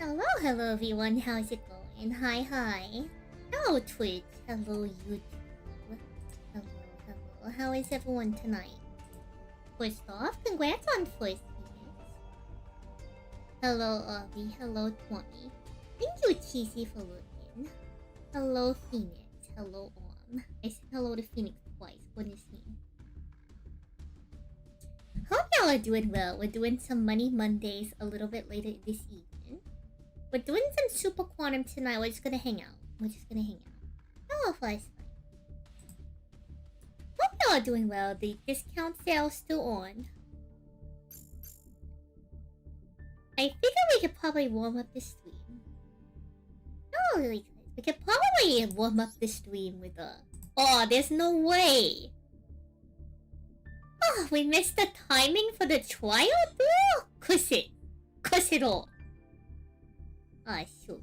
Hello everyone, how's it going? Hi. Hello Twitch, hello YouTube. Hello. How is everyone tonight? First off, congrats on first minutes. Hello Avi, hello Twummy. Thank you Cheesy for looking. Hello Phoenix, hello I said hello to Phoenix twice, goodness me. Hope y'all are doing well. We're doing some Money Mondays a little bit later this evening. We're doing some Super Quantum tonight. We're just gonna hang out. Hello, Flyslide. Hope y'all are doing well. The discount sale's still on. I figure we could probably warm up the stream. Oh, really good. We could probably warm up the stream with a... Oh, there's no way! Oh, we missed the timing for the trial though? Cuss it all. Ah, shoot.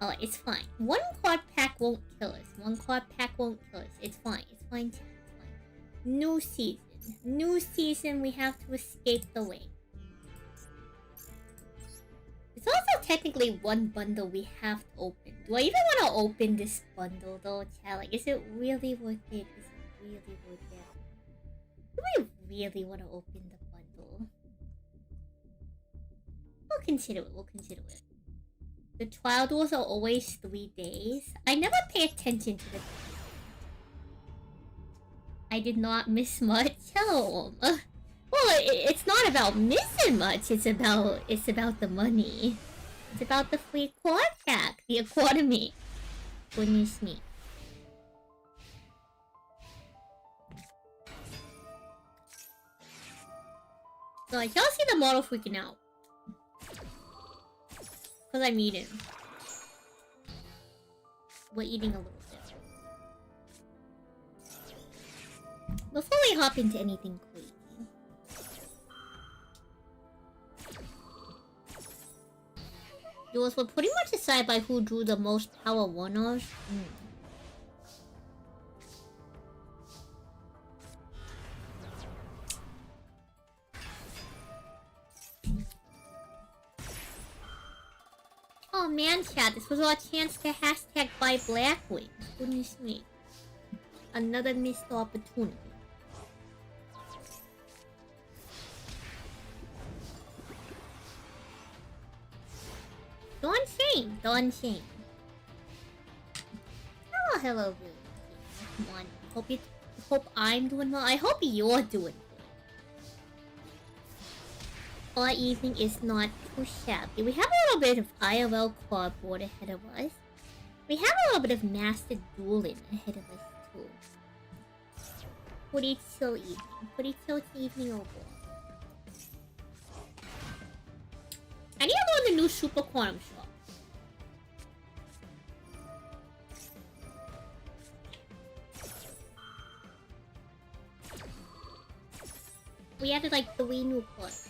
Oh, it's fine. One quad pack won't kill us. It's fine. It's fine. New season, we have to escape the way. It's also technically one bundle we have to open. Do I even want to open this bundle though, chat? Like, is it really worth it? Do I really want to open the bundle? We'll consider it. The trial doors are always 3 days. I never pay attention to the time. I did not miss much. Hello. Well, it's not about missing much. It's about the money. It's about the free quad pack, the economy. Goodness me. So y'all see the model freaking out. Because I'm eating. We're eating a little bit. Before we hop into anything crazy. Yours were pretty much decided by who drew the most power one-offs. Oh man, chat, this was our chance to hashtag buy Blackwing. Goodness me. Another missed opportunity. Don't shame. Oh, hello, really. Come on. Hope I'm doing well. I hope you're doing good. Our evening is not too shabby. We have a little bit of IRL cardboard ahead of us. We have a little bit of master dueling ahead of us too. Pretty chill evening overall. I need to go in the new Super Quantum shop. We added like 3 new cards.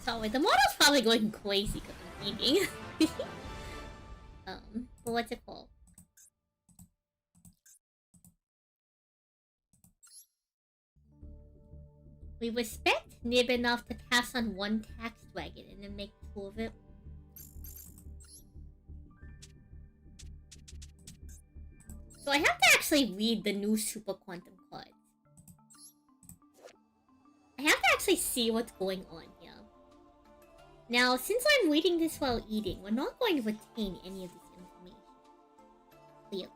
Sorry, the model's probably going crazy because I'm eating. But what's it called? We respect Nib enough to pass on one tax dragon and then make 2 of it. So I have to actually read the new Super Quantum cards. I have to actually see what's going on here. Now, since I'm reading this while eating, we're not going to retain any of this information. Clearly.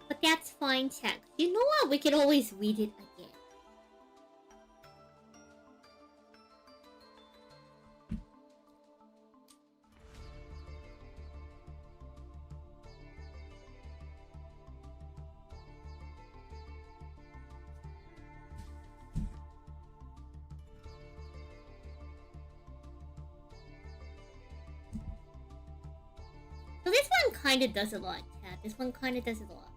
But that's fine, chat. You know what? We can always read it again. So this one kinda does a lot, chat. This one kinda does a lot.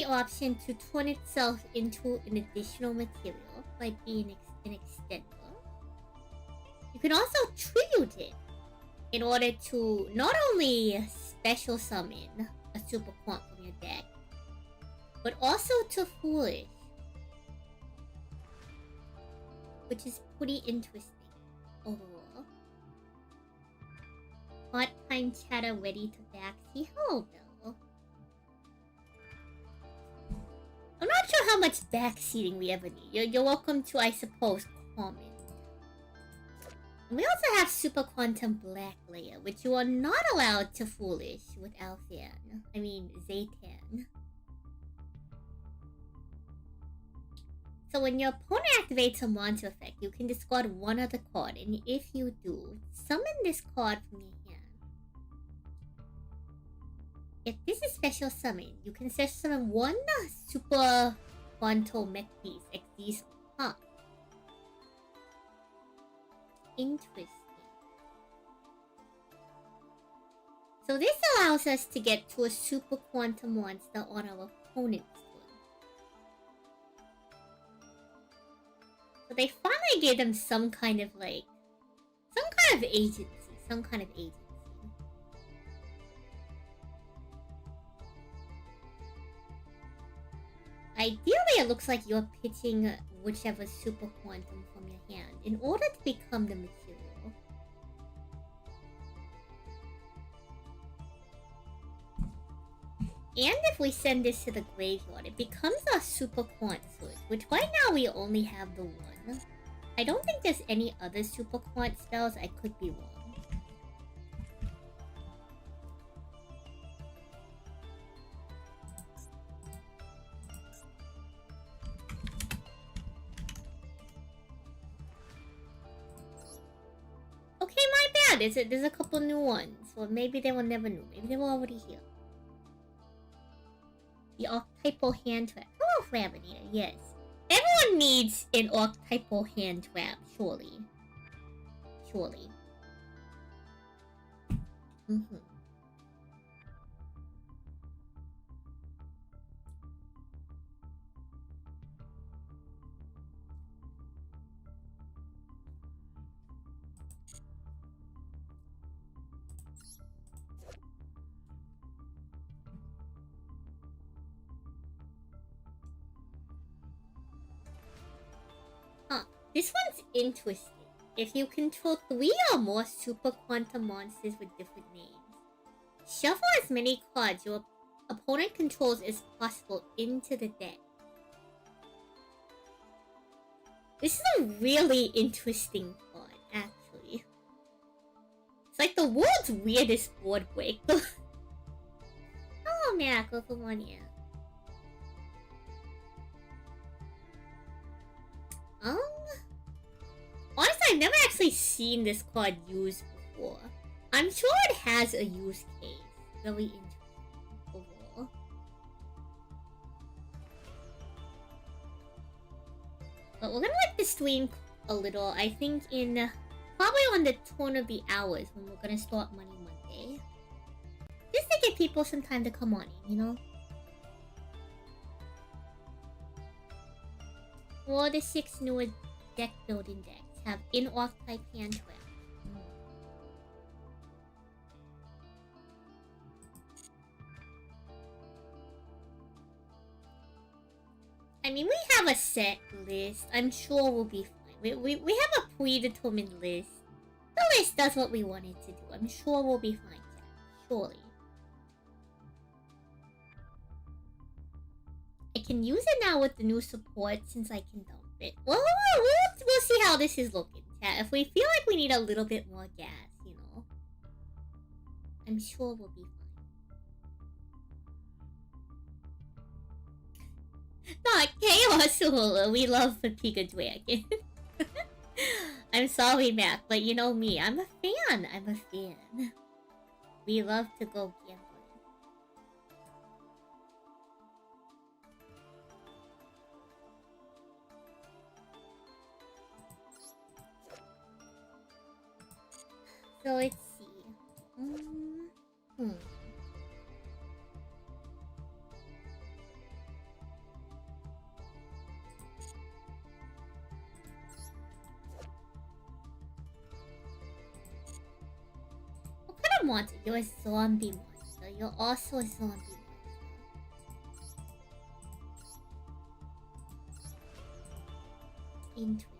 the option to turn itself into an additional material by being an extender. You can also tribute it in order to not only special summon a super quant from your deck, but also to Foolish, which is pretty interesting overall. Part-time chatter ready to backseat. Hello, Bill. I'm not sure how much backseating we ever need. You're welcome to, I suppose, comment. And we also have Super Quantum Black Layer, which you are not allowed to Foolish with Alphan. I mean, Zaytan. So when your opponent activates a monster effect, you can discard one other card, and if you do, summon this card from your hand. If this is special summon, you can special summon one Super Quantum Mech piece, like these. Huh. Interesting. So this allows us to get to a Super Quantum monster on our opponent's turn. So they finally gave them some kind of agency. Ideally, it looks like you're pitching whichever Super Quantum from your hand in order to become the material. And if we send this to the graveyard, it becomes our Super Quant Sword, which right now we only have the one. I don't think there's any other Super Quant spells. I could be wrong. Okay, my bad. There's a couple new ones. Or maybe they were never new. Maybe they were already here. The archetypal hand trap. Hello, Flaminator. Yes. Everyone needs an archetypal hand trap, surely. Surely. Mm-hmm. This one's interesting. If you control 3 or more Super Quantum monsters with different names, shuffle as many cards your opponent controls as possible into the deck. This is a really interesting card, actually. It's like the world's weirdest board break. Oh, Miracle, come on here. Honestly, I've never actually seen this card used before. I'm sure it has a use case. Very interesting overall. But we're gonna let this stream a little. I think in probably on the turn of the hours when we're gonna start Money Monday. Just to give people some time to come on in, you know? 4 to 6 newer deck building decks have in-archetype hand trap. I mean, we have a set list. I'm sure we'll be fine. We have a predetermined list. The list does what we want it to do. I'm sure we'll be fine, Jack. Surely. I can use it now with the new support since I can dump it. Well, we'll see how this is looking, chat. If we feel like we need a little bit more gas, you know, I'm sure we'll be fine. Not Chaos Hula. We love the Pika Dragon. I'm sorry, Mac, but you know me. I'm a fan. We love to go gambling. So let's see. a monster. You're a zombie monster. You're also a zombie monster. Interesting.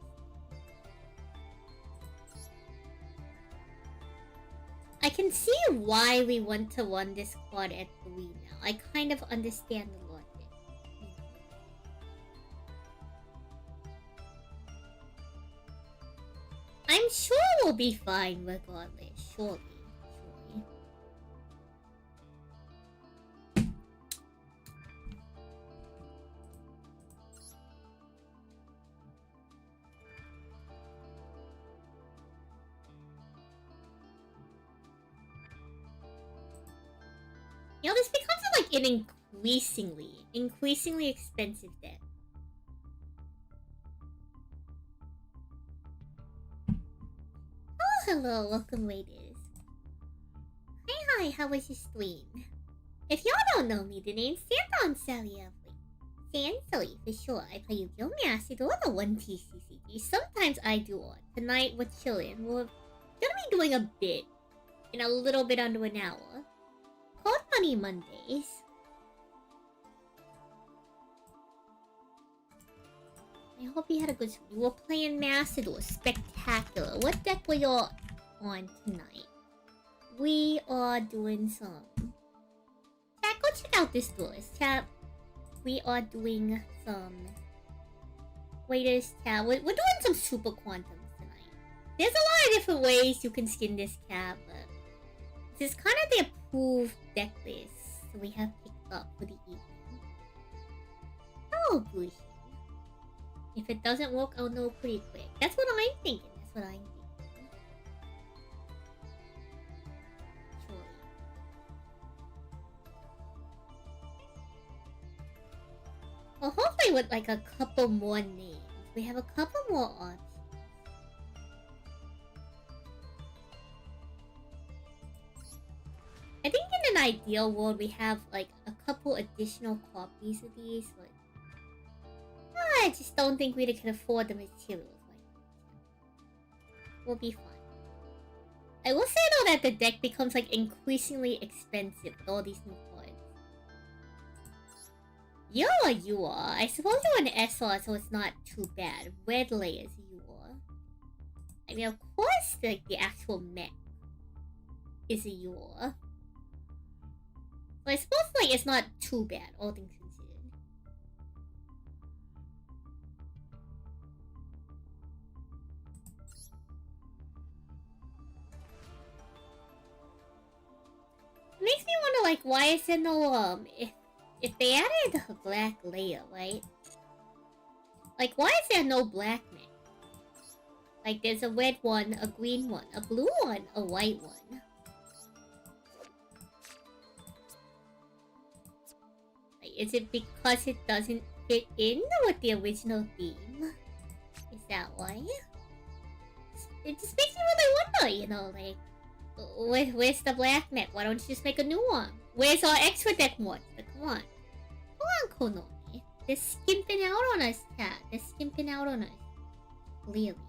I can see why we want to run this squad at 3 now. I kind of understand the logic. I'm sure we'll be fine regardless, surely. You know, this becomes like an increasingly expensive deck. Oh, hello, welcome ladies. Hi, how was your stream? If y'all don't know me, the name's Santon Sally. Sally, for sure. I play Yu-Gi-Oh! Mastered or the 1TCCG. Sometimes I do on. Tonight we're chilling. We're gonna be doing a bit in a little bit under an hour. Called Money Mondays. I hope you had a good stream. We were playing Macedor. Spectacular. What deck were y'all on tonight? We are doing some... Chat, go check out this list. Chat, we are doing some... Waiters, chat. We're doing some Super Quantums tonight. There's a lot of different ways you can skin this cat, but... This is kind of the approved deck list so we have picked up for the evening. Oh, Bushi. If it doesn't work, I'll know pretty quick. That's what I'm thinking. Surely. Well, hopefully with like a couple more names. We have a couple more options. I think in an ideal world we have like a couple additional copies of these, but I just don't think we can afford the materials like that. We'll be fine. I will say though that the deck becomes like increasingly expensive with all these new cards. You are. I suppose you're an SR, so it's not too bad. Red layers you are. I mean, of course, like the actual mech is a UR. So I suppose like it's not too bad, all things considered. It makes me wonder, like, why is there no if they added a black layer, right? Like, why is there no black mech? Like, there's a red one, a green one, a blue one, a white one. Is it because it doesn't fit in with the original theme? Is that why? It just makes me really wonder, you know, like... Where's the black mech? Why don't you just make a new one? Where's our extra deck monster? Come on. Come on, Konami. They're skimping out on us, chat. They're skimping out on us. Clearly.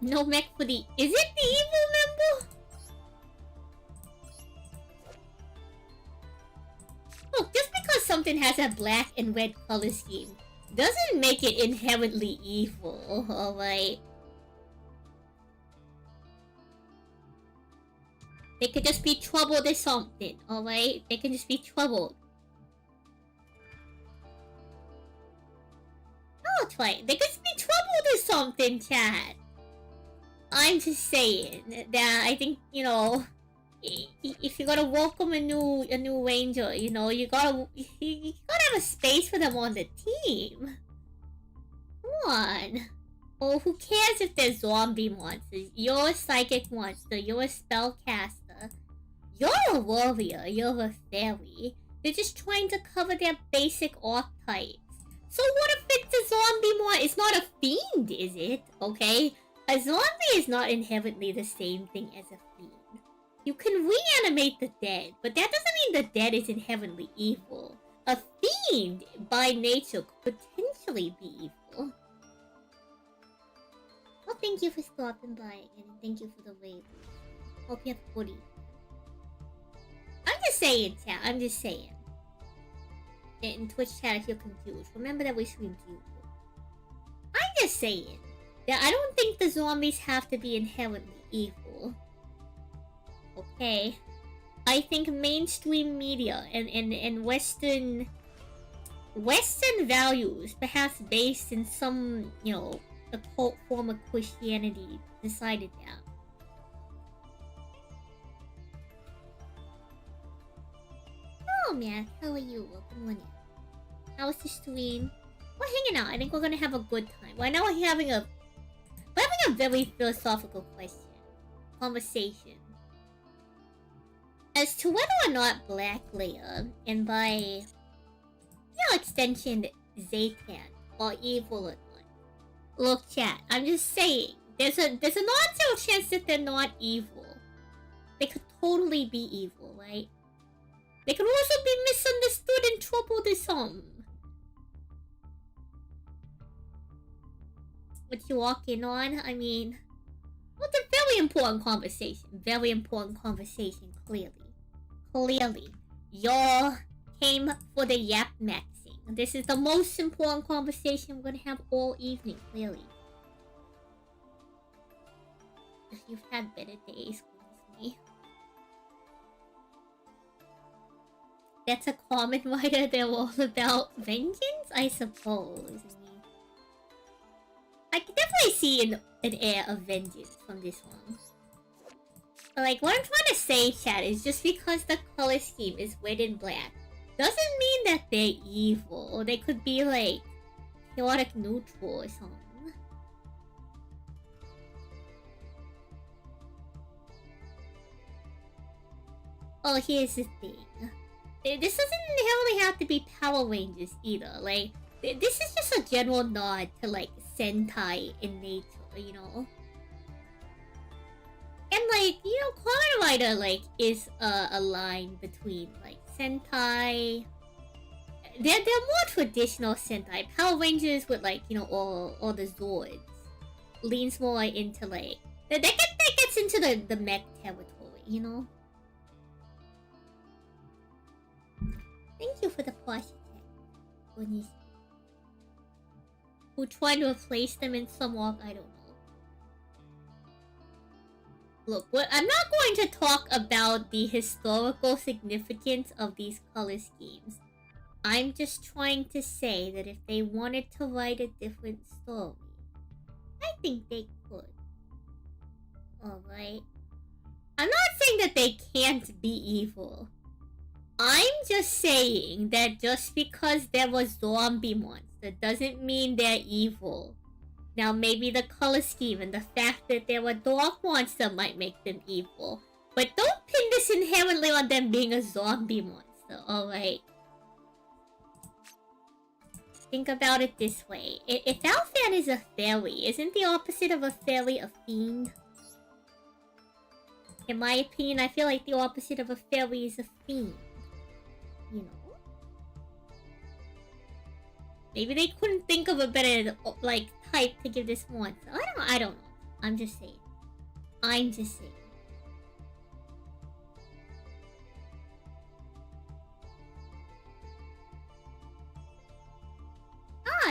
No mech for the... Is it the evil member? Look, just because something has a black and red color scheme doesn't make it inherently evil, alright? They could just be troubled or something, alright? They can just be troubled. No, try. They could just be troubled or something, chat. I'm just saying that I think, you know, if you're gonna welcome a new ranger, you know, you gotta have a space for them on the team. Come on. Oh, who cares if they're zombie monsters? You're a psychic monster. You're a spellcaster. You're a warrior. You're a fairy. They're just trying to cover their basic archetypes. So what if it's a zombie monster? It's not a fiend, is it? Okay? A zombie is not inherently the same thing as a fiend. You can reanimate the dead, but that doesn't mean the dead is inherently evil. A fiend, by nature, could potentially be evil. Well, thank you for stopping by again, and thank you for the raid. Hope you have a good evening. I'm just saying, chat. I'm just saying. In Twitch chat, if you're confused, remember that we stream to you. I'm just saying that I don't think the zombies have to be inherently evil. Okay? I think mainstream media and Western values, perhaps based in some, occult form of Christianity, decided that. Oh man, how are you? Good morning. How's the stream? We're hanging out. I think we're gonna have a good time. Right now we're having a very philosophical conversation as to whether or not Black Layer, and by extension Zaytan, are evil or not. Look, chat, I'm just saying, there's a non-zero chance that they're not evil. They could totally be evil, right? They could also be misunderstood and troubled or something. What you walking on? I mean, well, it's a very important conversation. Very important conversation, clearly. Clearly. Y'all came for the yap maxing. This is the most important conversation we're gonna have all evening, clearly. If you've had better days, goodness me. That's a common writer. They're all about vengeance, I suppose. I can definitely see an air of vengeance from this one. But like, what I'm trying to say, chat, is just because the color scheme is red and black doesn't mean that they're evil. Or they could be like chaotic neutral or something. Oh, here's the thing. This doesn't inherently have to be Power Rangers either. Like, this is just a general nod to like Sentai in nature, you know? And like, Kamen Rider like is a line between like Sentai. They're more traditional Sentai. Power Rangers with like, all the Zords leans more into like that gets into the mech territory, you know? Thank you for the positive. Who trying to replace them in some walk, I don't know. Look, I'm not going to talk about the historical significance of these color schemes. I'm just trying to say that if they wanted to write a different story, I think they could. Alright? I'm not saying that they can't be evil. I'm just saying that just because there was zombie monster doesn't mean they're evil. Now maybe the color scheme and the fact that they were dog monster might make them evil. But don't pin this inherently on them being a zombie monster, alright? Think about it this way. If Alfan is a fairy, isn't the opposite of a fairy a fiend? In my opinion, I feel like the opposite of a fairy is a fiend. You know? Maybe they couldn't think of a better, like, type to give this monster. I don't know. I'm just saying. Ah,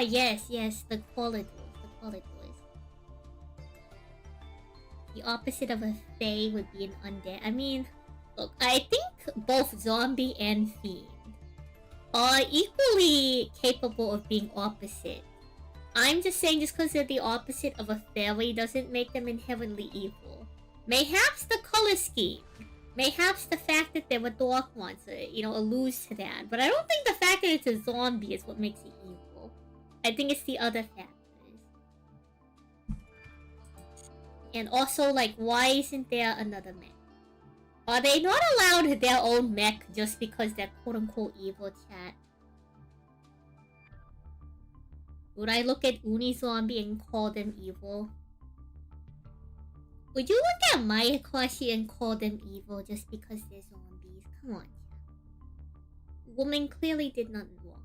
yes, the corridors. The opposite of a fae would be an undead. I mean, look, I think both zombie and fiend are equally capable of being opposite. I'm just saying just because they're the opposite of a fairy doesn't make them inherently evil. Mayhaps the color scheme, mayhaps the fact that they're a dog monster, alludes to that. But I don't think the fact that it's a zombie is what makes it evil. I think it's the other factors. And also, like, why isn't there another mech? Are they not allowed their own mech just because they're quote-unquote evil, chat? Would I look at Unizombie and call them evil? Would you look at Mayakashi and call them evil just because they're zombies? Come on, chat. Woman clearly did nothing wrong.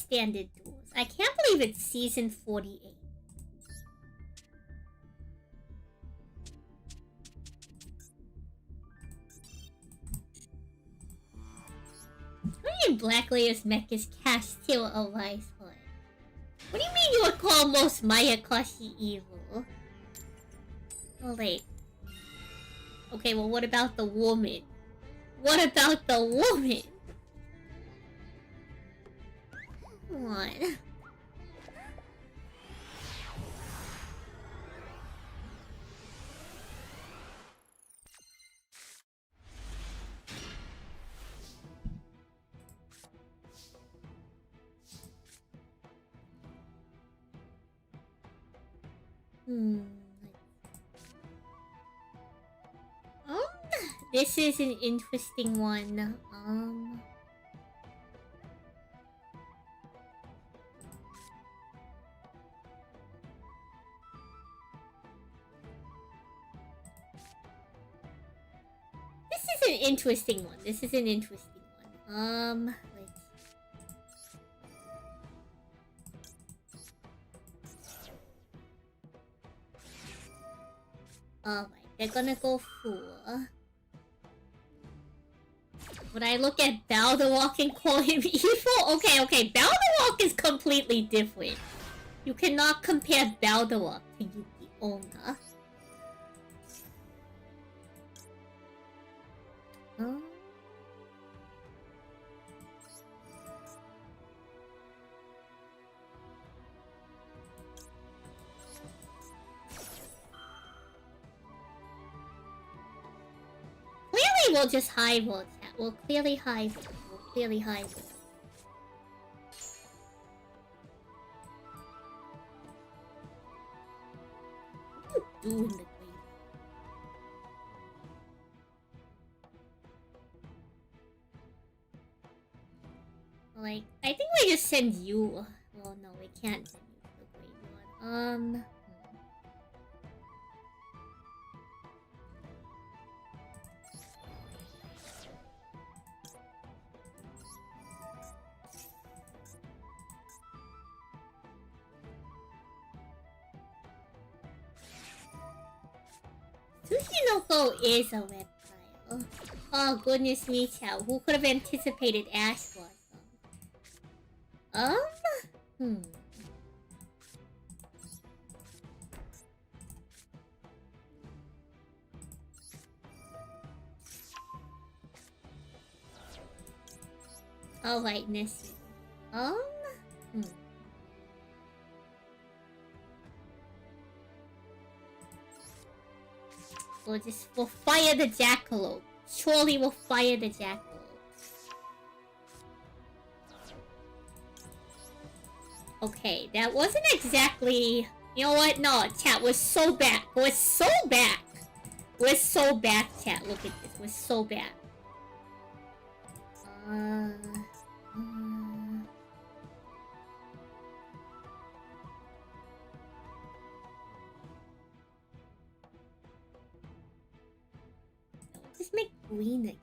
standard duels. I can't believe it's season 48. Black Layer's mech is Castile of Ice Hood. What do you mean you would call most Mayakashi evil? Oh, wait. Okay, well, what about the woman? What about the woman? Come on. This is an interesting one. This is an interesting one. This is an interesting one. Let's see. Alright, they're gonna go for... Would I look at Balderwalk and call him evil? Okay, Balderwalk is completely different. You cannot compare Balderwalk to Yuki Onna. Clearly we'll just high roll chat. We'll clearly high roll. We'll clearly high roll. What do you do in the grave? Like, I think we just send you. Well, no, we can't send you to the graveyard. Tsushinoko is a reptile. Oh, goodness me, chat. Who could have anticipated Ash Blossom? Alright, Nessie. We'll fire the Jackalope. Surely we'll fire the Jackalope. Okay, that wasn't exactly... You know what? No, chat was so bad. Was so bad. Was so bad, chat. Look at this. Was so bad. Just make green again.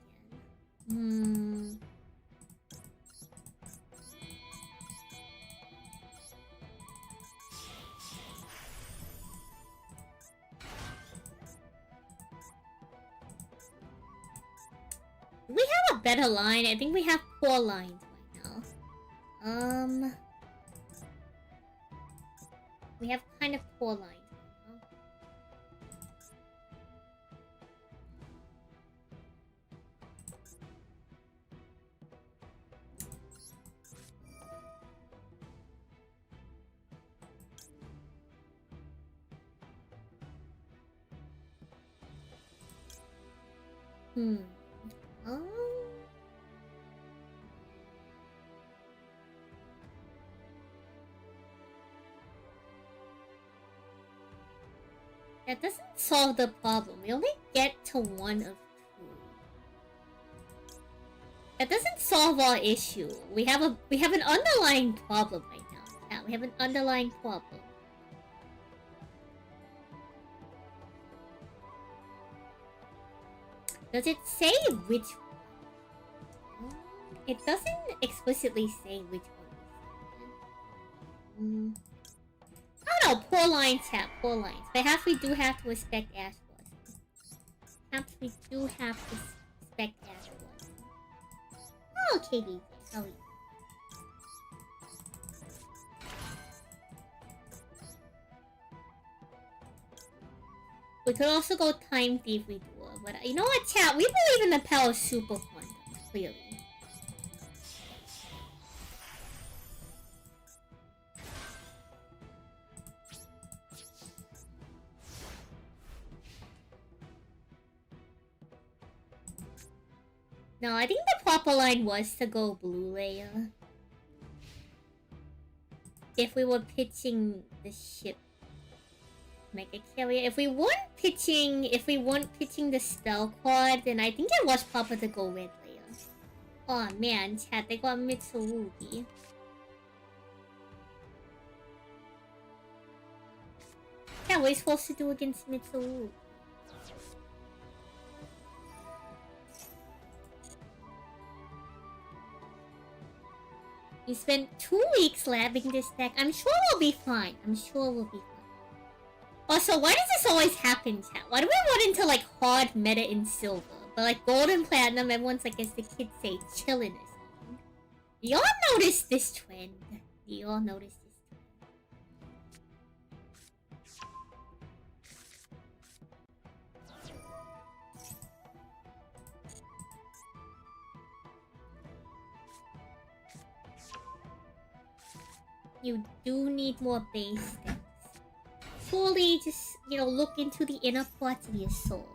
We have a better line. I think we have poor lines right now. We have kind of poor lines. That doesn't solve the problem. We only get to one of two. That doesn't solve our issue. We have an underlying problem right now. Yeah, we have an underlying problem. Does it say which one? It doesn't explicitly say which one. I don't know, poor lines, chat, poor lines. Perhaps we do have to respect Ash Blossom. Perhaps we do have to respect Ash Blossom. Oh, okay, baby. How are you? We could also go Time Thief we do, but you know what, chat? We believe in the power of Super Quantum, clearly. No, I think the proper line was to go Blue Layer. If we were pitching the ship Mega Carrier. If we weren't pitching the spell quad, then I think it was proper to go Red Layer. Oh man, chat, they got Mitsurugi. Yeah, what are you supposed to do against Mitsurugi? You spent 2 weeks labbing this deck. I'm sure we'll be fine. I'm sure we'll be fine. Also, why does this always happen, chat? Why do we run into, like, hard meta in silver? But, like, gold and platinum, everyone's, like, as the kids say, chillin' or something. Do y'all notice this trend? Do y'all notice this trend? You do need more base decks. Fully just, you know, look into the inner parts of your soul.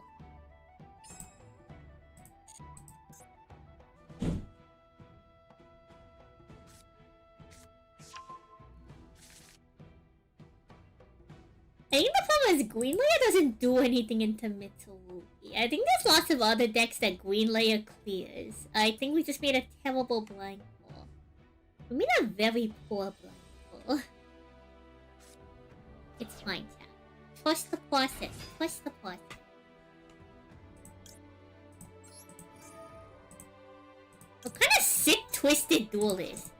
I think the problem is Green Layer doesn't do anything into Mitsurugi. I think there's lots of other decks that Green Layer clears. I think we just made a terrible blind call. We made a very poor blind call. It's fine, chat. Trust the process. Trust the process. What kind of sick, twisted duel is?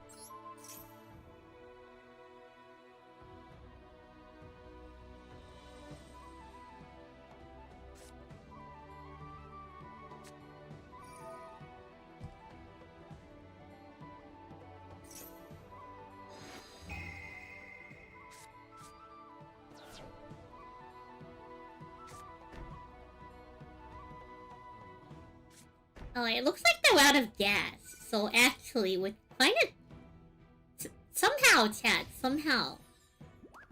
Oh, it looks like they're out of gas. So actually, we're kind of... Somehow, chat. Somehow,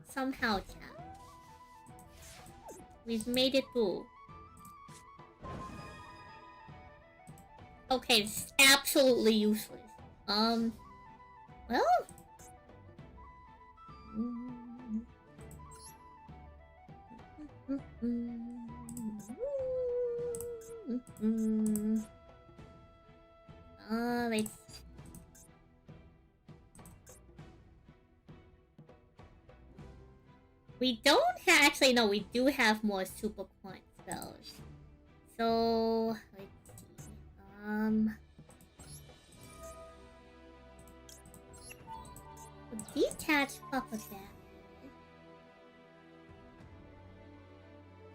chat. We've made it through. Okay, this is absolutely useless. Well... let's... We don't have... Actually, no, we do have more super quant spells. So... Let's see. Detach Papa Bat.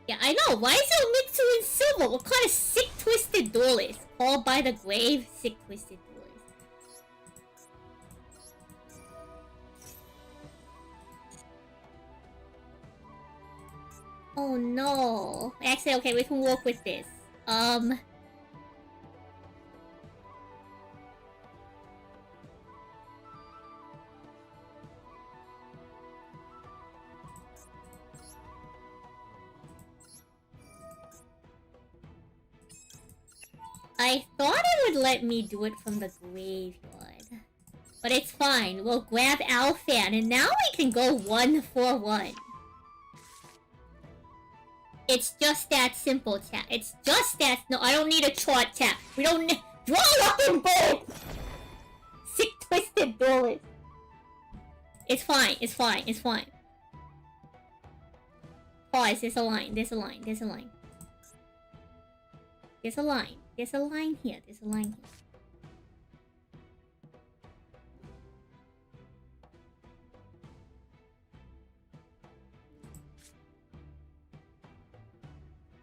Yeah, I know. Why is it Mitsu in silver? What kind of sick, twisted duel is? Called by the grave, sick, twisted duel is. Oh no. Actually, okay, we can work with this. I thought it would let me do it from the graveyard. But it's fine. We'll grab Alfan, and now we can go 1-for-1. It's just that simple, chat. It's just that... No, I don't need a chart, chat. We don't need... Draw fucking bolt! Sick, twisted bullet. It's fine. It's fine. It's fine. Pause. There's a line. There's a line. There's a line. There's a line. There's a line here. There's a line here.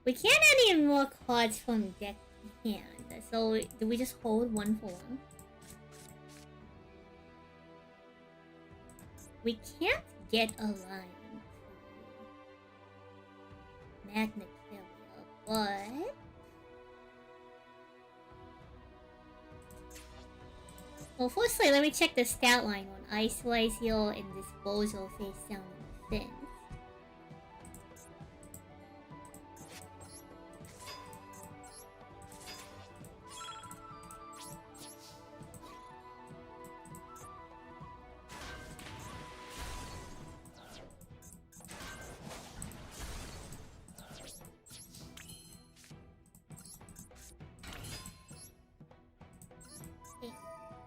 We can't add any more cards from deck to hand. So do we just hold one for one? We can't get a line to Magnacalia, but well, firstly, let me check the stat line on Ice Heal and Disposal face down in the fin.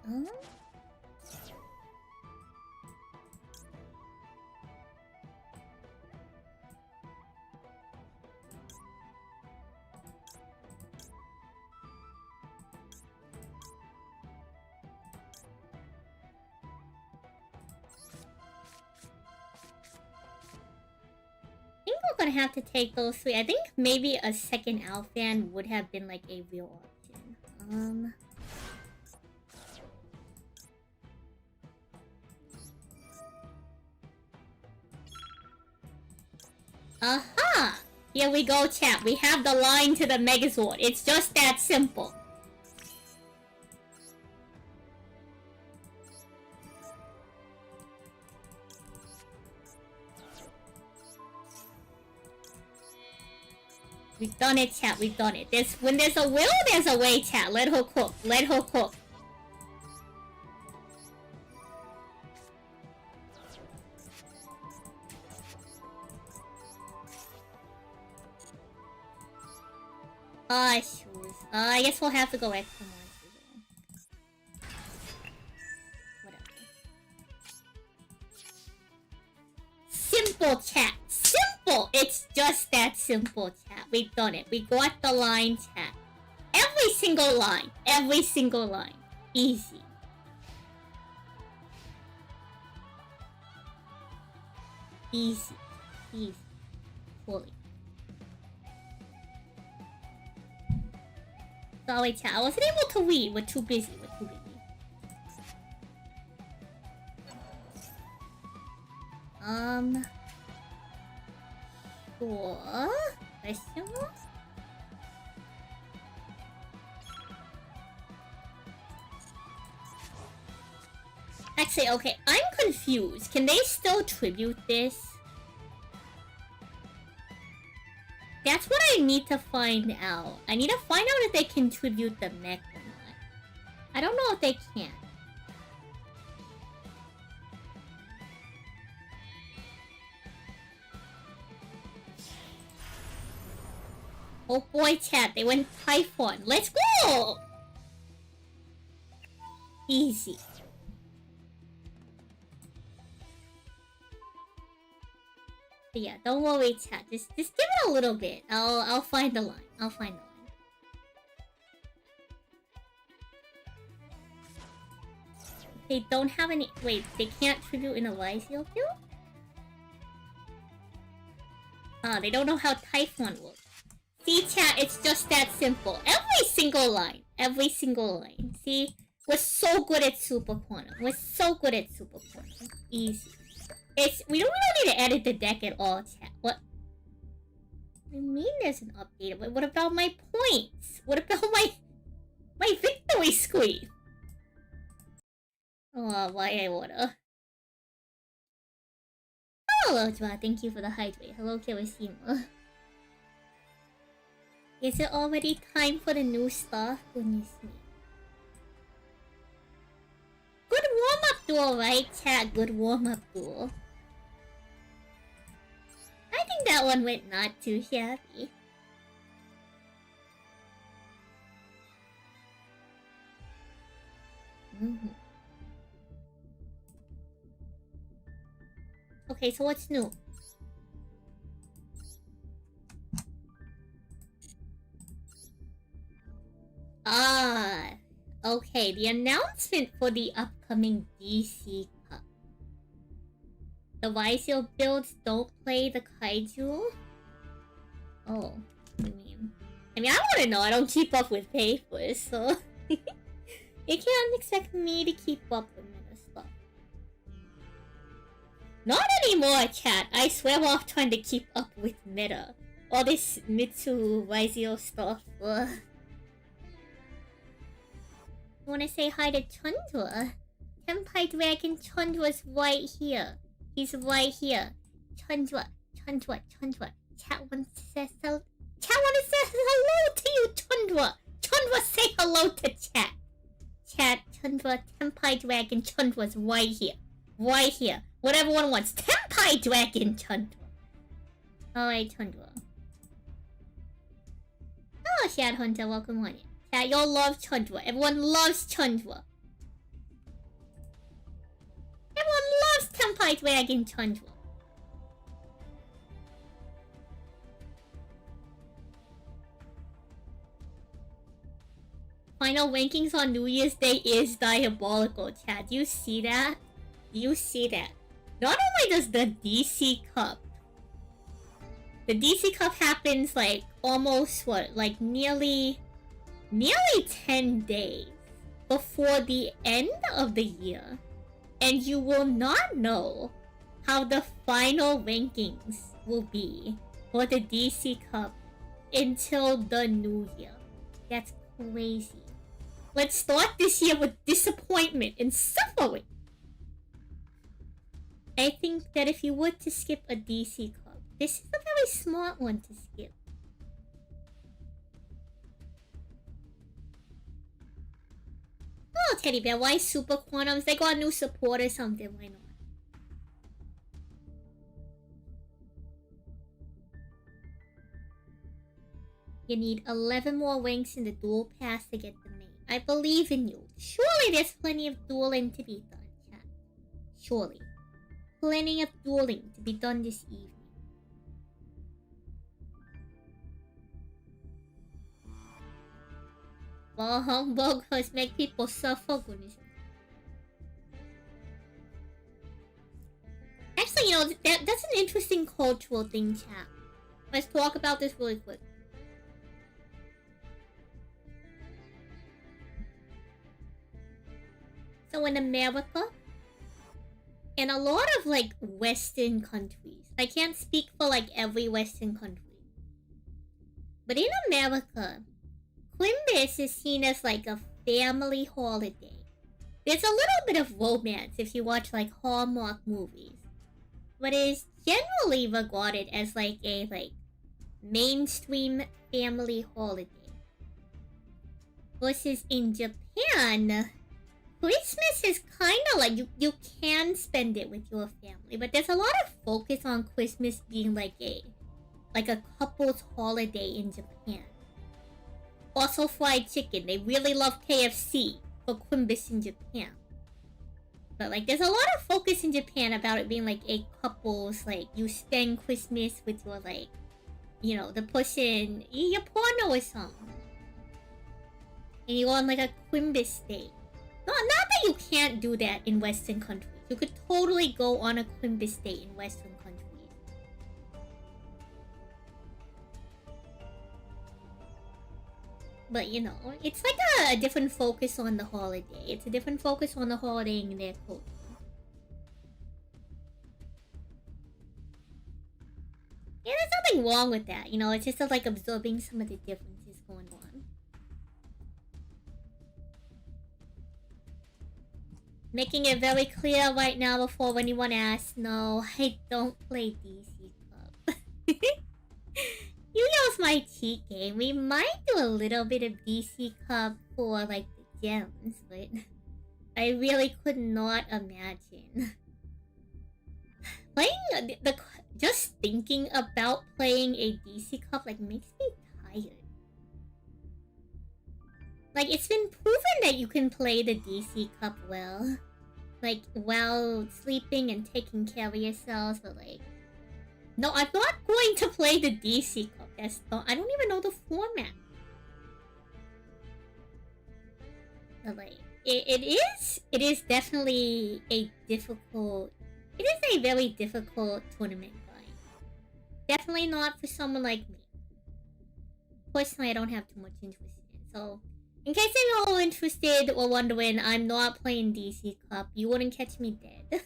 Huh? I think we're gonna have to take those three. I think maybe a second Alfan would have been like a real option. Aha! Here we go, chat. We have the line to the Megazord. It's just that simple. We've done it, chat. We've done it. When there's a will, there's a way, chat. Let her cook. Let her cook. Shoes. I guess we'll have to go extra monsters. Whatever. Simple, chat. Simple! It's just that simple, chat. We've done it. We got the line, chat. Every single line. Every single line. Easy. Easy. Easy. Fully. Sorry, chat. I wasn't able to read. We're too busy. Sure. Question mark? Actually, okay. I'm confused. Can they still tribute this? That's what I need to find out. I need to find out if they can tribute the mech or not. I don't know if they can. Oh boy, chat. They went Typhon. Let's go! Easy. But yeah, don't worry, chat. Just give it a little bit. I'll find the line. I'll find the line. They don't have any. Wait, they can't tribute in a Lysiel field? They don't know how Typhon works. See, chat, it's just that simple. Every single line. Every single line. See? We're so good at Super Quantum. We're so good at Super Quantum. Easy. We don't need to edit the deck at all, chat. What? I mean there's an update, but what about my points? What about my victory screen? Oh, why I wanna. Hello, Joa. Thank you for the hydrate. Hello, Kirishima. Is it already time for the new stuff? Goodness me. Good warm-up duel, right, chat? Good warm-up duel. I think that one went not too shabby. Okay, so what's new? Okay, the announcement for the upcoming DC Cup. The Vyseal builds don't play the Kaiju? Oh, wait. I mean, I wanna know. I don't keep up with papers, so... You can't expect me to keep up with meta stuff. Not anymore, chat. I swear off trying to keep up with meta. All this Mitsu Raizio stuff. Ugh. You wanna say hi to Chandra? Senpai Dragon Chandra's right here. He's right here. Chandra. Chat wants to say hello. Chat wants to say hello to you, Chandra. Chandra, say hello to chat. Chat, Chandra, Senpai Dragon Chandra's right here. Right here. What everyone wants. Senpai Dragon Chandra. Alright, Chandra. Oh, Shad Hunter, welcome on in. Chat, y'all love Chandra. Everyone loves Chandra. Everyone loves Senpai Dragon Chandra. Final rankings on New Year's Day is diabolical, chat. Do you see that? Do you see that? Not only does the DC Cup... The DC Cup happens like almost, what? Like nearly 10 days before the end of the year. And you will not know how the final rankings will be for the DC Cup until the new year. That's crazy. Let's start this year with disappointment and suffering. I think that if you were to skip a DC Cup, this is a very smart one to skip. Oh, Teddy Bear, why Super Quantums? They got a new support or something, why not? You need 11 more ranks in the duel pass to get the main. I believe in you. Surely there's plenty of dueling to be done, chat. Surely. Plenty of dueling to be done this evening. Well, hamburgers make people suffer, goodness. Actually, you know, that's an interesting cultural thing, chat. Let's talk about this really quick. So in America, and a lot of like Western countries, I can't speak for like every Western country, but in America, Quimbus is seen as like a family holiday. There's a little bit of romance if you watch like Hallmark movies, but it is generally regarded as like a mainstream family holiday. Versus in Japan, Christmas is kind of like you can spend it with your family, but there's a lot of focus on Christmas being like a couple's holiday in Japan. Also fried chicken. They really love KFC for Quimbus in Japan. But like there's a lot of focus in Japan about it being like a couple's, like you spend Christmas with your like, you know, the person, your partner or something. And you go on like a Quimbus date. Not that you can't do that in Western countries. You could totally go on a Quimbus date in Western countries. But you know, it's like a different focus on the holiday. It's a different focus on the holiday in their culture. Yeah, there's nothing wrong with that. You know, it's just like absorbing some of the differences going on. Making it very clear right now before anyone asks, no, I don't play DC Cup. Yu-Gi-Oh's my cheat game. We might do a little bit of DC Cup for like the gems, but I really could not imagine. Playing just thinking about playing a DC Cup like makes me tired. Like, it's been proven that you can play the DC Cup well. Like, while sleeping and taking care of yourselves, but like... No, I'm not going to play the DC Cup. That's not... I don't even know the format. But like, it is definitely a difficult... It is a very difficult tournament grind. Definitely not for someone like me. personally, I don't have too much interest in. So, in case you're all interested or wondering, I'm not playing DC Cup. You wouldn't catch me dead.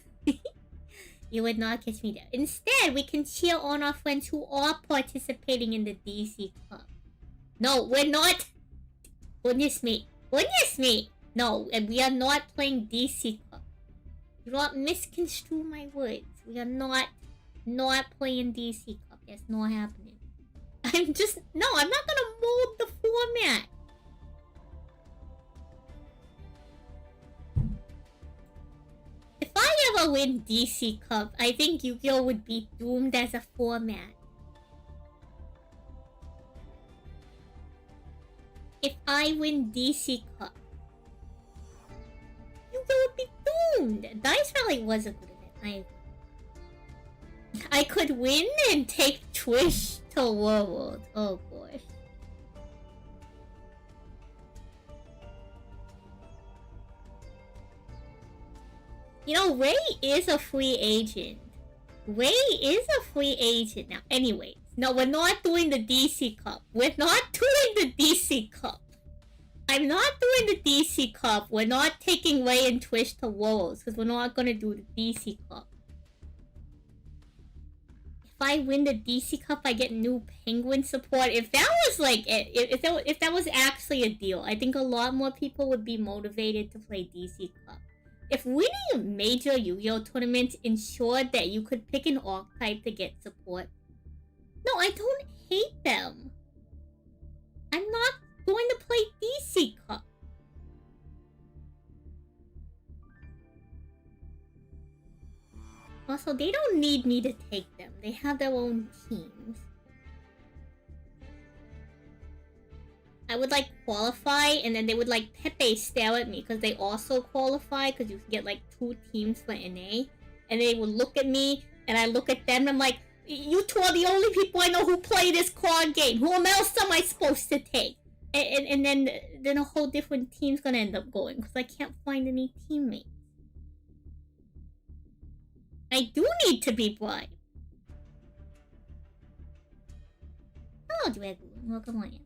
You would not catch me dead. Instead, we can cheer on our friends who are participating in the DC Cup. No, we're not. Goodness me. Goodness me. No, and we are not playing DC Cup. Do not misconstrue my words. We are not playing DC Cup. That's not happening. I'm not gonna mold the format. If I ever win DC Cup, I think Yu-Gi-Oh! Would be doomed as a format. If I win DC Cup, Yu-Gi-Oh! Would be doomed. Dice Rally was a good event. I could win and take Twitch to World. Oh gosh. You know, Ray is a free agent. Ray is a free agent now. Anyways, no, we're not doing the DC Cup. We're not doing the DC Cup. I'm not doing the DC Cup. We're not taking Ray and Twitch to Worlds because we're not gonna do the DC Cup. If I win the DC Cup, I get new Penguin support. If that was like if that was actually a deal, I think a lot more people would be motivated to play DC Cup. If winning a major Yu-Gi-Oh! Tournament ensured that you could pick an archetype to get support. No, I don't hate them. I'm not going to play DC Cup. Also, they don't need me to take them. They have their own teams. I would like qualify and then they would like Pepe stare at me because they also qualify because you can get like 2 teams for NA. And they would look at me and I look at them and I'm like, you two are the only people I know who play this card game. Who else am I supposed to take? And then a whole different team's gonna end up going because I can't find any teammates. I do need to be bribed. Hello, Dragoon. Welcome on in.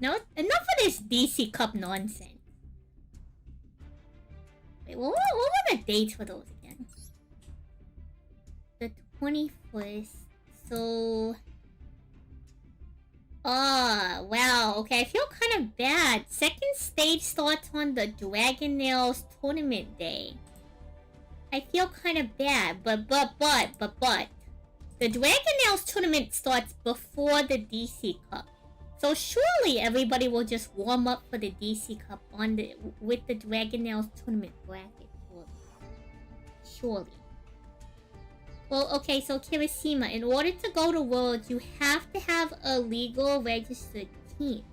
Now, enough of this DC Cup nonsense. Wait, what were the dates for those again? The 21st. So... Oh, wow. Okay, I feel kind of bad. Second stage starts on the Dragon Nails tournament day. I feel kind of bad, but. The Dragon Nails tournament starts before the DC Cup. So surely everybody will just warm up for the DC Cup with the Dragon Nails tournament bracket. Surely. Well, okay, so Kirishima, in order to go to Worlds, you have to have a legal registered team.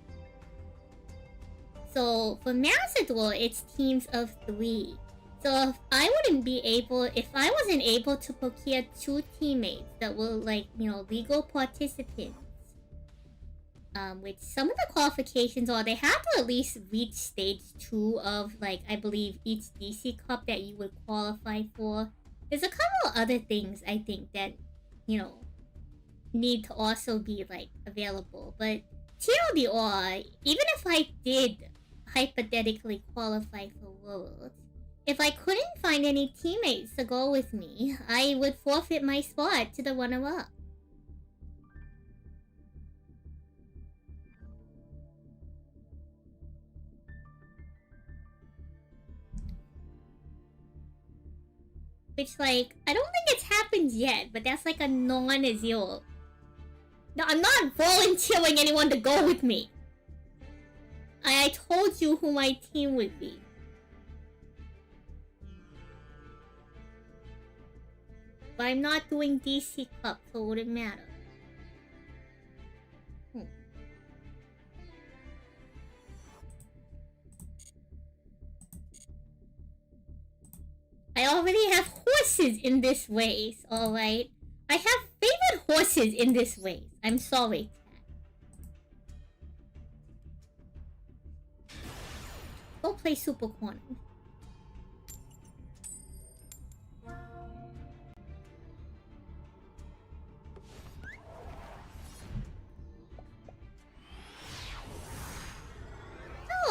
So for Mazador, it's teams of 3. So if I wasn't able to procure 2 teammates that were like, you know, legal participants, which some of the qualifications are they have to at least reach stage 2 of, like, I believe each DC Cup that you would qualify for. There's a couple of other things I think that, you know, need to also be, like, available. But TLDR, even if I did hypothetically qualify for Worlds, if I couldn't find any teammates to go with me, I would forfeit my spot to the runner-up. Which, like, I don't think it's happened yet, but that's like a non-zero. No, I'm not volunteering anyone to go with me. I told you who my team would be. But I'm not doing DC Cup, so it wouldn't matter. I already have horses in this race, alright? I have favorite horses in this race. I'm sorry. Go play Super Quantum.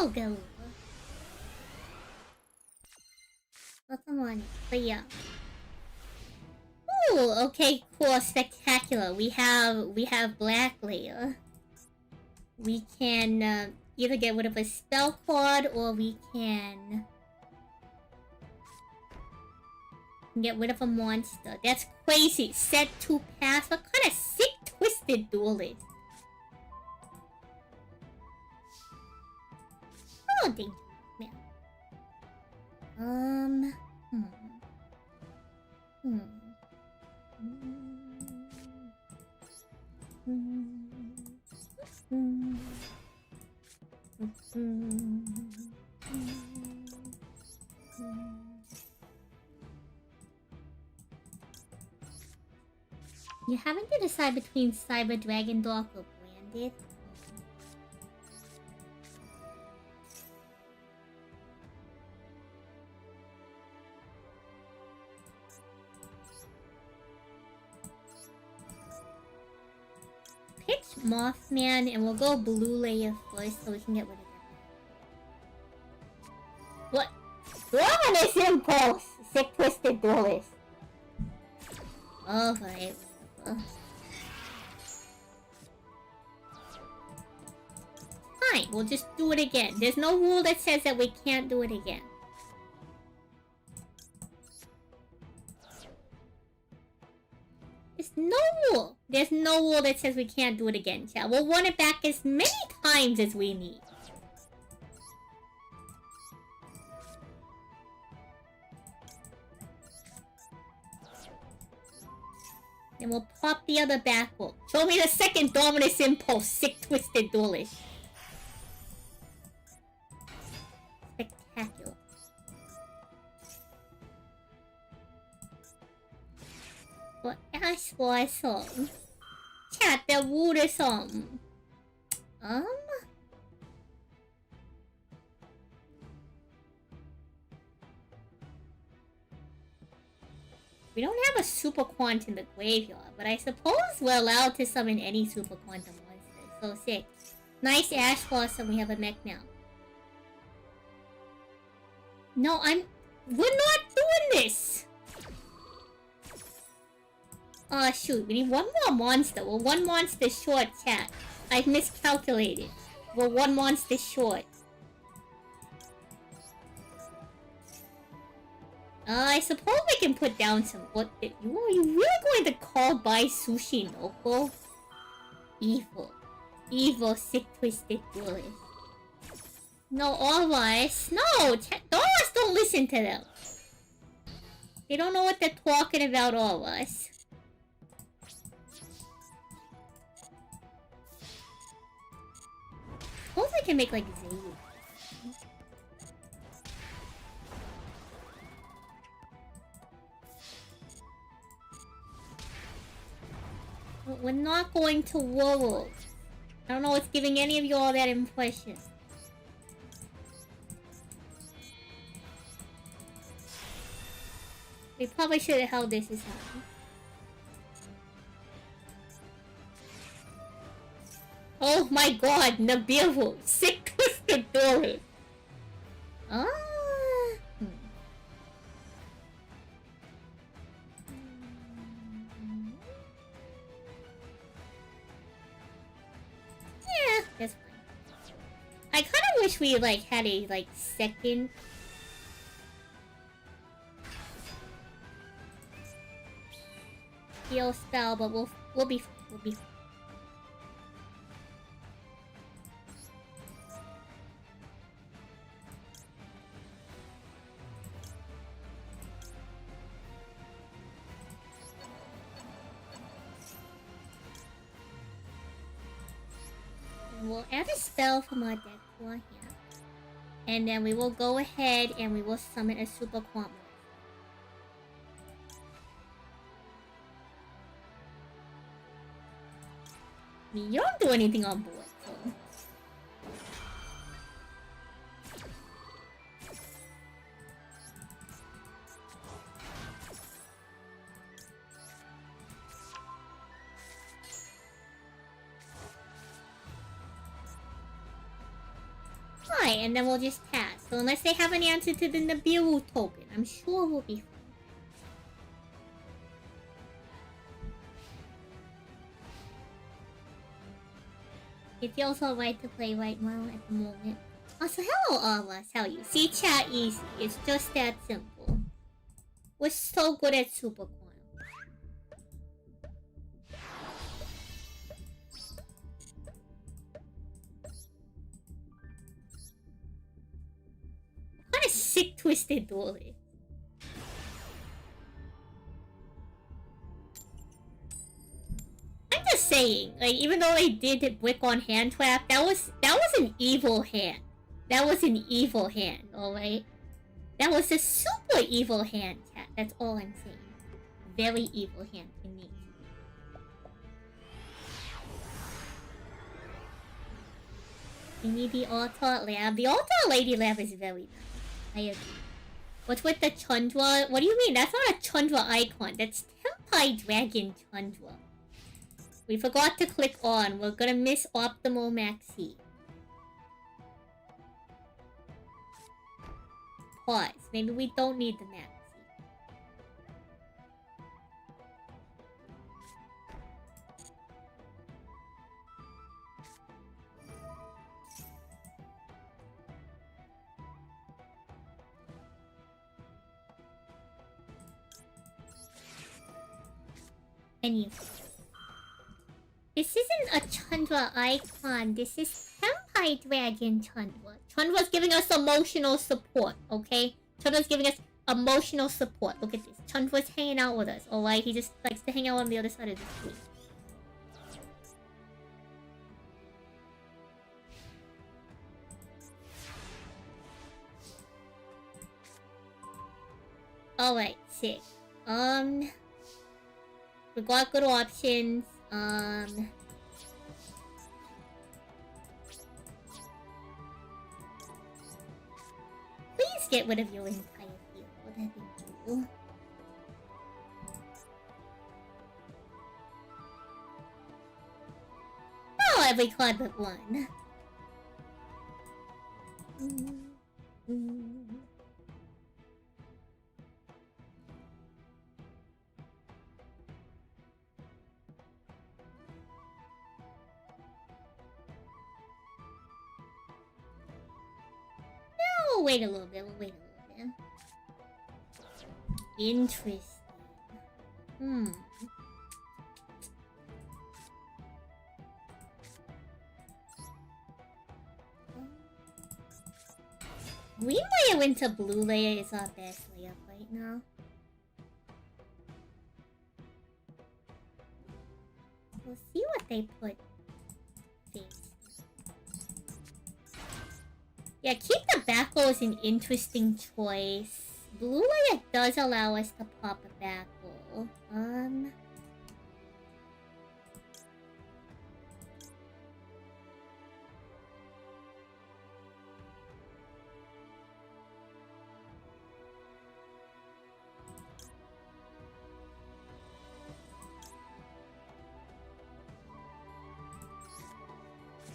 Oh, go. Pokemon clear. Ooh, okay, cool, spectacular. We have Black Layer. We can either get rid of a spell quad or we can get rid of a monster. That's crazy. Set 2 pass. What kind of sick twisted duelist? Oh, dangerous. Yeah. You having to decide between Cyber Dragon Dog or Branded? Pitch Mothman, and we'll go Blue Layer first so we can get rid of them. What? Ravenous Impulse! Sick Twisted Duelist. Alright. Fine, we'll just do it again. There's no rule that says that we can't do it again. There's no rule. There's no rule that says we can't do it again, chat. We'll run it back as many times as we need. And we'll pop the other back row. Show me the second Dominus Impulse, Sick Twisted Duelist. Spectacular. What Ash was some? Chat, the water some. We don't have a Super Quant in the graveyard, but I suppose we're allowed to summon any Super Quantum monster. So sick. Nice Ash Blossom, we have a mech now. No, we're not doing this! Oh shoot, we need one more monster. We're one monster short, chat. I've miscalculated. We're one monster short. I suppose we can put down some... Are you really going to call by Sushi Noko? Evil. Evil, sick, twisted duelist. No, Alwas. No! Alwas don't listen to them. They don't know what they're talking about, Alwas. Suppose I can make like Zayu. We're not going to Wolves. I don't know what's giving any of you all that impression. We probably should have held this as happening. Oh my god, Nabiru! Sick twisted Dory! Ah. Yeah, that's fine. I kind of wish we like had a second heal spell, but we'll be fine. We'll add a spell from our deck to our hand. And then we will go ahead and we will summon a Super Quant. I mean, you don't do anything on board, so... Alright, and then we'll just pass. So unless they have an answer to the Nibiru token, I'm sure we'll be fine. It feels alright to play right now at the moment. Also, hello all of us, how are you? See chat easy, it's just that simple. We're so good at Super Quantum. What a sick twisted duelist. I'm just saying, like, even though they did the brick on hand trap, that was an evil hand. That was an evil hand, alright? That was a super evil hand, chat. That's all I'm saying. Very evil hand in nature. We need the Altar Lab. The Altar Lady Lab is very nice. I agree. What's with the Chandra? What do you mean? That's not a Chandra icon. That's Tempai Dragon Chandra. We forgot to click on. We're gonna miss Optimal Maxi. Pause. Maybe we don't need the Maxi. Anyway. This isn't a Chandra icon. This is Tempai Dragon Chandra. Chandra's giving us emotional support, okay? Chandra's giving us emotional support. Look at this. Chandra's hanging out with us, alright? He just likes to hang out on the other side of the street. Alright, sick. We got good options. Please get rid of your entire field. That'd be cool. Oh, every card but one. We'll wait a little bit. We'll wait a little bit. Interesting. Green layer into blue layer is our best layup right now. We'll see what they put face. Yeah, keep the back row as an interesting choice. Blue layer does allow us to pop a back row.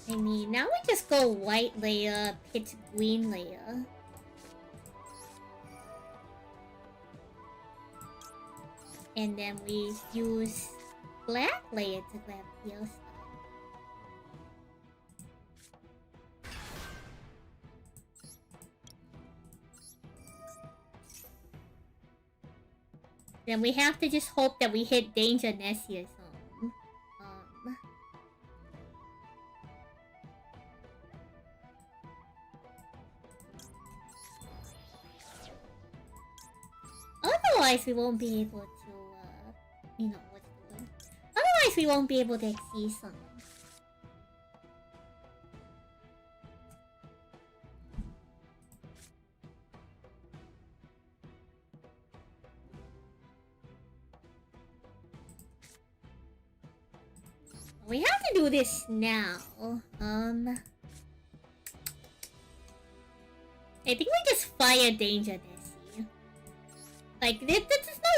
I mean, now we just go white layer, pitch green layer. And then we use black layer to grab heal stuff. Then we have to just hope that we hit Danger Nessie or something. Otherwise, we won't be able to, you know, what's the word? Otherwise, we won't be able to exceed something. We have to do this now. I think we just fire Danger Nessie. Like, there's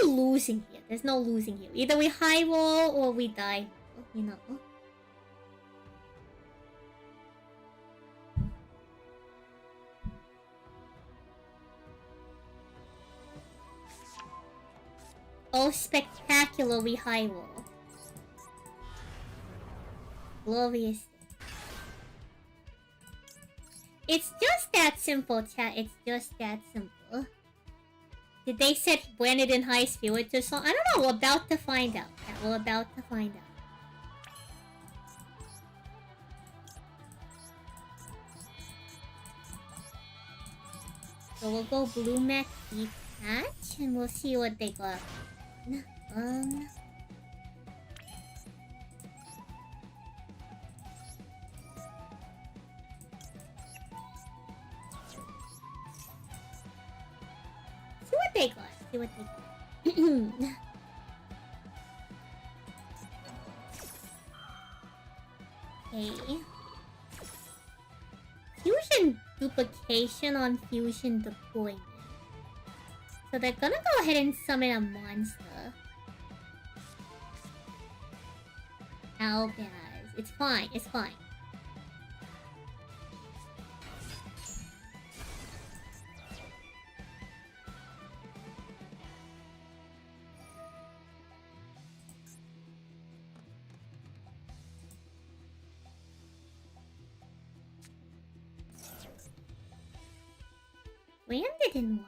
no losing here. There's no losing here. Either we high roll or we die. You know. Oh, spectacularly high roll. Glorious. It's just that simple, chat. It's just that simple. Did they set Branded in high spirit or something? I don't know. We're about to find out. Chat. We're about to find out. So we'll go Blue Mech Detach and we'll see what they got. See what they got. See what they got. Okay. Fusion duplication on fusion deployment. So they're gonna go ahead and summon a monster. Albaz. It's fine, it's fine. Landed in white.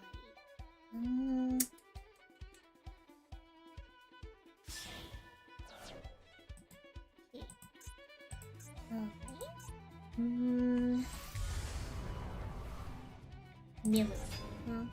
Mirror, huh?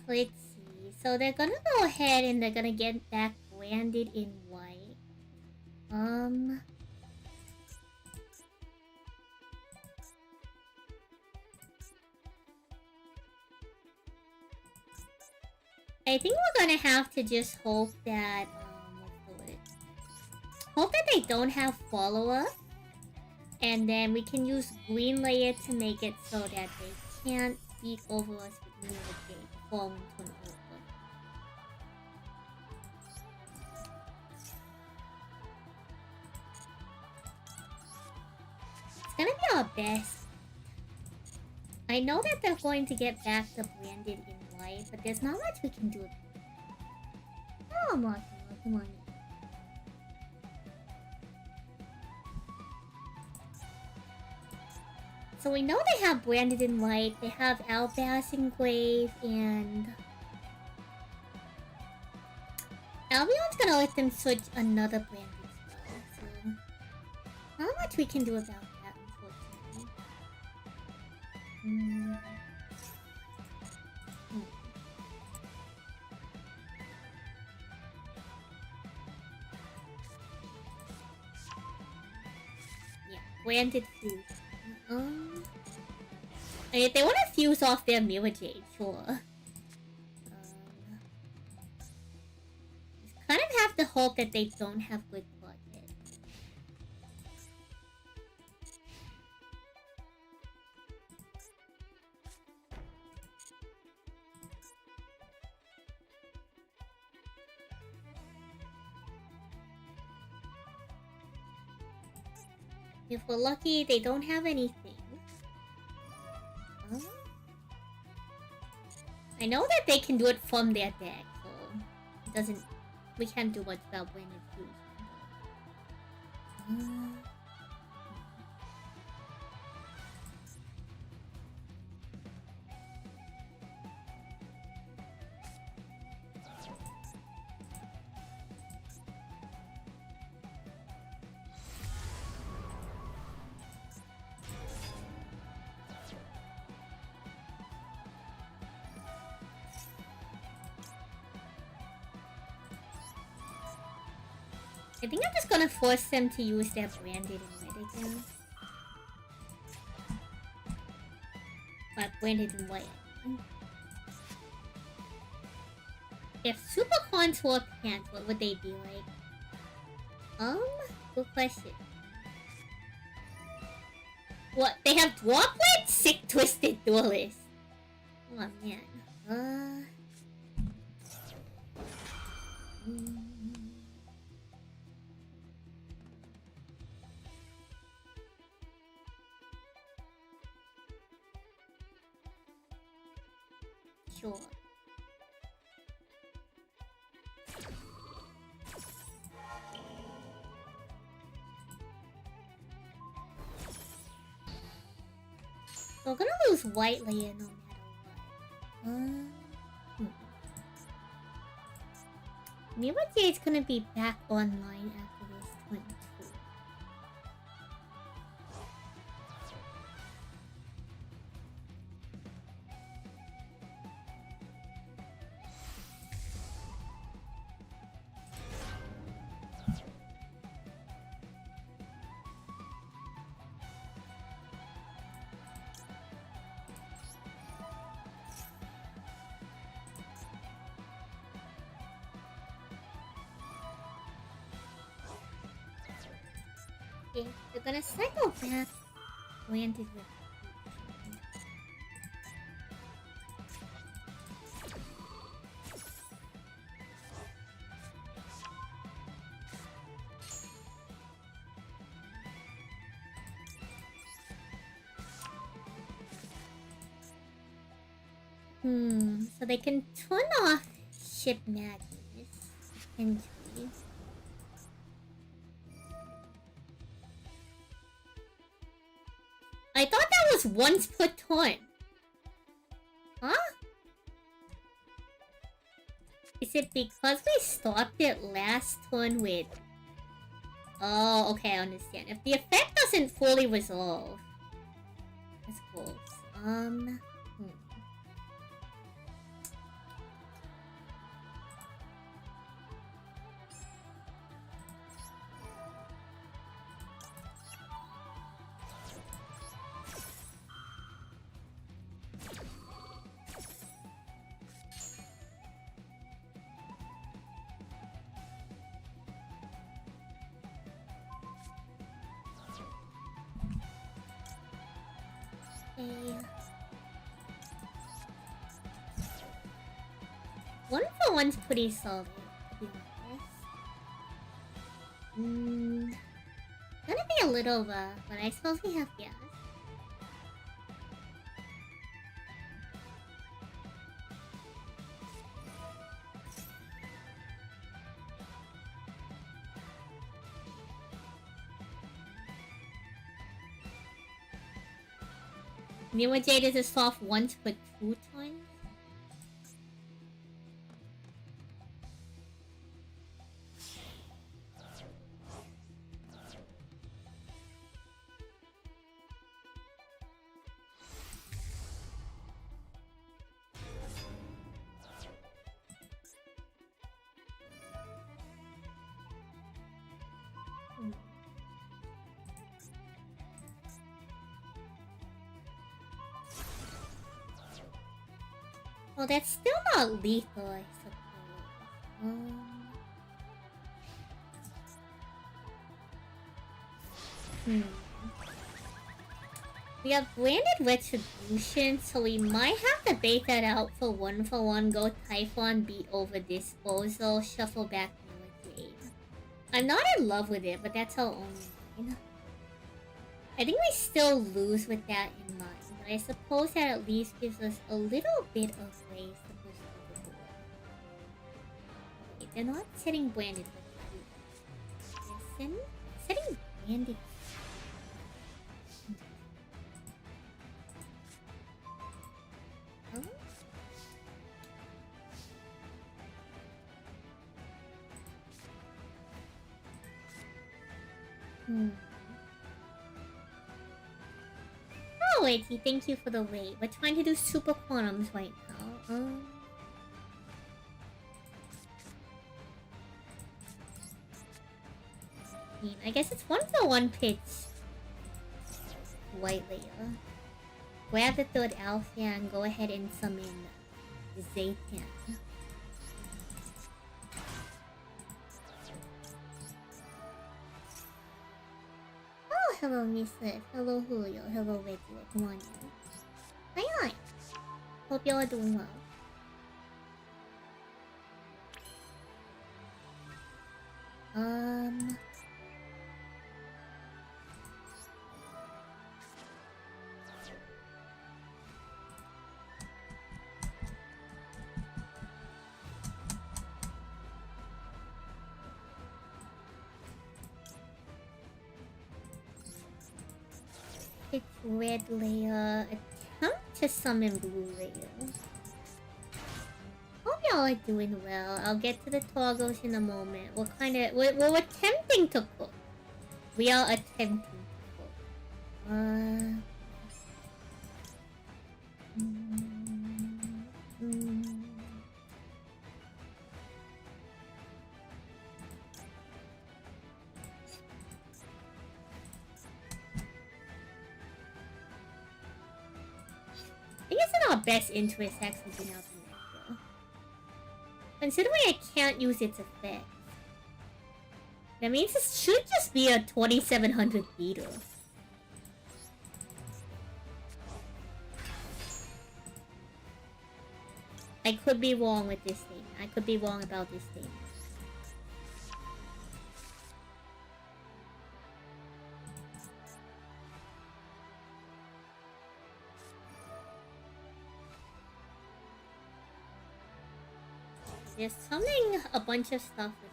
Let's see. So they're gonna go ahead and they're gonna get back branded in white. I think we're gonna have to just hope that, hope that they don't have follow-up. And then we can use green layer to make it so that they can't speak over us with music fall into an open. It's gonna be our best. I know that they're going to get back the branded in white, but there's not much we can do. Oh, Mark, come on. So we know they have branded in white, they have Albaz Engrave, and Albion's gonna let them switch another branded spell, so not much we can do about that, unfortunately. Yeah, branded fuse. And if they want to fuse off their Mirror Jade, sure. Just kind of have to hope that they don't have good budget. If we're lucky, they don't have anything. I know that they can do it from their deck, so it doesn't. We can't do much about when it's used. I think I'm just gonna force them to use their branded in red again. But branded in white. If Supercons wore pants, what would they be like? Good question. What? They have dwarflets? Sick twisted duelist. Oh man. Sure. We're gonna lose white layer no matter what. Maybe Jade's gonna be back online after this 22. Okay, we're gonna cycle back. Landed with. So they can turn off ship magnets and I thought that was once per turn. Huh? Is it because we stopped it last turn with... Oh, okay, I understand. If the effect doesn't fully resolve... That's close. One for one's pretty solid, to be honest. Gonna be a little rough, but I suppose we have gas. Mirror Jade is a soft once per 2 times. Well, that's still not lethal, I suppose. We have branded retribution, so we might have to bait that out for one, go Typhon, beat over disposal, shuffle back Mirror Jade. I'm not in love with it, but that's our only line. I think we still lose with that in mind. I suppose that at least gives us a little bit of ways to push through the board. Okay, they're not setting branded with you. They're setting branded. Oh, Iggy, thank you for the wait. We're trying to do super quantums right now. I guess it's 1-for-1 pitch. White layer. Grab the third alpha and go ahead and summon Zaytan. Oh, hello, Miss Liv. Hello, Julio. Hello, Regular. Come on in. Hi. Hope y'all are doing well. It's red layer. Attempt to summon blue layer. Hope y'all are doing well. I'll get to the toggles in a moment. We're attempting to cook. We are attempting to cook. I guess in our best interest actually bring out the nectar. Considering I can't use its effect. That means it should just be a 2700 beater. I could be wrong with this thing. I could be wrong about this thing. There's something, a bunch of stuff with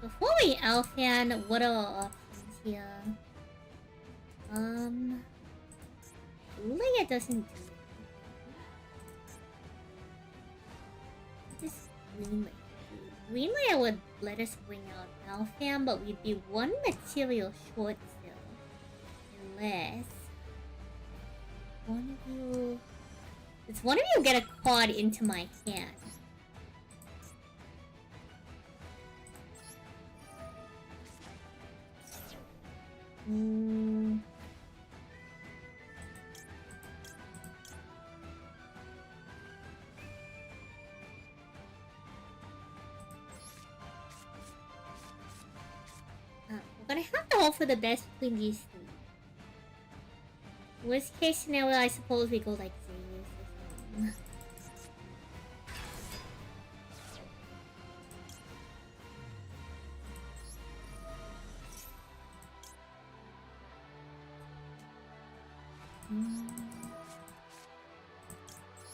Before we Alphan, what are our options here? Leia doesn't do it. This Green Layer. Green Layer would let us bring out Alphan, but we'd be one material short still. Unless one of you... It's one of you get a card into my hand. We're gonna have to hope for the best between these three. Worst case scenario, I suppose we go like Xenius or something.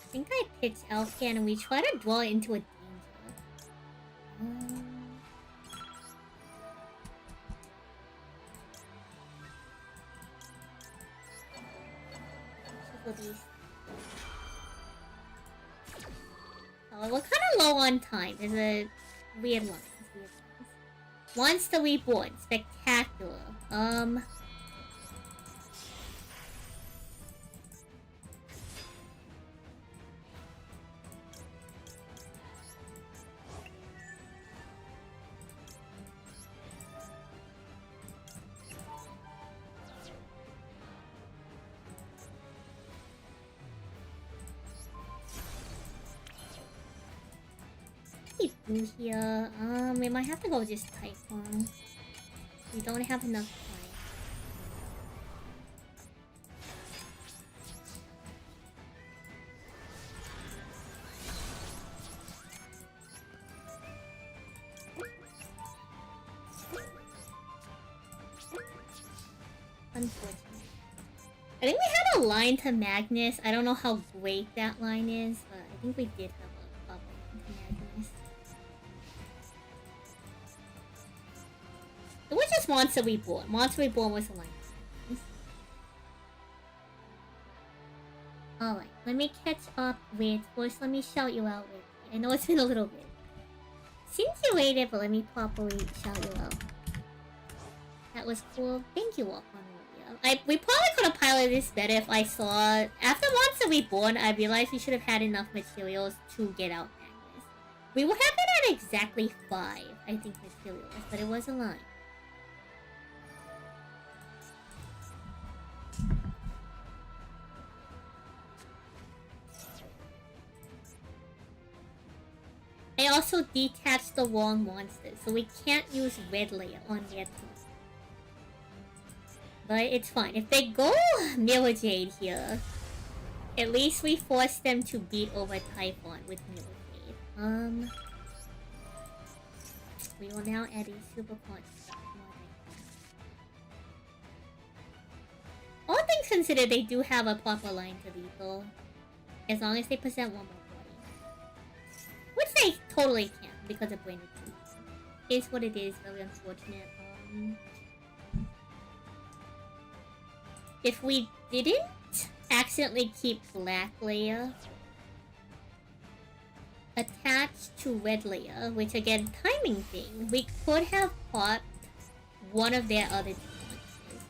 I think I pitched Elfcan and we try to draw it into a danger. Oh, we're kind of low on time. There's a weird line. Once the Reborn. Spectacular. Blue here. We might have to go just Typhon. We don't have enough time. Unfortunate. I think we had a line to Magnus. I don't know how great that line is, but I think we did have a line to Magnus. It was just Monster Reborn. Monster Reborn was a line. Alright, let me catch up with... First, let me shout you out with... I know it's been a little bit. Since you waited, but let me properly shout you out. That was cool. Thank you all, Cornelia. We probably could have piloted this better if I saw... After Monster Reborn, I realized we should have had enough materials to get out Magnus. We would have been at exactly 5, I think, materials, but it was a line. I also detached the wrong monsters, so we can't use red layer on their team. But it's fine. If they go Mirror Jade here, at least we force them to beat over Typhon with Mirror Jade. We will now add a super construct. All things considered, they do have a proper line to lethal. As long as they present one more body. Which they totally can because of branded tools. Is what it is, very unfortunate. If we didn't accidentally keep black layer attached to red layer, which again, timing thing, we could have popped one of their other two monsters.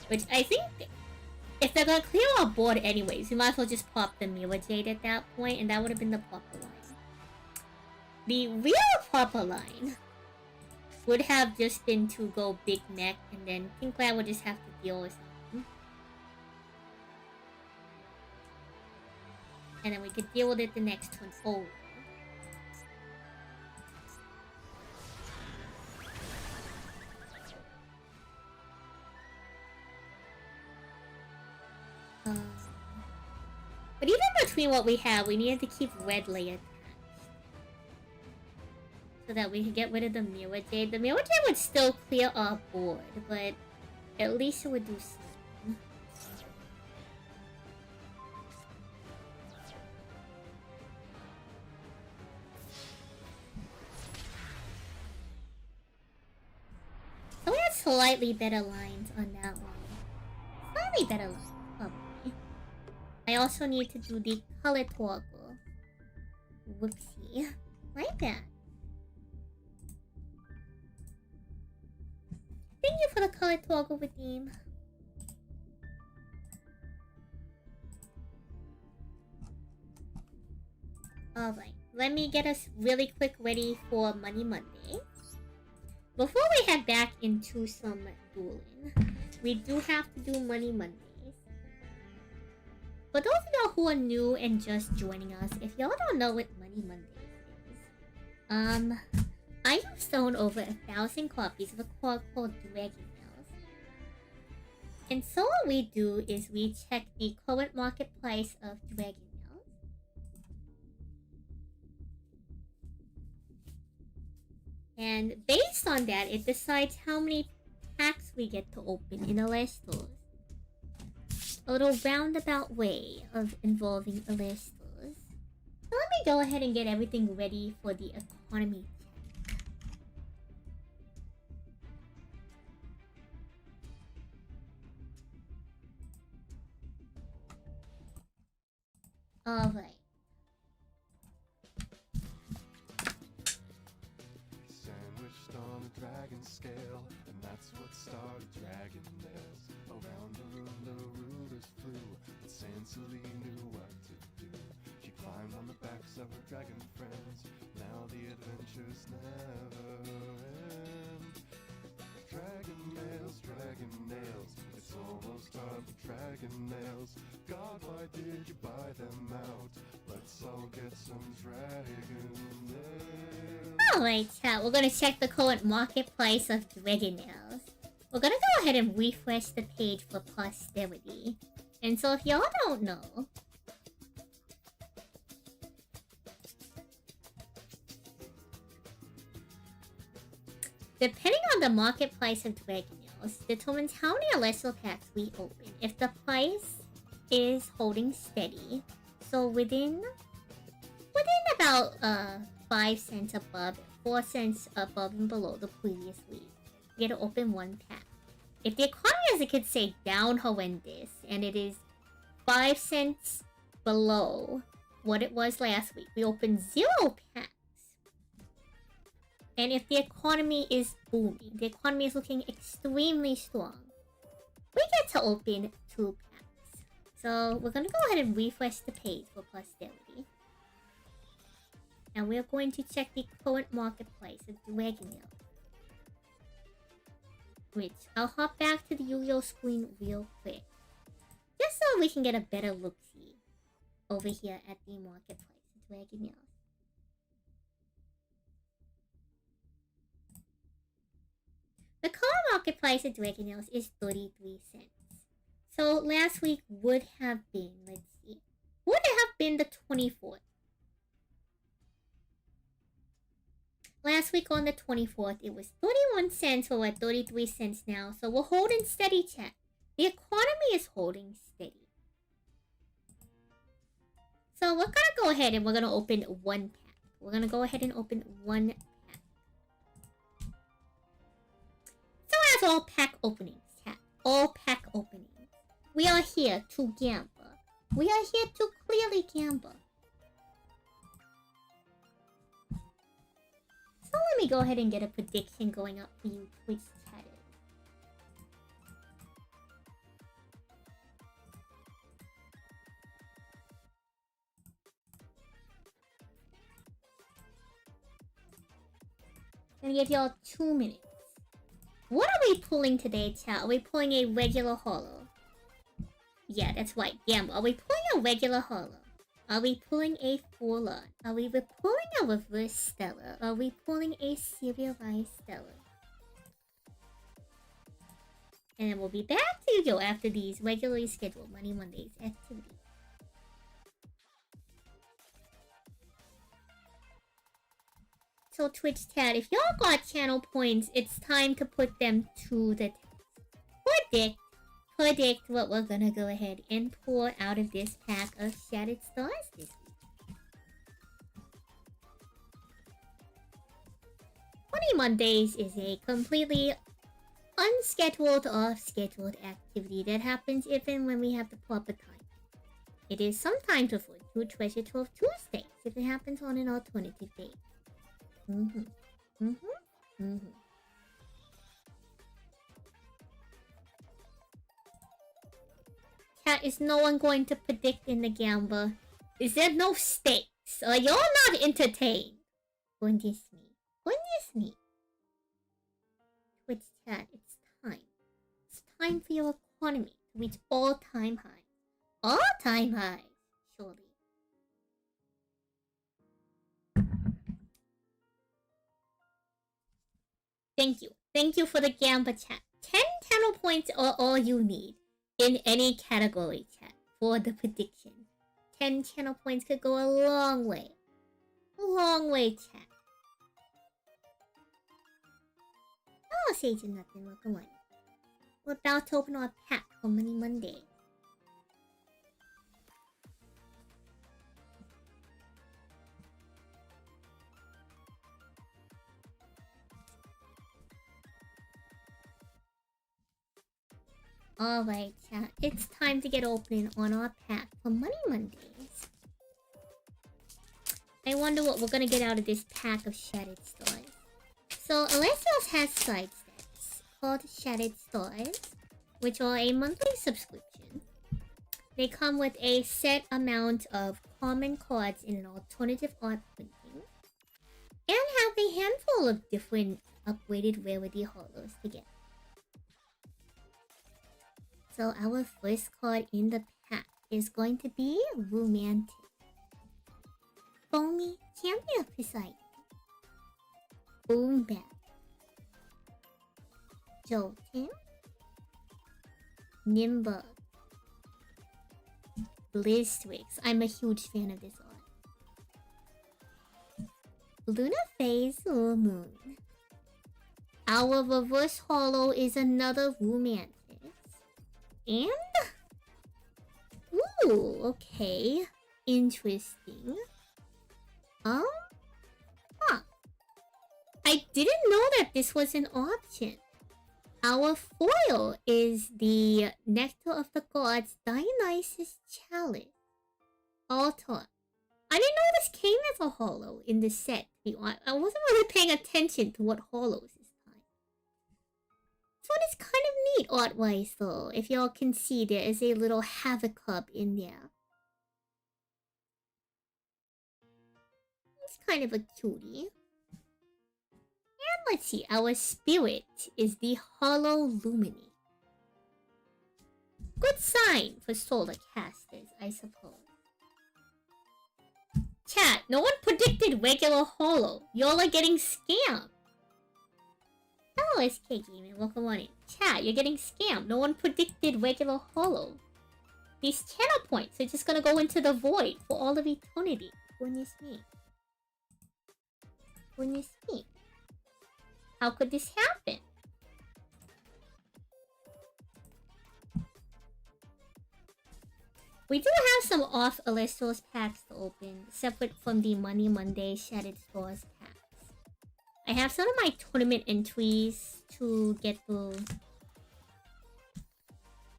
Which I think, if they're gonna clear our board anyways, we might as well just pop the Mirror Jade at that point, and that would have been the proper line. The real proper line would have just been to go Big Mech, and then King Cloud would just have to deal with something. And then we could deal with it the next one over. But even between what we have, we needed to keep red layer attached. So that we could get rid of the Mirror Jade. The Mirror Jade would still clear our board, but at least it would do something. So we had slightly better lines on that one. Slightly better lines, probably. I also need to do the color toggle. Whoopsie. Like that. Thank you for the color toggle redeem. Alright, let me get us really quick ready for Money Monday. Before we head back into some dueling, we do have to do Money Mondays. For those of y'all who are new and just joining us, if y'all don't know what Money Mondays is, I have sold over 1,000 copies of a card called Dragon Nails. And so what we do is we check the current market price of Dragon Nails. And based on that, it decides how many packs we get to open in Alert stores. A little roundabout way of involving Alert stores. So let me go ahead and get everything ready for the economy. Alright. Sandwiched on a dragon scale, and that's what started Dragon Nails. Around the room the rulers flew, but Sansely knew what to do. She climbed on the backs of her dragon friends, now the adventures never end. Dragon nails, it's almost time for Dragon Nails. God, why did you buy them out? Let's all get some Dragon Nails. Alright, chat, we're gonna check the current market price of Dragon Nails. We're gonna go ahead and refresh the page for posterity. And so if y'all don't know, depending on the market price of Dragon Nails, determines how many Alessio packs we open. If the price is holding steady, so within about 5 cents above, 4 cents above and below the previous week, we get to open 1 pack. If the economy, as I could say, down horrendous, and it is 5 cents below what it was last week, we open 0 packs. And if the economy is booming, the economy is looking extremely strong, we get to open 2 packs. So we're gonna go ahead and refresh the page for posterity. And we're going to check the current marketplace of Dragonel. Which, I'll hop back to the Yu-Gi-Oh screen real quick. Just so we can get a better look-see over here at the marketplace of Dragonel. The current marketplace at Dragonels is 33 cents. So last week would have been, let's see, would have been the 24th. Last week on the 24th, it was 31 cents, we're at 33 cents now. So we're holding steady, chat. The economy is holding steady. So we're gonna go ahead and we're gonna open 1 pack. We're gonna go ahead and open 1 pack. So as all pack openings, chat, all pack openings, we are here to gamble. We are here to clearly gamble. So let me go ahead and get a prediction going up for you, Twitch chatters. Gonna give y'all 2 minutes. What are we pulling today, chat? Are we pulling a regular holo? Yeah, that's right, gamble. Are we pulling a regular holo? Are we pulling a full art? Are we pulling a reverse stellar? Are we pulling a serialized stellar? And then we'll be back to Yu-Gi-Oh! After these regularly scheduled Money Mondays activities. So Twitch chat, if y'all got channel points, it's time to put them to the test. Predict what we're gonna go ahead and pour out of this pack of Shattered Stars this week. Money Mondays is a completely unscheduled or scheduled activity that happens even when we have the proper time. It is sometimes referred to Treasure Trove Tuesdays if it happens on an alternative date. Cat, is no one going to predict in the gamble? Is there no stakes? Are y'all not entertained? Goodness me. Goodness me. Twitch chat, it's time. It's time for your economy to reach all-time highs. All-time highs, surely. Thank you. Thank you for the gamble chat. 10 channel points are all you need in any category, chat, for the prediction. 10 channel points could go a long way. A long way, chat. Oh, Sage and nothing, welcome on. We're about to open our pack for Money Monday. Alright, chat. It's time to get opening on our pack for Money Mondays. I wonder what we're gonna get out of this pack of Shattered Stars. So, Alessios has side stats called Shattered Stars, which are a monthly subscription. They come with a set amount of common cards in an alternative art printing, and have a handful of different upgraded rarity holos to get. So our first card in the pack is going to be Romantic. Foamy Champion of Poseidon. Boombat. Joltin. Nimbug. Blizzwix. I'm a huge fan of this art. Luna Phase or Moon. Our reverse holo is another Romantic. And... ooh, okay. Interesting. I didn't know that this was an option. Our foil is the Nectar of the Gods Dionysus Chalice. Altar. I didn't know this came as a holo in the set I wasn't really paying attention to what hollows this time. This one is kind of neat art-wise though. If y'all can see, there is a little Havoc Hub in there. It's kind of a cutie. And let's see, our spirit is the Hollow Lumini. Good sign for solar casters, I suppose. Chat, no one predicted regular Hollow. Y'all are getting scammed. Hello, SK Gaming, welcome on in. Chat, you're getting scammed. No one predicted regular Hollow. These channel points are just gonna go into the void for all of eternity. Goodness me. Goodness me. How could this happen? We do have some off Alestro's packs to open, separate from the Money Monday Shattered Stores packs. I have some of my tournament entries to get through. So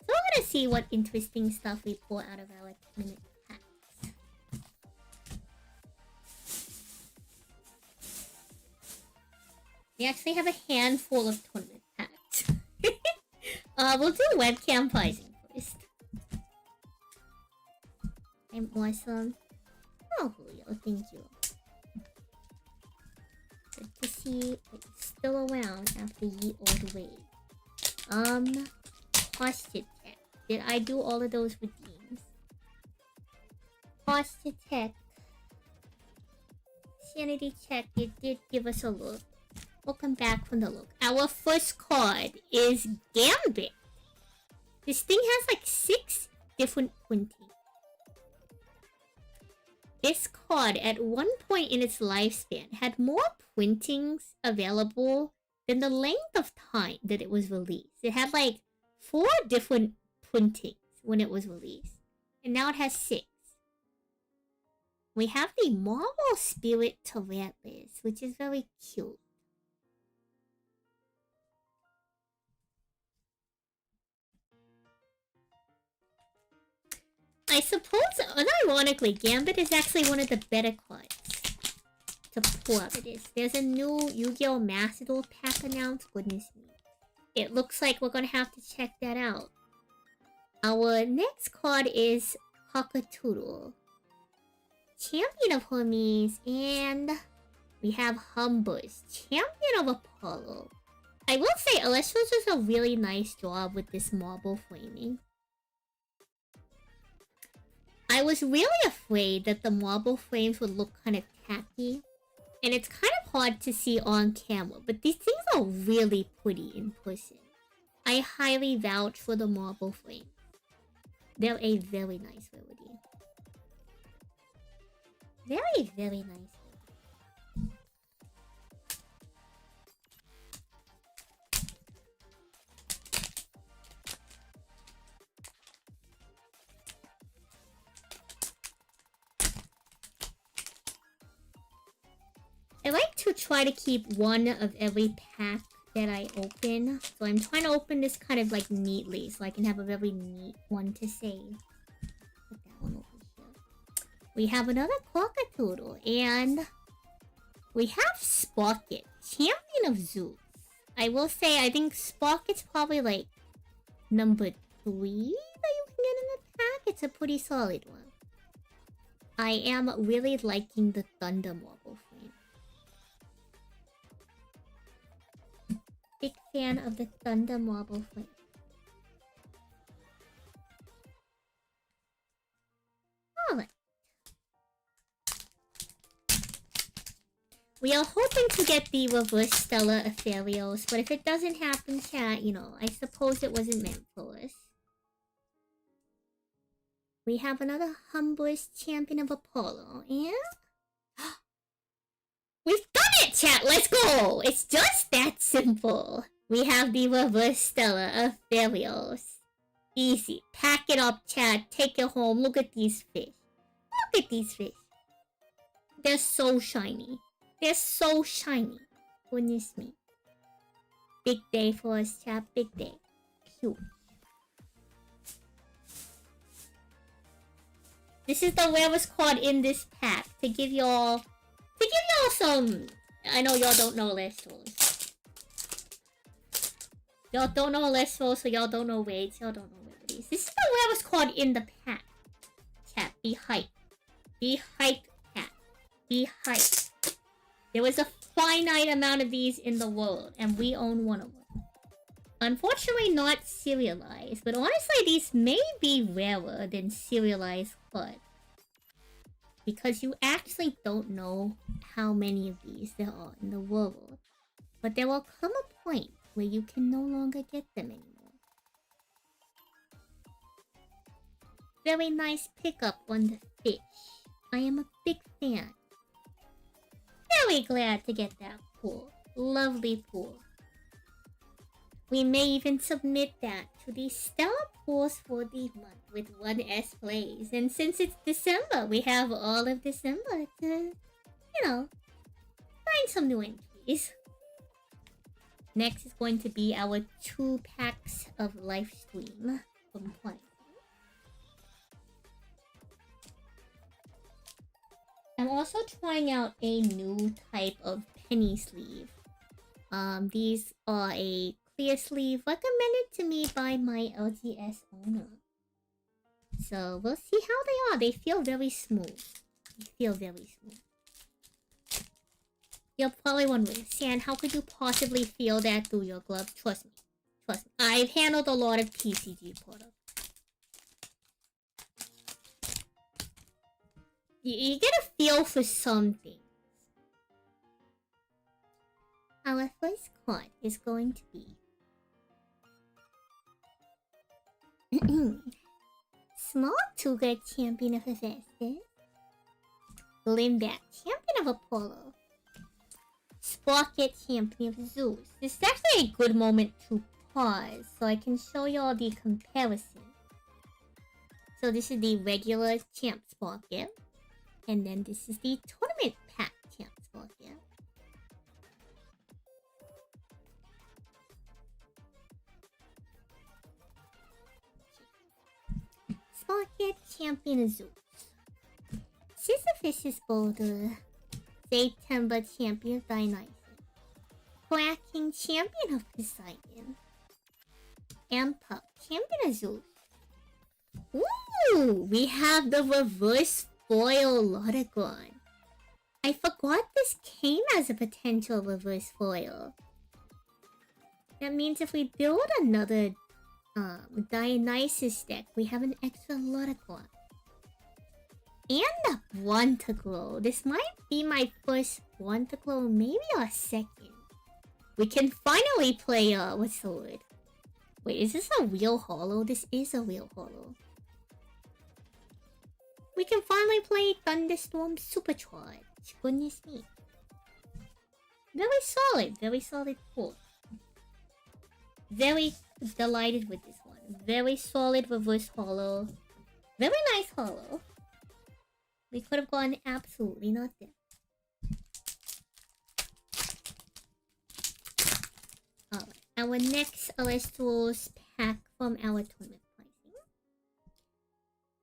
we're gonna see what interesting stuff we pull out of our tournament packs. We actually have a handful of tournament packs. We'll do webcam pricing first. I'm awesome. Oh, Julio, thank you. Good to see that you're still around after ye old wave. Posture check. Did I do all of those redeems? Posture check. Sanity check. You did give us a look. Welcome back from the look. Our first card is Gambit. This thing has like 6 different printings. This card, at one point in its lifespan, had more printings available than the length of time that it was released. It had like 4 different printings when it was released. And now it has 6. We have the Marble Spirit Tarantulas, which is very cute. I suppose, unironically, Gambit is actually one of the better cards to pull out of this. There's a new Yu-Gi-Oh! Master Duel pack announced. Goodness me. It looks like we're gonna have to check that out. Our next card is Cockatoodle, Champion of Hermes, and we have Humbus, Champion of Apollo. I will say, Alestro's does a really nice job with this marble framing. I was really afraid that the marble frames would look kind of tacky. And it's kind of hard to see on camera, but these things are really pretty in person. I highly vouch for the marble frames. They're a very nice rarity. Very, very nice. I like to try to keep one of every pack that I open. So I'm trying to open this kind of like neatly so I can have a very neat one to save. Put that one over here. We have another Cockatoodle and we have Sprocket, Champion of Zeus. I will say I think Sprocket's probably like number 3 that you can get in the pack. It's a pretty solid one. I am really liking the Thunder Marble frame. Big fan of the Thunder Marble frame. Alright. We are hoping to get the Reverse Stellar Aetherios, but if it doesn't happen, chat, you know, I suppose it wasn't meant for us. We have another Humblest Champion of Apollo, and... We've done it, chat! Let's go! It's just that simple. We have the Reverse Stellar Aetherios. Easy. Pack it up, chat. Take it home. Look at these fish. Look at these fish. They're so shiny. They're so shiny. Goodness me. Big day for us, chat. Big day. Cute. This is the rarest card in this pack to give y'all give y'all some... I know y'all don't know list rolls. Y'all don't know list rolls, so y'all don't know raids. Y'all don't know rarities. This is the way I was called in the pack. Chat, be hyped. Be hyped, cat. Be hyped. There was a finite amount of these in the world, and we own one of them. Unfortunately not serialized, but honestly these may be rarer than serialized HUD. Because you actually don't know how many of these there are in the world. But there will come a point where you can no longer get them anymore. Very nice pickup on the fish. I am a big fan. Very glad to get that pool. Lovely pool. We may even submit that to the Stellar Pools for the month with 1S plays. And since it's December, we have all of December to, you know, find some new entries. Next is going to be our 2 packs of live stream from Play. I'm also trying out a new type of penny sleeve. These are a clear sleeve recommended to me by my LGS owner. So we'll see how they are. They feel very smooth. They feel very smooth. You're probably wondering, San, how could you possibly feel that through your glove? Trust me. Trust me. I've handled a lot of TCG products. You get a feel for some things. Our first card is going to be Small Tuga, Champion of Hephaestus. Limbat, Champion of Apollo. Sprocket, Champion of Zeus. This is actually a good moment to pause so I can show you all the comparison. So this is the regular Champ Sprocket. And then this is the Tournament Pack Champ Sprocket. Sprocket, Champion of Zeus. Sisyphus' Boulder. September, Champion of Dionysus. Quacking, Champion of Poseidon. Ampup, Champion of Zeus. Ooh, we have the reverse foil Lotagon. I forgot this came as a potential reverse foil. That means if we build another Dionysus deck, we have an extra Lotagon. And a Bronteglow. This might be my first Bronteglow, maybe our second. We can finally play, what's the word? Wait, is this a real holo? This is a real holo. We can finally play Thunderstorm Supercharge. Goodness me. Very solid pull. Very delighted with this one. Very solid reverse holo. Very nice holo. We could have gone absolutely nothing. Alright, our next Celestials pack from our tournament pricing.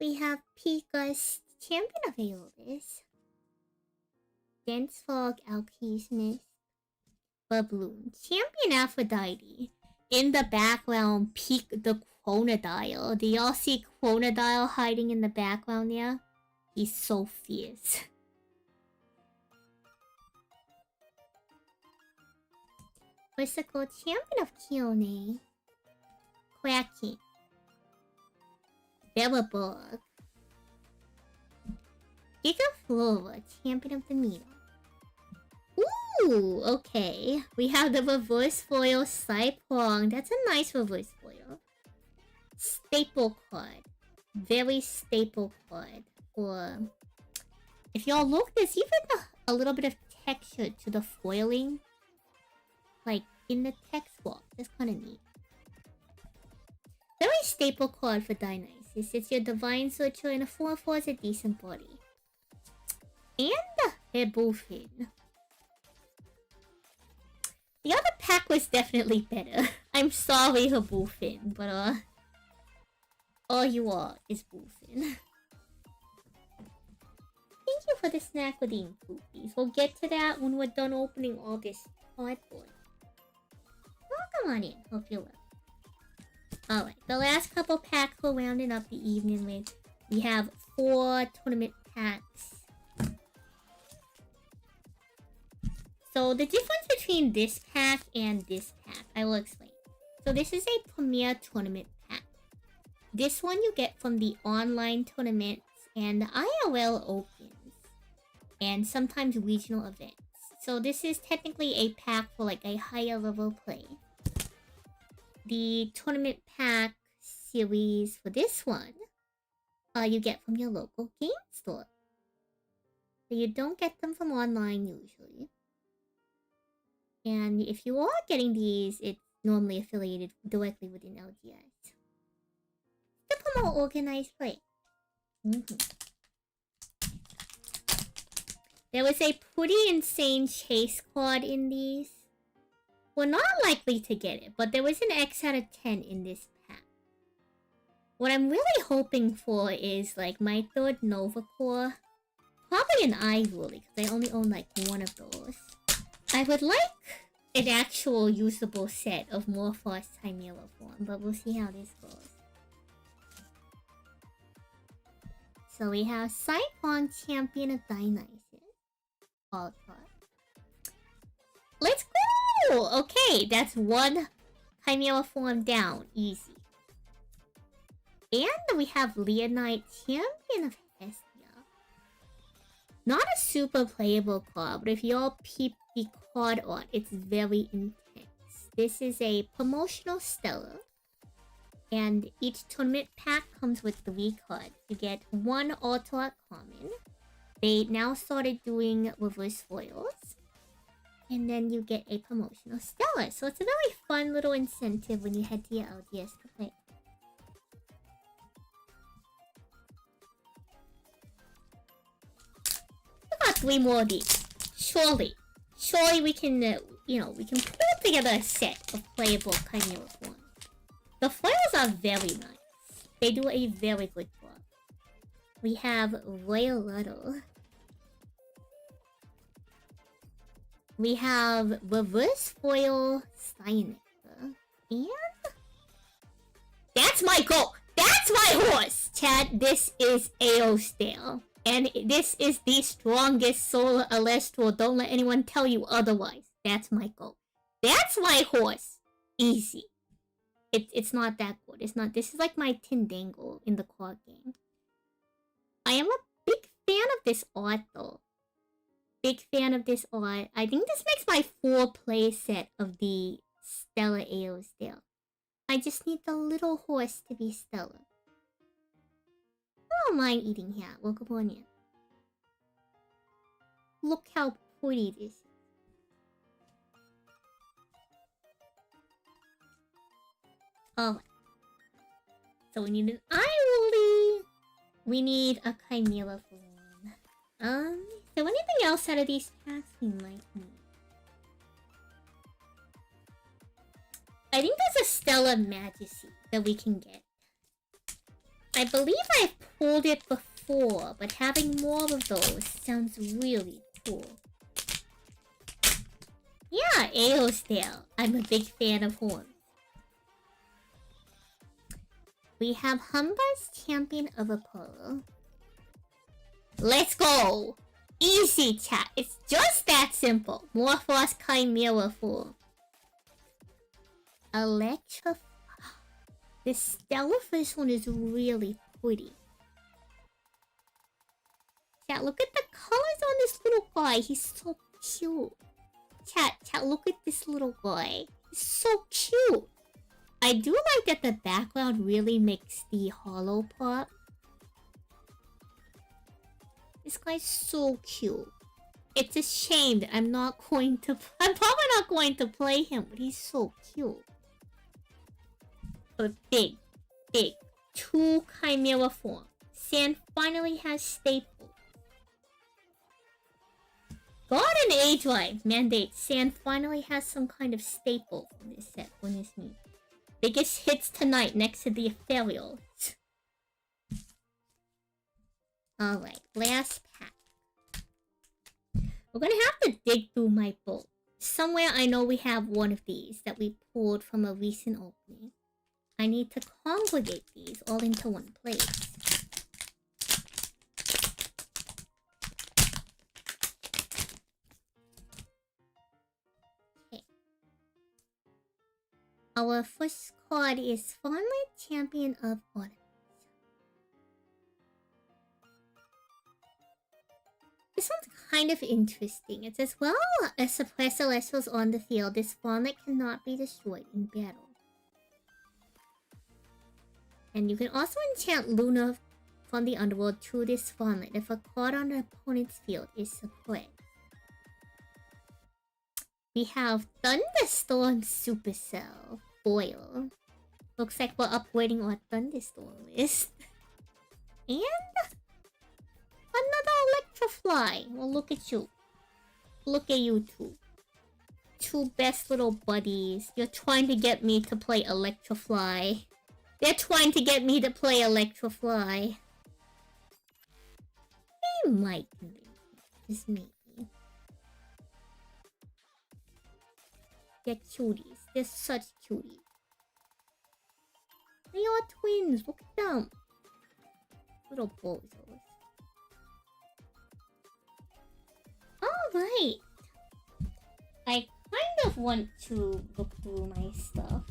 We have Pika's Champion of Aeolus. Dense Fog Alchemist. Babloon, Champion Aphrodite. In the background, peek the Chronodile. Do y'all see Chronodile hiding in the background there? He's so fierce. Quizzical, Champion of Kione. Quacky. Bellabug. Gigaflora, Champion of the Needle. Ooh, okay. We have the reverse foil Cyprong. That's a nice reverse foil. Staple card. Very staple card. Or if y'all look, there's even a little bit of texture to the foiling. Like in the text box. That's kind of neat. Very staple card for Dionysus. It's your Divine Searcher and a 4/4 is a decent body. And a Hebufin. The other pack was definitely better. I'm sorry, Hebufin, but all you are is Bufin. Thank you for the snack redeem, poopies. We'll get to that when we're done opening all this cardboard. Welcome on in. Hope you're well. Alright, the last couple packs we're rounding up the evening with. We have 4 tournament packs. So the difference between this pack and this pack, I will explain. So this is a premier tournament pack. This one you get from the online tournaments and IRL opens. And sometimes regional events. So this is technically a pack for like a higher level play. The tournament pack series for this one, you get from your local game store. So you don't get them from online usually. And if you are getting these, it's normally affiliated directly within LGS. To promote organized play. There was a pretty insane chase card in these. We're not likely to get it, but there was an X out of 10 in this pack. What I'm really hoping for is like my third Nova Core. Probably an Ivory, because I only own like one of those. I would like an actual usable set of Morphos Chimera form, but we'll see how this goes. So we have Santon, Champion of Dionysus. All card. Let's go! Okay, that's one Chimera form down. Easy. And we have Leonite, Champion of Hestia. Not a super playable card, but if you all peep the card art, it's very intense. This is a promotional Stella. And each tournament pack comes with 3 cards. You get 1 Auto Art Common. They now started doing reverse foils. And then you get a promotional Stella. So it's a very fun little incentive when you head to your LGS to play. We got 3 more of these. Surely we can, we can pull together a set of playable Chimera forms. The foils are very nice. They do a very good job. We have Royal Luddle. We have Reverse Foil Cynicker. And... that's my goal! That's my horse! Chad, this is Aostale. And this is the strongest Solar Celestial. Don't let anyone tell you otherwise. That's my goal. That's my horse! Easy. It's not that good. It's not. This is like my Tindangle in the card game. I am a big fan of this art though. Big fan of this art. I think this makes my 4 play set of the Stella Aostale. I just need the little horse to be Stella. I don't mind eating hat. Welcome on in. Look how pretty this is. Alright. So we need an Ivory. We need a Chimera form. Is there anything else out of these packs we might need? I think there's a Stella Majesty that we can get. I believe I've pulled it before, but having more of those sounds really cool. Yeah, Aostale. I'm a big fan of horns. We have Humba's Champion of Apollo. Let's go! Easy, chat. It's just that simple. Morphos Chimera form. Electra. The Stella first one is really pretty. Chat, look at the colors on this little guy. He's so cute. Chat, look at this little guy. He's so cute. I do like that the background really makes the hollow pop. This guy's so cute. It's a shame that I'm probably not going to play him, but he's so cute. But big. 2 Chimera form. Sand finally has staples. God and Age Life mandates Sand finally has some kind of staple from this set when it's new. Biggest hits tonight next to the Ethereals. Alright, last pack. We're gonna have to dig through my book. Somewhere I know we have one of these that we pulled from a recent opening. I need to congregate these all into one place. Okay. Our first card is Farmland Champion of Autumn. This one's kind of interesting. It says, well, a suppressed celestials on the field. This farmlet cannot be destroyed in battle. And you can also enchant Luna from the underworld to this farmlet if a card on the opponent's field is suppressed. We have Thunderstorm Supercell foil. Looks like we're upgrading our Thunderstorm list. And another Electrofly. Well, look at you. Look at you two. Two best little buddies. You're trying to get me to play Electrofly. They're trying to get me to play Electrofly. They might convince me. Just maybe. They're cuties. They're such cuties. They are twins. Look at them. Little bozos. Alright. I kind of want to look through my stuff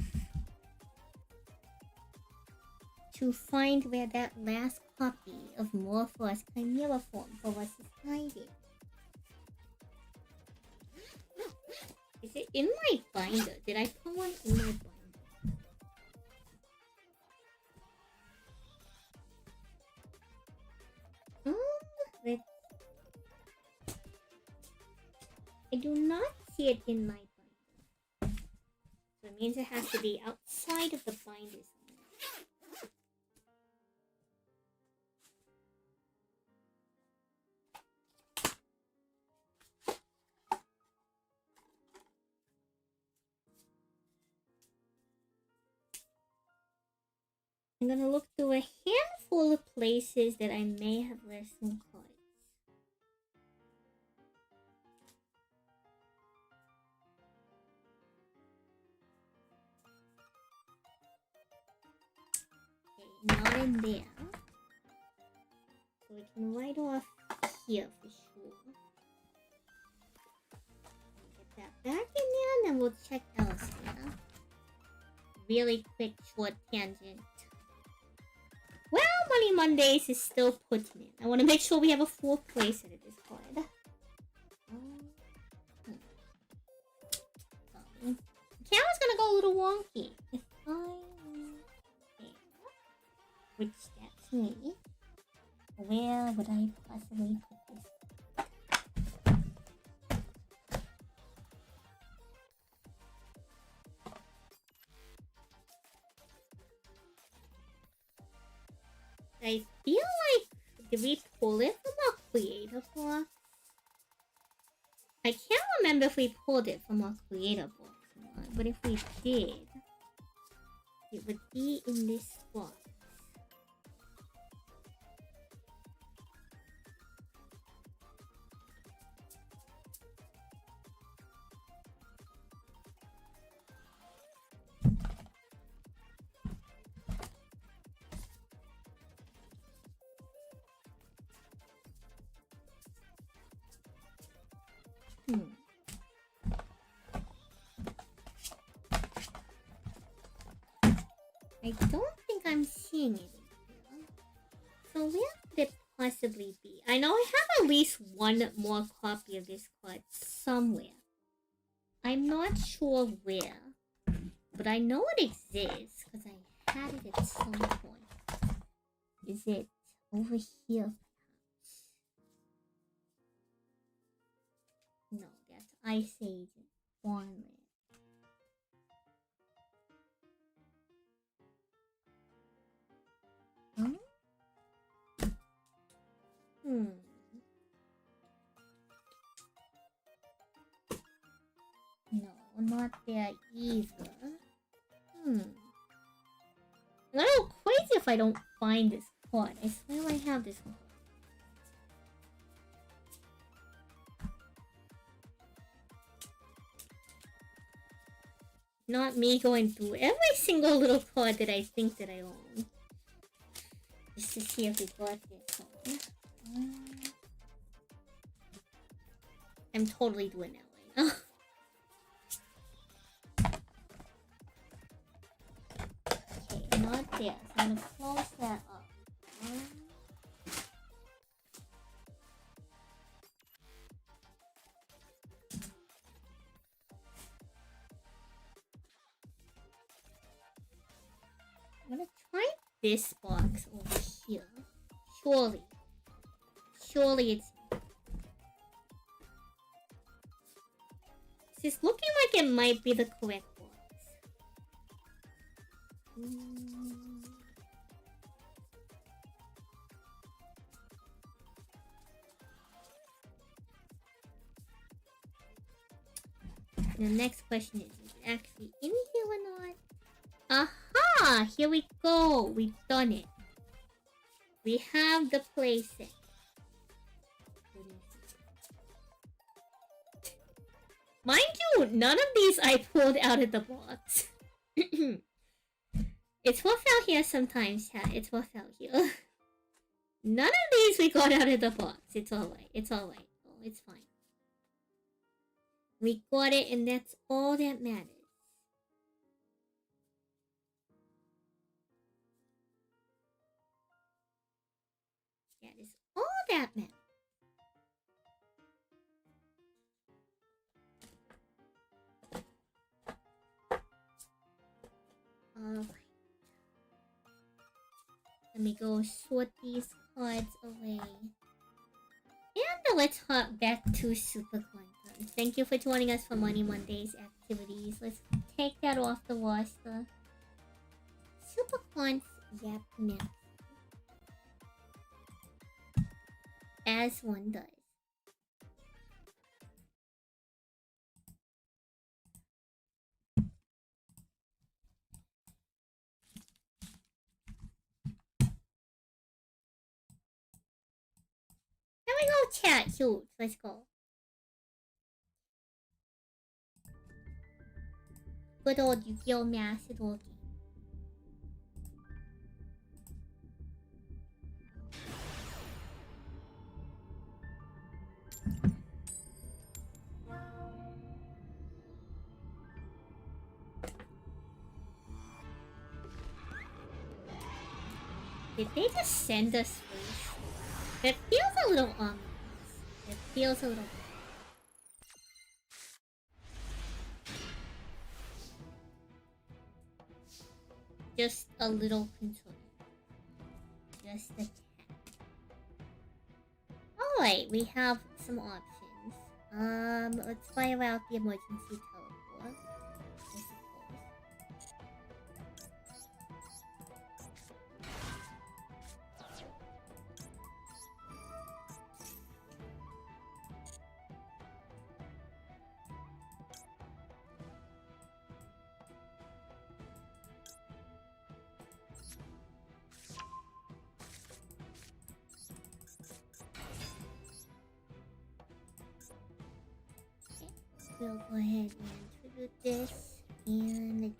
to find where that last copy of Morphos Chimera form for us is hiding. Is it in my binder? Did I put one in my binder? Let's... I do not see it in my binder. So it means it has to be outside of the binder somewhere. I'm gonna look through a handful of places that I may have left some cards. Okay, not in there. So we can write off here for sure. Get that back in there and then we'll check elsewhere. Really quick short tangent. Well, Money Mondays is still putting in. I want to make sure we have a full place out of this card. The camera's gonna go a little wonky. If I which that's me, where would I possibly put this? I feel like, did we pull it from our creator box? I can't remember if we pulled it from our creator box or not, but if we did, it would be in this box. I don't think I'm seeing it in here. So where could it possibly be? I know I have at least one more copy of this card somewhere. I'm not sure where, but I know it exists because I had it at some point. Is it over here? No, that's Ice Age Farmland. Huh? No, not there either. I'm gonna go crazy if I don't find this card. I swear I have this one. Not me going through every single little card that I think that I own. Just to see if we got this one. I'm totally doing that right now. Okay, not there. So I'm gonna close that up. I'm gonna try this box over here. Surely it's... It's looking like it might be the correct box. The next question is it actually in here or not? Aha! Here we go. We've done it. We have the playset. Mind you, none of these I pulled out of the box. It's rough out here sometimes, chat. It's rough out here. None of these we got out of the box. It's alright. It's alright. Oh, it's fine. We got it, and that's all that matters. That is all that matters. Alright. Let me go sort these cards away. And let's hop back to Super Quantum. Thank you for joining us for Money Monday's activities. Let's take that off the roster. Super Quant, yep, next. As one does. There we go, chat. Huge. Let's go. Good old Yu-Gi-Oh! Master game. Did they just send us first? That feels a little ominous. It feels a little... Just a little concerning. Just a tad. Alright, we have some options. Let's fire out the emergency teleport. I suppose. We'll go ahead and tribute this and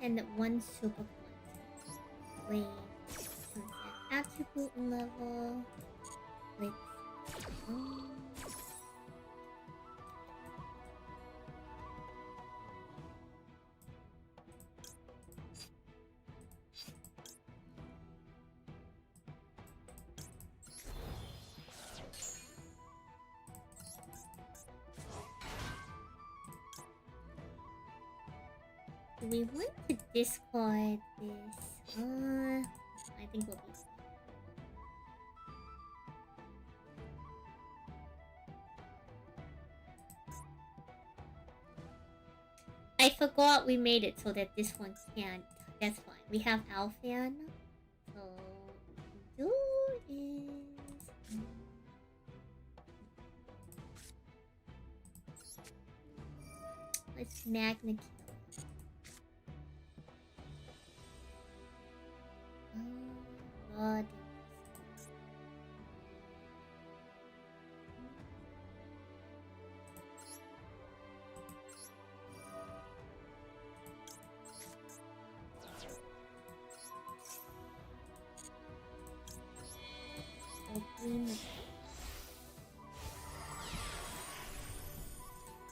send one super point. Wait, attribute level. Let's do we want to discard this? I think we'll be fine. I forgot we made it so that this one can't That's fine. We have Alphan. So do is let's Magna kill. Oh god.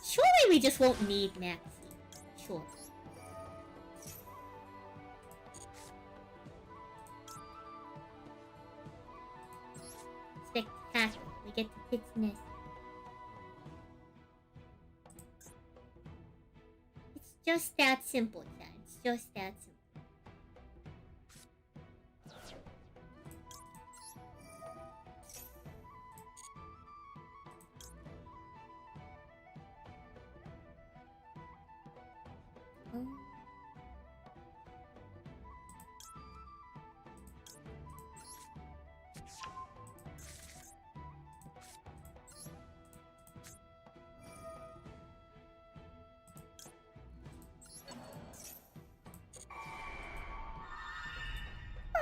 Surely we just won't need Maxi. Sure. Spectacular. We get to Pit's Nest. It's just that simple, Cat. It's just that simple.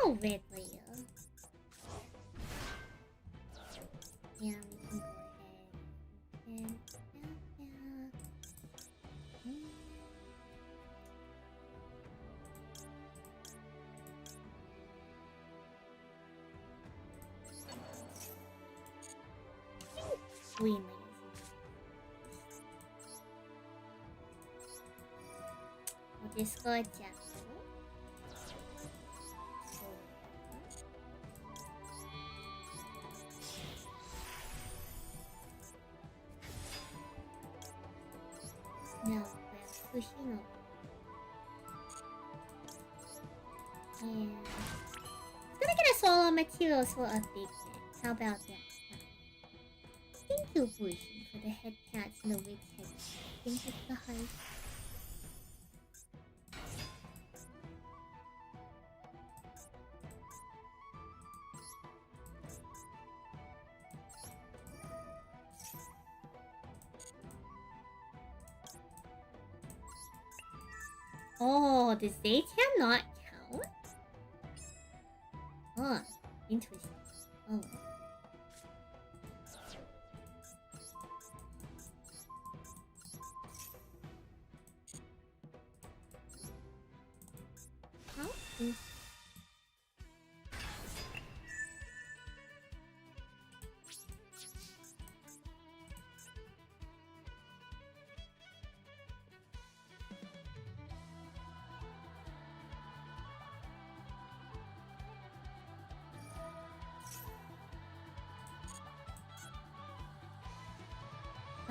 Oh, Red Leo. Yeah, we can go ahead and Green Ladies. We'll discard Jackal. No, we're pushing up. And it's gonna get us all our materials for a big net. How about that? Thank you, Bushy, for the head cats and the witch head. Thank you for the hype. Oh, does Zaytan not count? Huh, interesting. Oh. How is...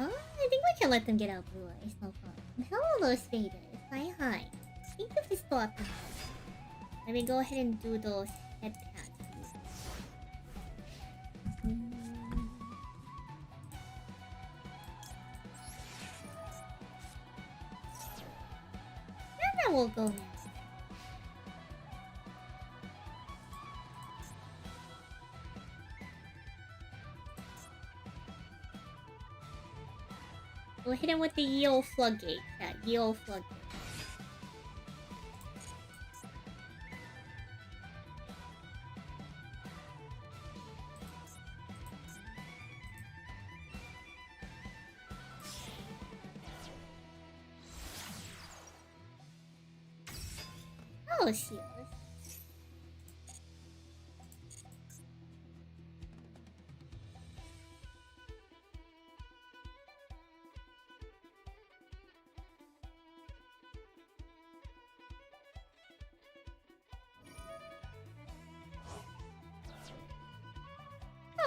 I think we can let them get out blue eyes, no problem. Hello, Spader. Hi, hi. Thank you for stopping by. Let me go ahead and do those head pats. And then we'll go next. We'll hit him with the Yeo Floodgate. That Yeo Floodgate. Oh, she is.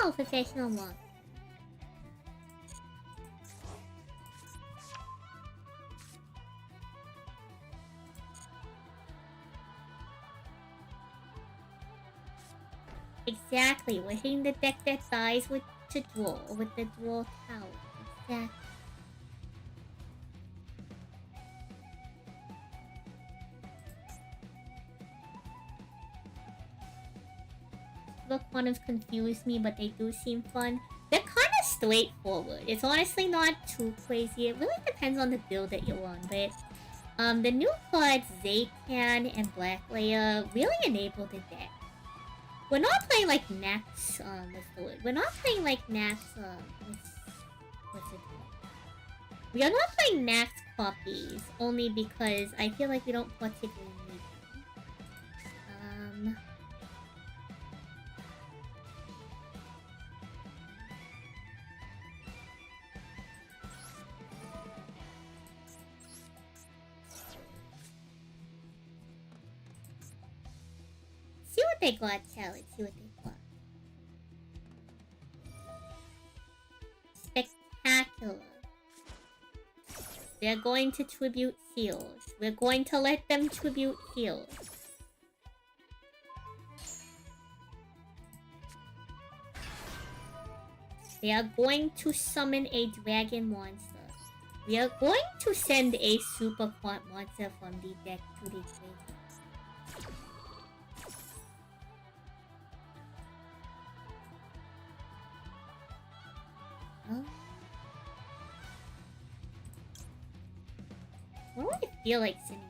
Oh, professional monk. Exactly, we're hitting the deck that dies with the draw, with the draw tower. Exactly. Super Quantums confuse me, but they do seem fun. They're kind of straightforward. It's honestly not too crazy. It really depends on the build that you're on, but the new cards, Zaytan and Black Layer, really enable the deck. We're not playing like Nax, what's the word? We're not playing like Nax, what's it called? We are not playing Nax copies, only because I feel like we don't particularly need them. See what they got, Charlie. See what they got. Spectacular. They're going to tribute heals. We're going to let them tribute heals. They are going to summon a dragon monster. We are going to send a super quant monster from the deck to the graveyard. What do I feel like sending?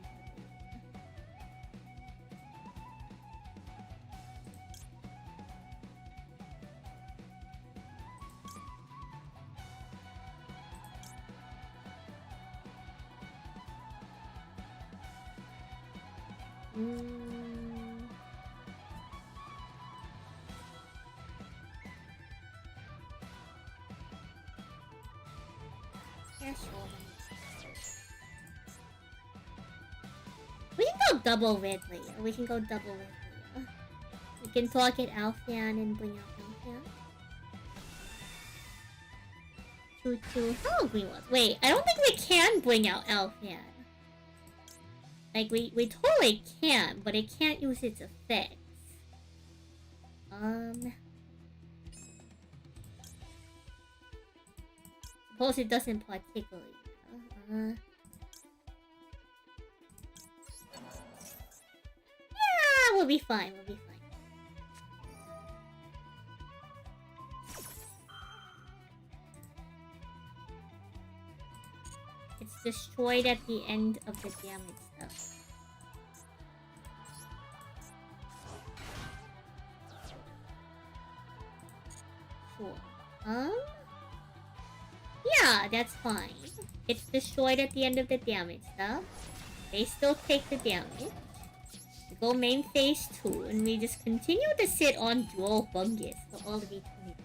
Yeah, sure. We can go double red layer. We can go double red layer. We can target Alphan and bring out Alphan. 2-2. How green was? Wait, I don't think we can bring out Alphan. Like, we totally can, but it can't use its effects. Suppose it doesn't particularly. Yeah, we'll be fine. We'll be fine. It's destroyed at the end of the damage stuff. Sure. Yeah, that's fine. It's destroyed at the end of the damage stuff. They still take the damage. We go main phase 2, and we just continue to sit on dual fungus for all of eternity.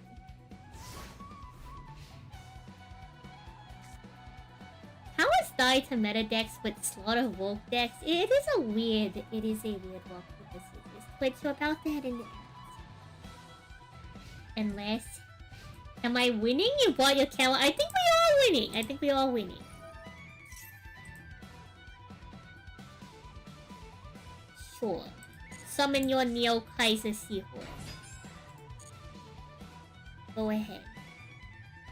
How is die to meta decks but slaughter wolf decks? It is a weird rock paper scissors. Twitch, you're about to head into Unless... Am I winning? You bought your camel? I think we are winning. Sure. Summon your Neo Kaiser Seahorse. Go ahead.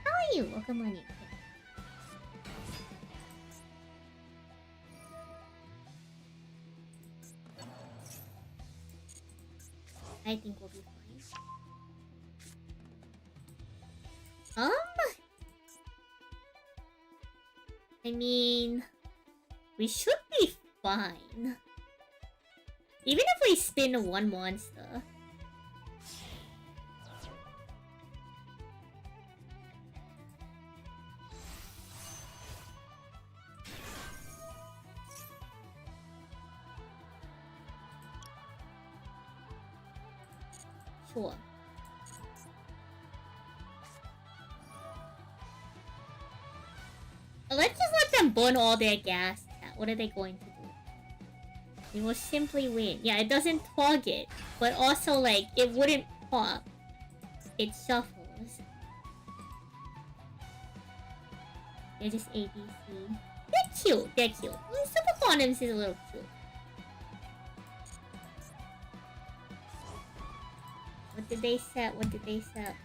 How are you? Welcome on in. I think we'll be fine. I mean, we should be fine. Even if we spin one monster. Sure. Let's just let them burn all their gas. What are they going to do? They will simply win. Yeah, it doesn't target, but also, like, it wouldn't pop. It shuffles. They're just ABC. They're cute. They're cute. Super Quantums is a little cute. What did they set? What did they set?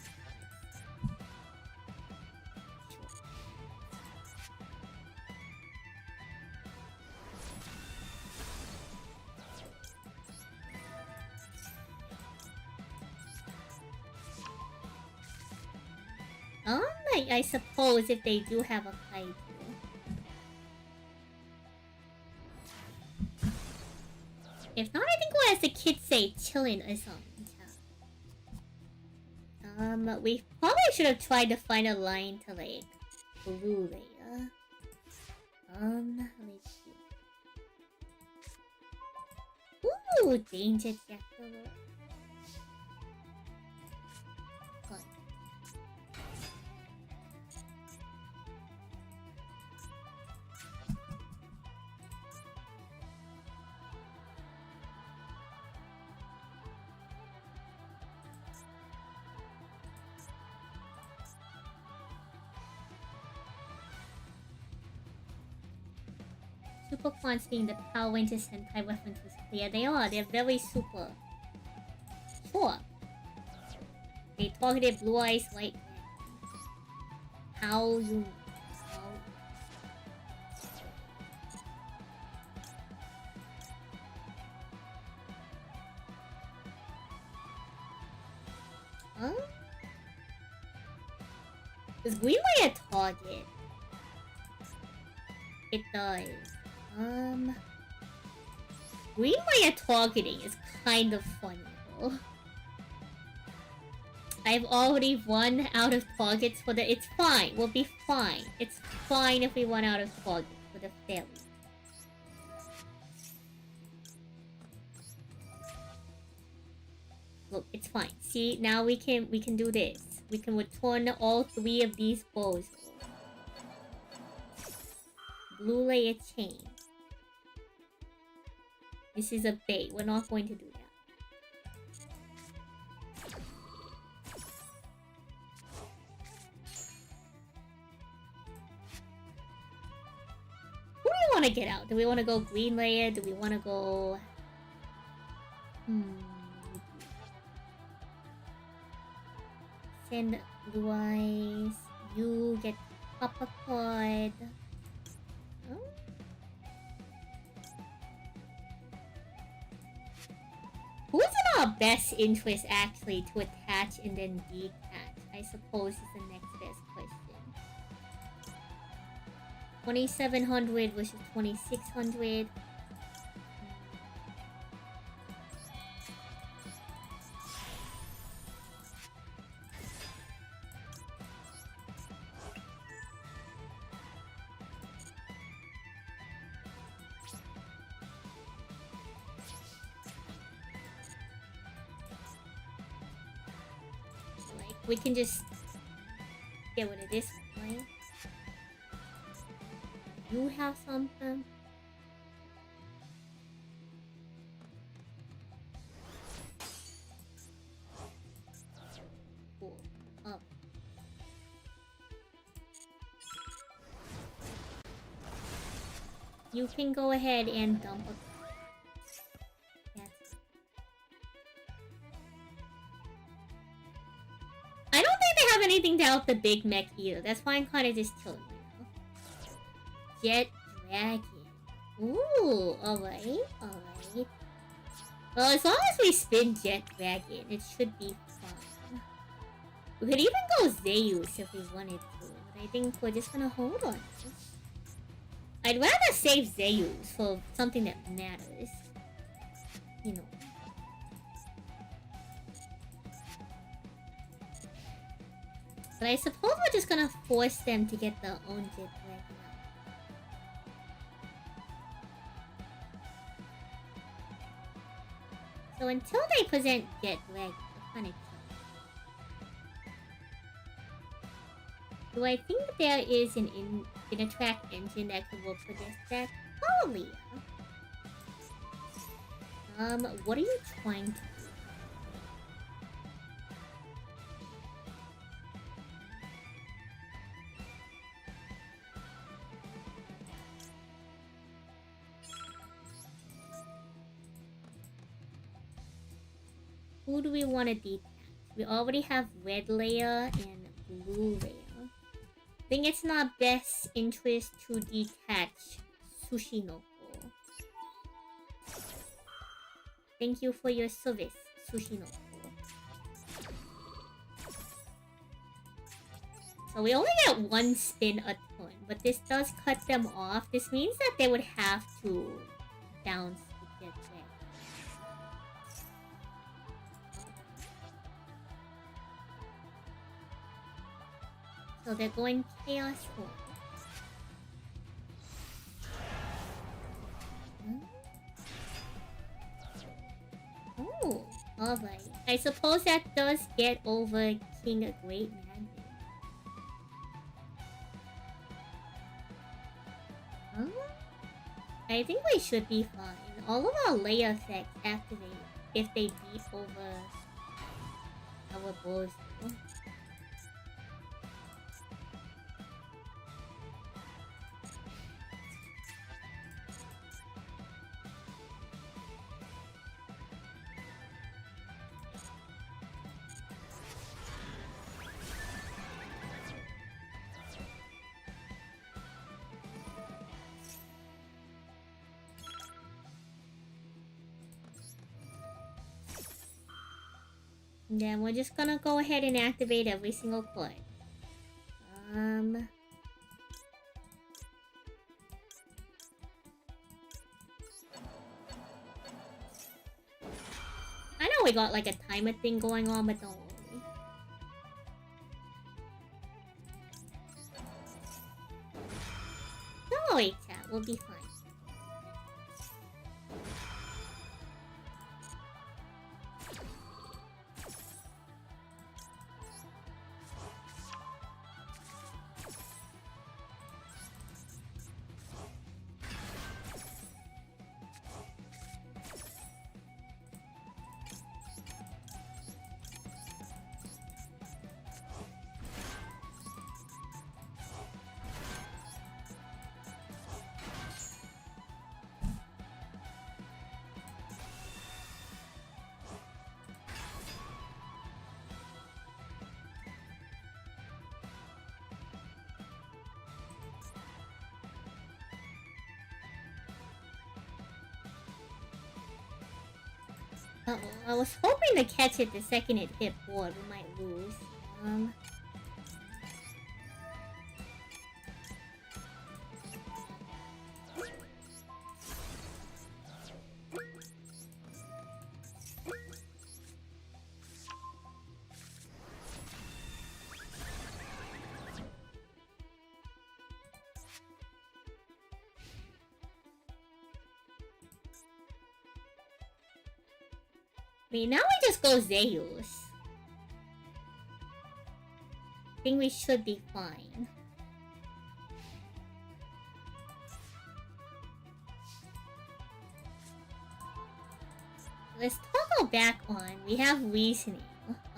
I suppose if they do have a kaiju. If not, I think we'll, as the kids say, chillin' or something. We probably should have tried to find a line to, like, Blue Leia. Let's see. Ooh, Danger Jackal. Super Quants being the Power Rangers Sentai references clear. They are. They're very super. Sure. They targeted Blue Eyes White Man. How you... Huh? Does Green Light a target? It does. Green Light targeting is kind of funny though. I've already run out of targets for the... It's fine. We'll be fine. It's fine if we run out of targets for the fairy. Look, it's fine. See, now we can do this. We can return all 3 of these bows. Blue Layer chain. This is a bait. We're not going to do that. Who do we want to get out? Do we want to go Green Layer? Do we want to go... Send Blue Eyes. You get Papa Card. Oh. Who's in our best interest actually to attach and then detach? I suppose is the next best question. 2700 versus 2600. We can just get rid of this point. You have something? Cool. Oh. You can go ahead and dump a... anything to help the big mech either. That's why I'm kind of just chilling right now. Jet Dragon. Ooh, alright, alright. Well, as long as we spin Jet Dragon, it should be fun. We could even go Zeus if we wanted to, but I think we're just gonna hold on. I'd rather save Zeus for something that matters. You know. But I suppose we're just gonna force them to get their own Jet Dragon out. So until they present Jet Dragon, we're kinda do I think there is an Inatrack engine that could work for this deck? Probably, yeah. What are you trying to do? Who do we want to detach? We already have Red Layer and Blue Layer. I think it's in our best interest to detach Sushinoko. Thank you for your service, Sushinoko. So we only get one spin a turn, but this does cut them off. This means that they would have to bounce to get back. So they're going Chaos Roll. Oh, alright. I suppose that does get over King a Great Magnet. Huh? I think we should be fine. All of our layer effects activate if they beat over our bows. Then we're just gonna go ahead and activate every single card. I know we got like a timer thing going on, but don't worry. Don't worry, chat. We'll be fine. Uh-oh, I was hoping to catch it the second it hit board. We might lose. I mean, now we just go Zeus. I think we should be fine. Let's toggle back on. We have reasoning.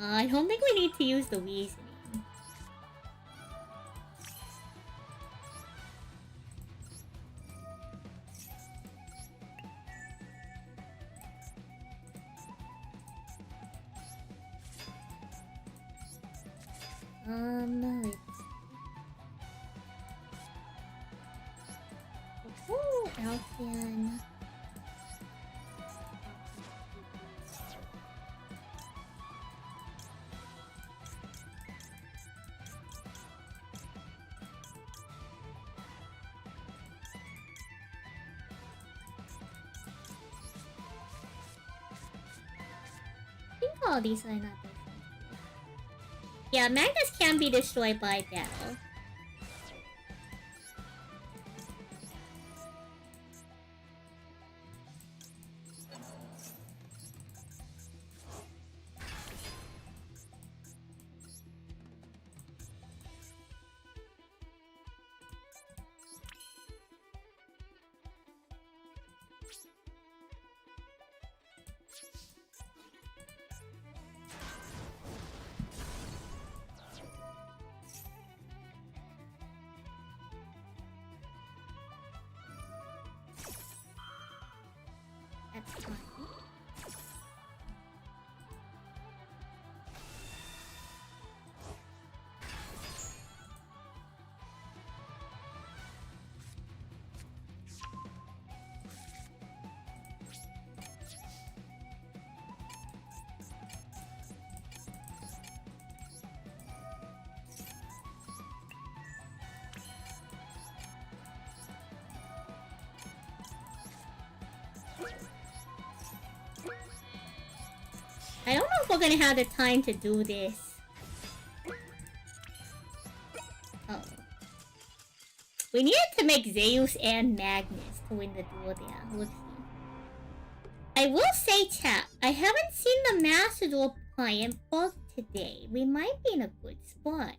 I don't think we need to use the reasoning. Let's see. Ooh, Alcian. I think all these are not different. Yeah, Magnus can be destroyed by battle. That's fine. I don't know if we're gonna have the time to do this. Oh. We needed to make Zeus and Magnus to win the duel there. Let's see. I will say, chat, I haven't seen the Master Duel client book today. We might be in a good spot.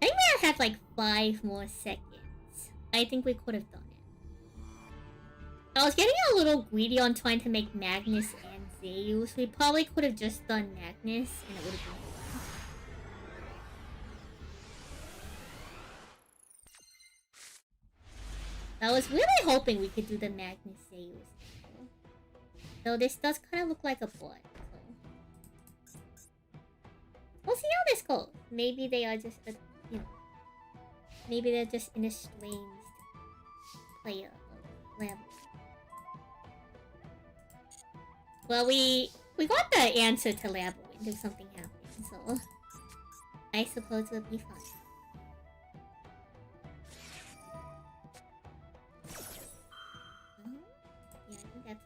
I think we have like 5 more seconds. I think we could have done it. I was getting a little greedy on trying to make Magnus and Zeus. We probably could have just done Magnus and it would have been fun. I was really hoping we could do the Magnus Zeus. Though this does kind of look like a bot. So. We'll see how this goes. Maybe they are just a, you know, maybe they're just an estranged player of Lamb. Well, we got the answer to Labyrinth if something happened, so I suppose we'll be fine. Yeah, I think that's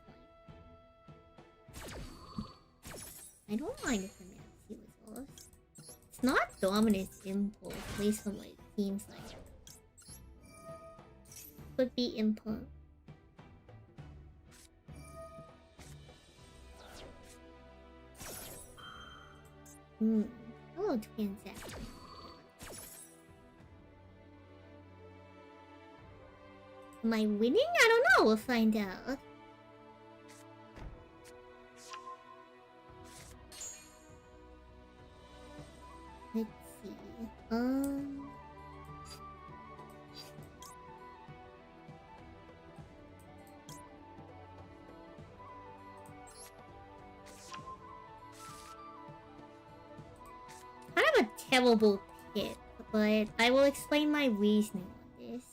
fine. I don't mind if the Maxi was lost. It's not Dominus Impulse, at least from what it seems like. Could be Impulse. Oh, transaction. Am I winning? I don't know. We'll find out. Let's see. Kind of a terrible pick, but I will explain my reasoning on this.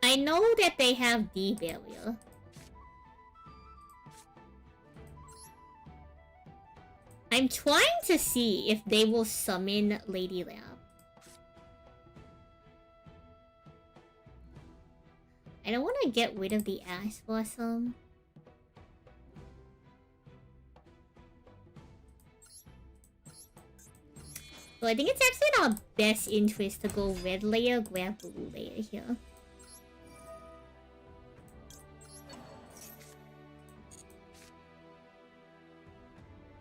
I know that they have D barrier. I'm trying to see if they will summon Lady Lab. I don't want to get rid of the Ash Blossom. So I think it's actually in our best interest to go red layer, grab blue layer here.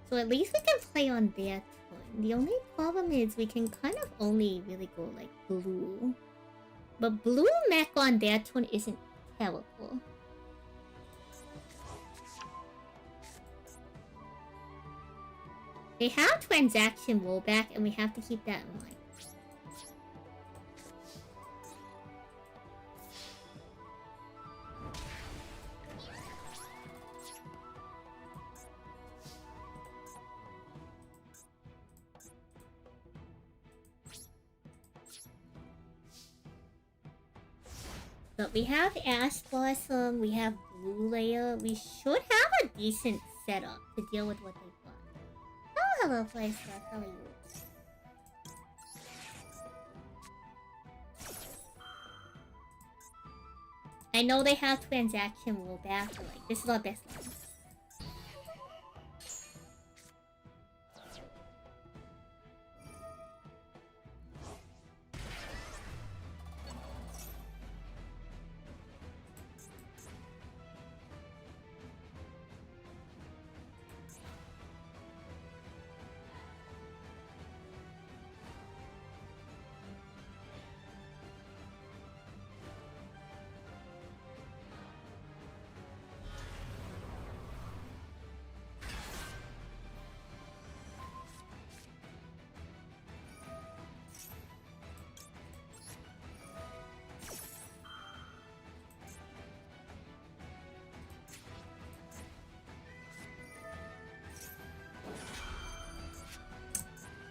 So at least we can play on their turn. The only problem is we can kind of only really go like blue. But blue mech on their turn isn't terrible. They have transaction rollback and we have to keep that in mind. But we have Ash Blossom, we have Blue Layer. We should have a decent setup to deal with what they've got. Oh, hello, Playstuff. How are you? I know they have transaction rollback, but like, this is our best line.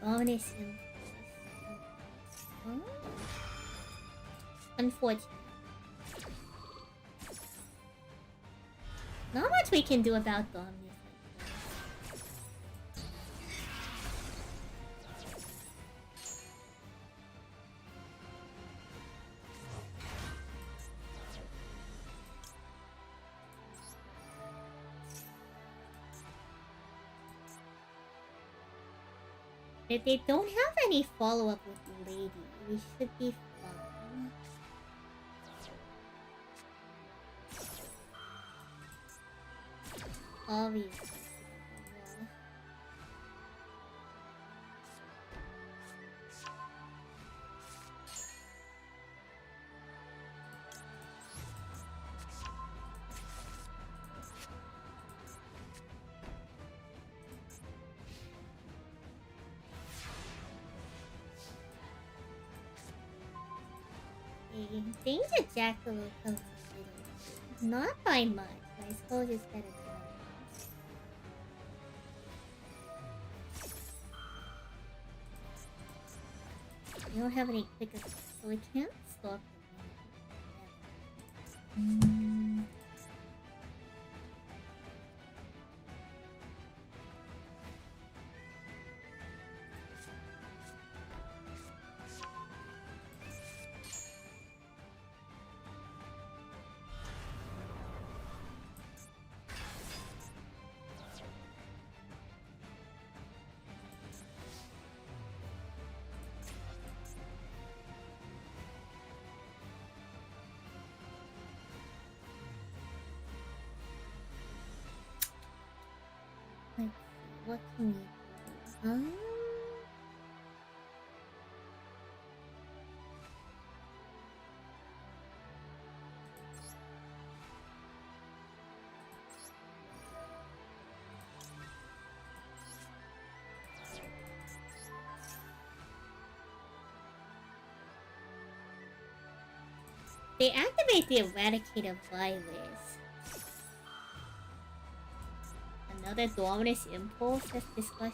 Bonus impulse. Oh. Unfortunate. Not much we can do about the Omnis. If they don't have any follow-up with Lady, we should be fine. Obviously. Yeah. Things that Jackal will come to City. Not by much. I suppose it's better than we don't have any quicker, so we can't stop them. Let's see, what can we do? They activate the Eradicator virus. Another Dominus Impulse? That's disgusting.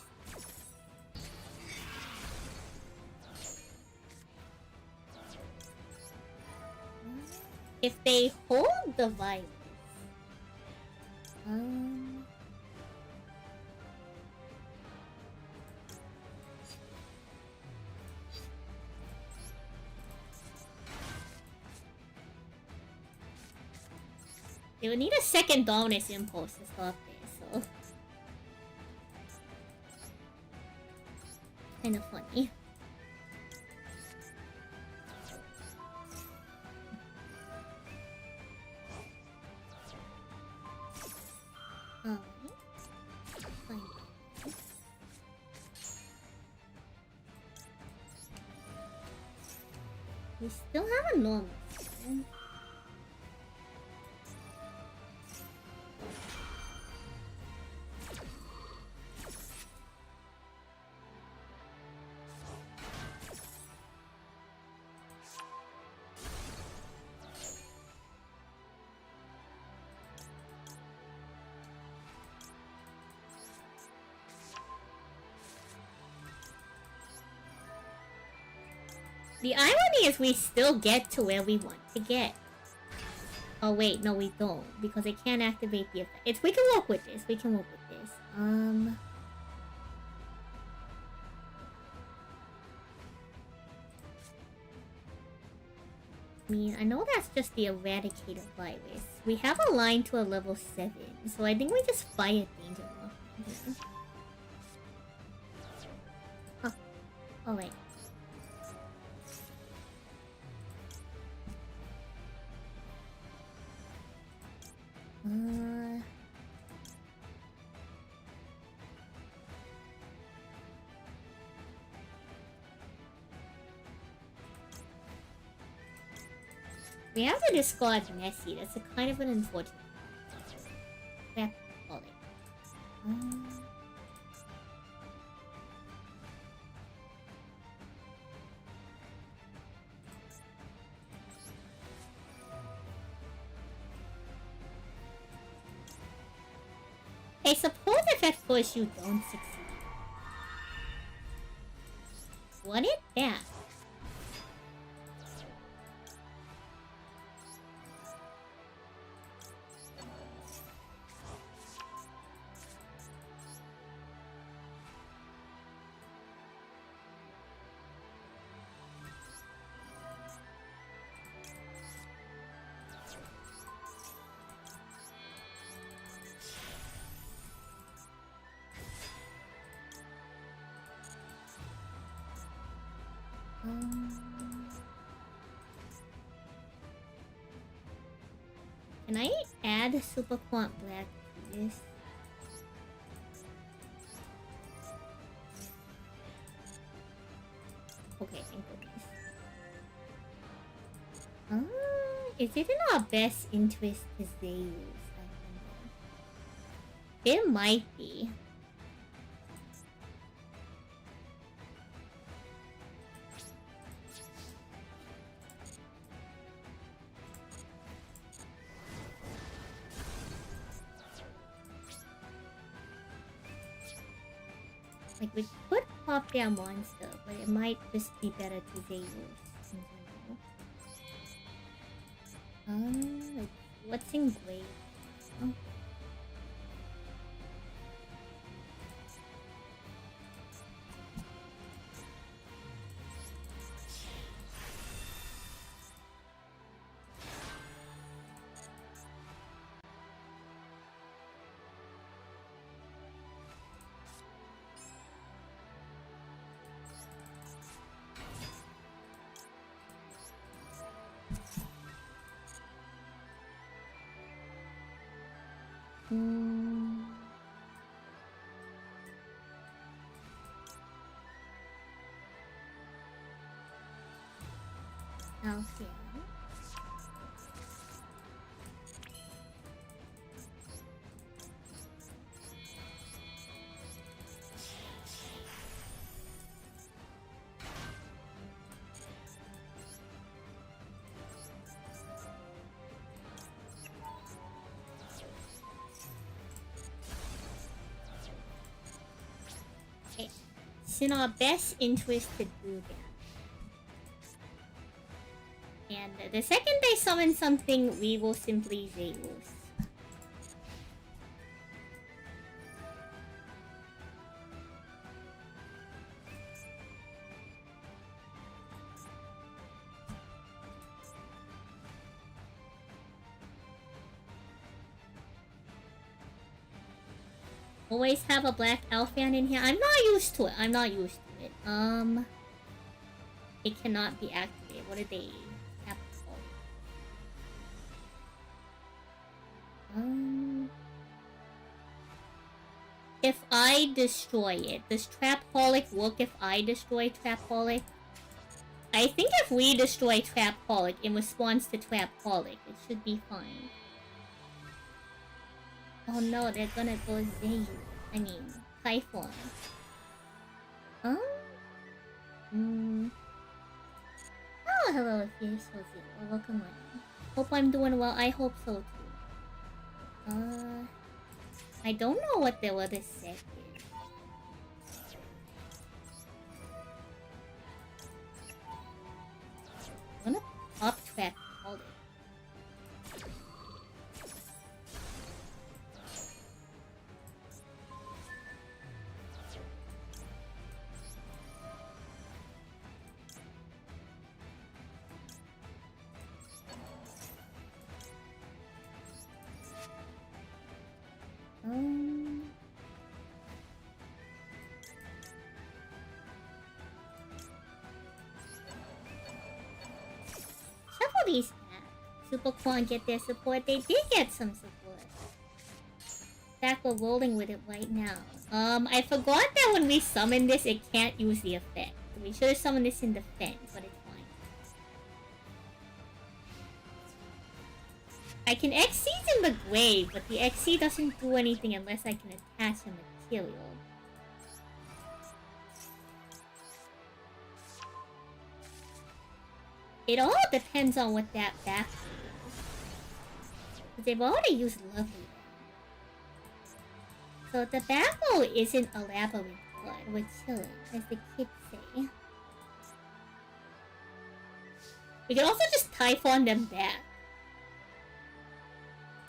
If they hold the virus... They would need a second Dominus Impulse to stop this, so... Kinda funny. Alright. Fine. We still have a normal one. The irony is we still get to where we want to get. Oh wait, no we don't. Because I can't activate the effect. We can work with this. We can work with this. I mean, I know that's just the Eradicator virus. We have a line to a level 7. So I think we just fire Danger Moth. Huh. Oh wait. We have to discard Nessie. That's a kind of an unfortunate. Yeah, hold it. I suppose if at first you don't succeed. What it? Yeah. Can I add a Super Quant Black to this? Okay, increase. Is it in our best interest to use? It might be. Like, we could pop their monster, but it might just be better to Zeus in general. Like, what's in grave? Oh. Alpha. It's in our best interest to do that. And the second they summon something, we will simply Zeus. Always have a black Alphan in here. I'm not used to it. I'm not used to it. It cannot be activated. What did they have to call it? If I destroy it, does Trapaholic work if I destroy Trapaholic? I think if we destroy Trapaholic in response to Trapaholic, it should be fine. Oh no, they're gonna go Zeus. I mean, Typhon. Oh, hello, if you're so zero. Welcome on. Hope I'm doing well. I hope so too. I don't know what the other set is. I'm gonna pop track all this. Shuffle these back. Super Quan get their support. They did get some support. Back, we're rolling with it right now. I forgot that when we summon this, it can't use the effect. So we should have summoned this in defense, but it's fine. I can XC in the grave, but the XC doesn't do anything unless I can attach a material. It all depends on what that back is. But they've already used Lovely. So the battle isn't a labyrinth blood, we're chilling, as the kids say. We can also just Typhon them back.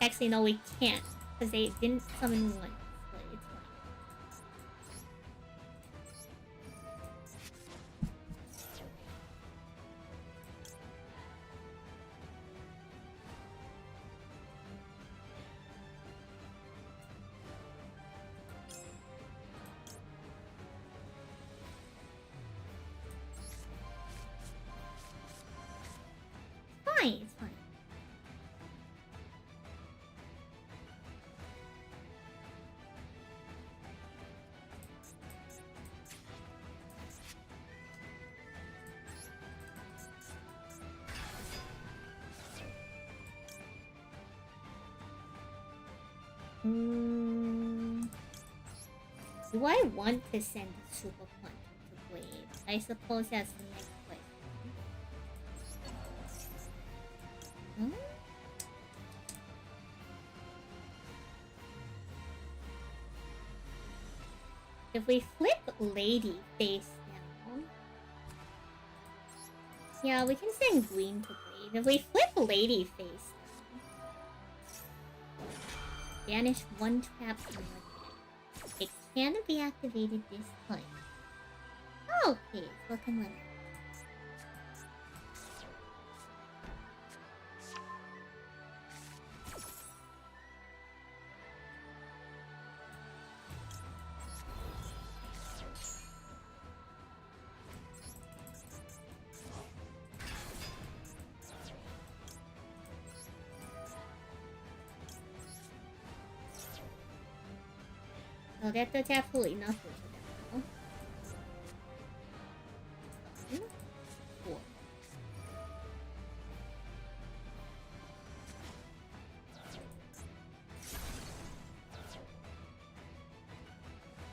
Actually, no, we can't, because they didn't summon once, but it's fine. Do I want to send a super punch to Blade? I suppose that's the next question. Hmm? If we flip Lady face down... Yeah, we can send Green to Blade. If we flip Lady face down... Banish one trap from your deck. It cannot be activated this time. Okay, welcome with it. Oh, that's absolutely nothing for them now. Four.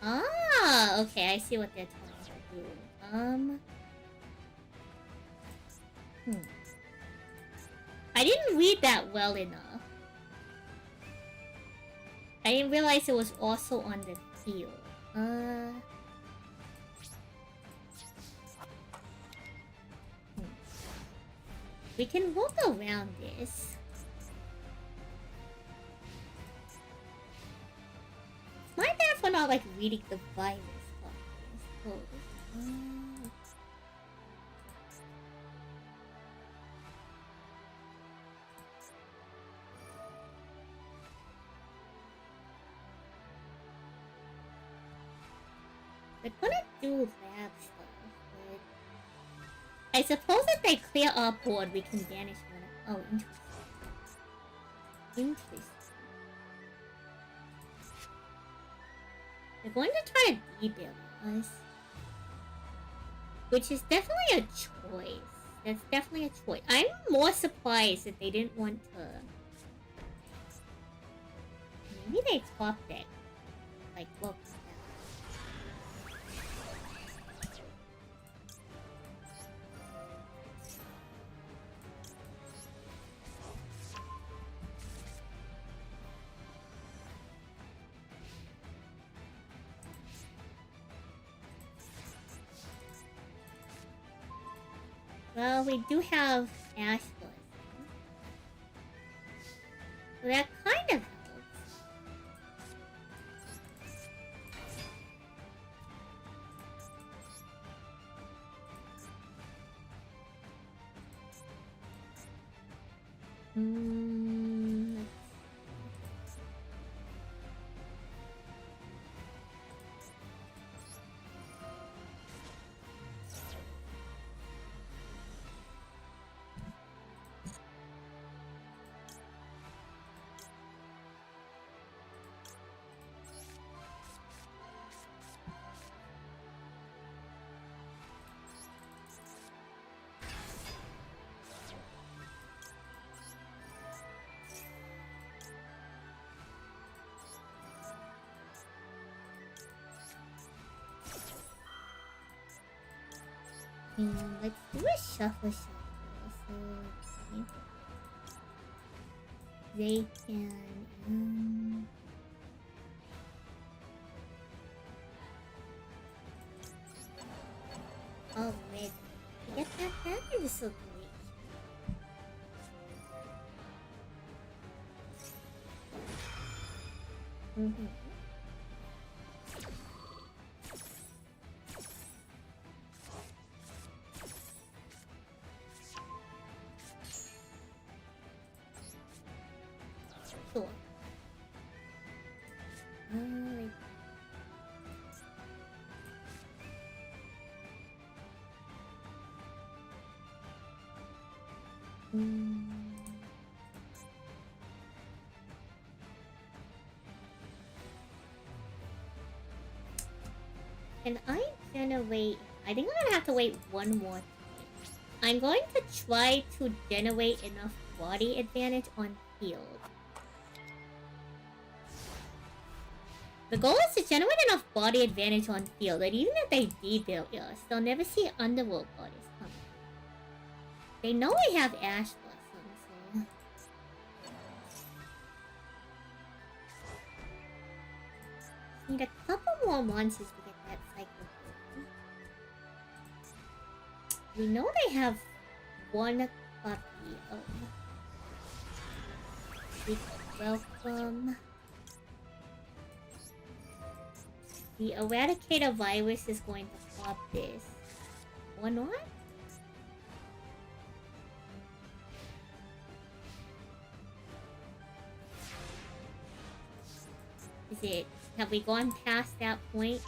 Ah, okay, I see what they're trying to do. I didn't read that well enough. I didn't realize it was also on the field. We can walk around this. My bad for not like reading the virus part. We're gonna do that stuff, but I suppose if they clear our board, we can banish one. Oh, interesting. Interesting. They're going to try to debuild us, which is definitely a choice. That's definitely a choice. I'm more surprised that they didn't want to. Maybe they top deck, like look. Well, we do have Ash Blossom. So that kind of helps. Let's do a shuffle. So they can oh wait, get that back is so great. Sure. Can I generate? I think I'm gonna have to wait one more time. I'm going to try to generate enough body advantage on field. The goal is to generate enough body advantage on field that even if they debuild us, they'll never see underworld bodies coming. They know we have Ash Blossom, so... Need a couple more monsters to get that cycle going. We know they have one copy of... Welcome. The Eradicator virus is going to pop this. Or not? Is it... Have we gone past that point?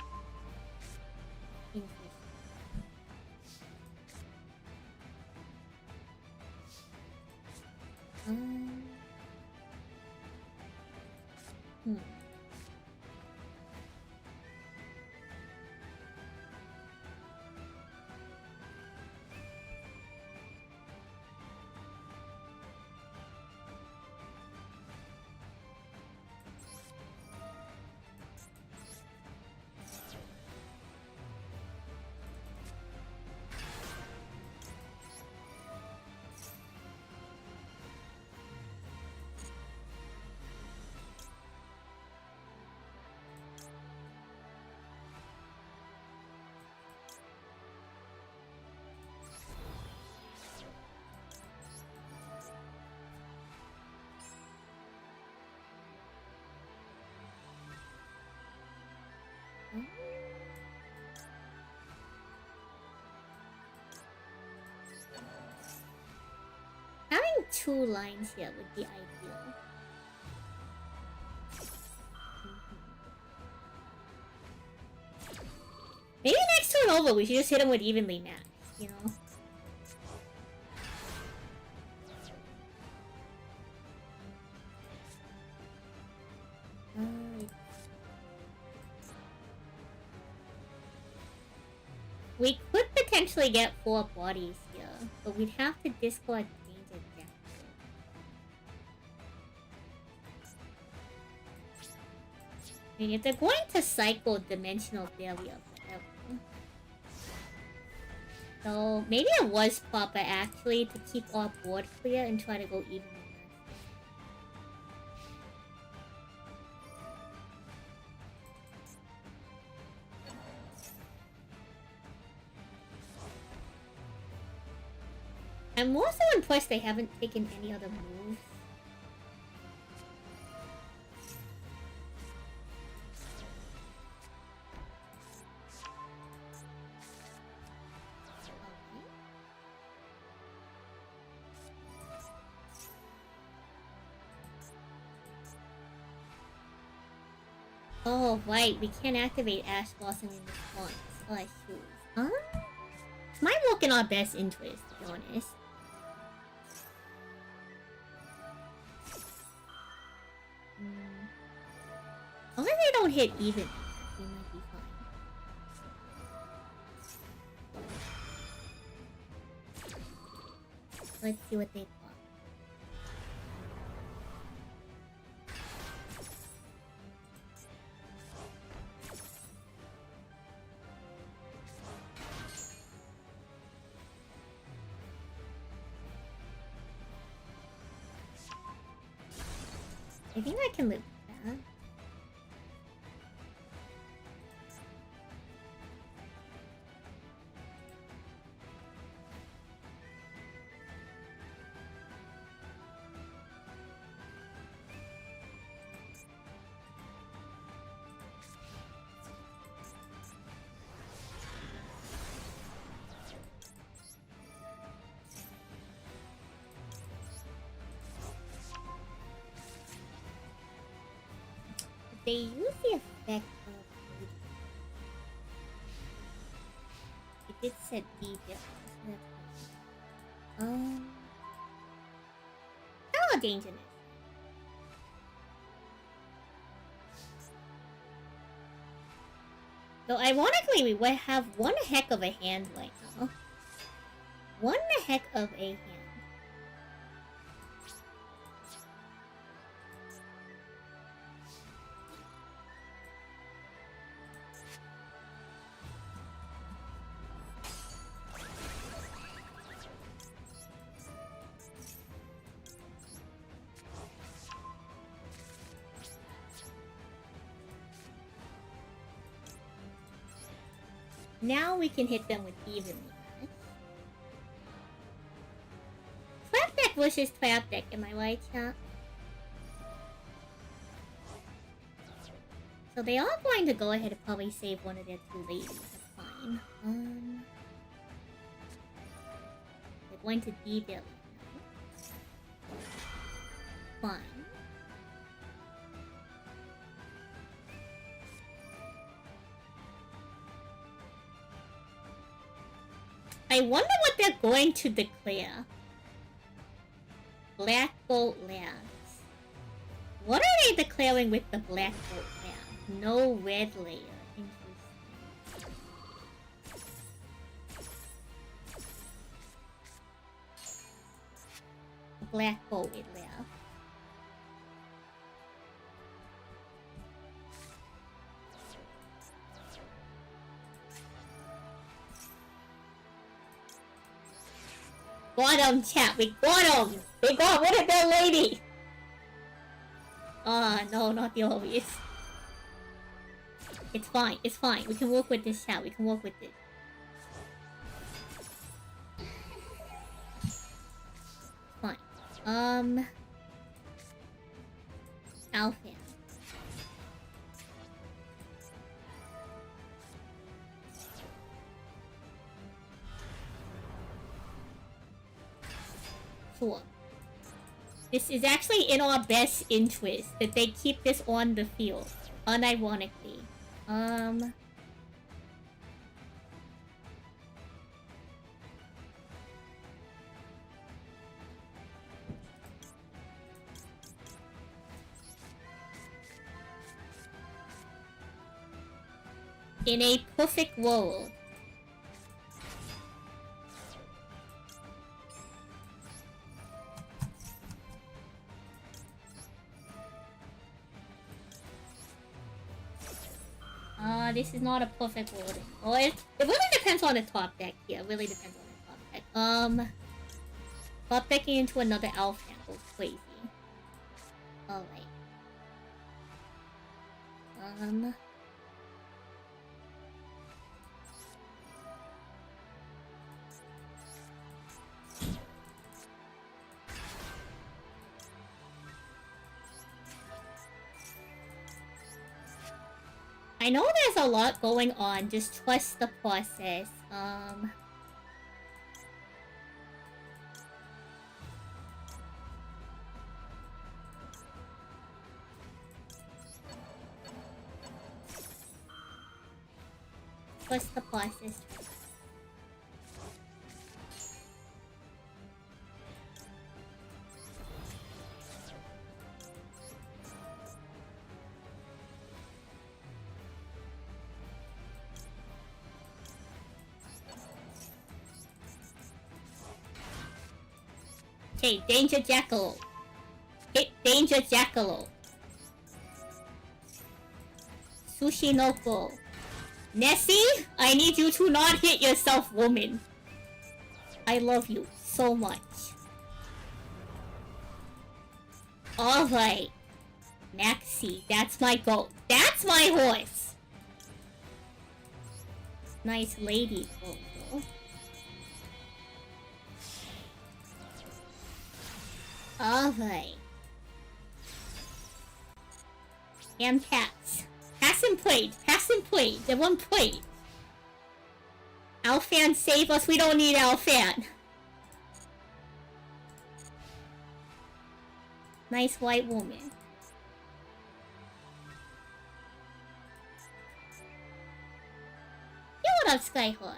Having 2 lines here would be ideal. Maybe next turn over, we should just hit him with evenly matched, you know? We could potentially get 4 bodies here, but we'd have to discard Danger Jack. I mean, if they're going to cycle Dimensional Barrier, whatever. So, maybe it was proper actually to keep our board clear and try to go evenly matched. I'm more so impressed they haven't taken any other moves. Oh, right, we can't activate Ash Blossom in response. Oh, I shoot. Huh? It might work in our best interest, to be honest. As long as they don't hit even, we might be fine. Let's see what they pop. I think I can live with that. They use the effect of... It did set details. How dangerous. So ironically, we would have one heck of a hand right now. One heck of a hand. Now we can hit them with evenly matched. Trap deck versus trap deck, am I right, chat? So they are going to go ahead and probably save one of their two ladies. That's fine. They're going to debuff. Fine. I wonder what they're going to declare. Black Bolt Labs. What are they declaring with the Black Bolt Labs? No red layer. Interesting. Black Bolt it left. Got him, chat. We got him. We got rid of that lady. No, not the obvious. It's fine. It's fine. We can work with this, chat. We can work with this. Fine. Alpha. Sure. This is actually in our best interest that they keep this on the field, unironically. In a perfect world. This is not a perfect world. Oh, it really depends on the top deck here. It really depends on the top deck. Top decking into another elf handle. Crazy. Alright. I know there's a lot going on, just trust the process. Trust the process. Okay, Danger Jackal. Hit Danger Jackal. Sushi Noko. Nessie, I need you to not hit yourself, woman. I love you so much. Alright. Maxi, that's my goat. That's my horse. Nice lady photo. Alright. And cats. Pass and plate. Pass and plate. They one plate. Alfan, save us. We don't need Alfan. Nice white woman. Yo, what up, Skyhawk?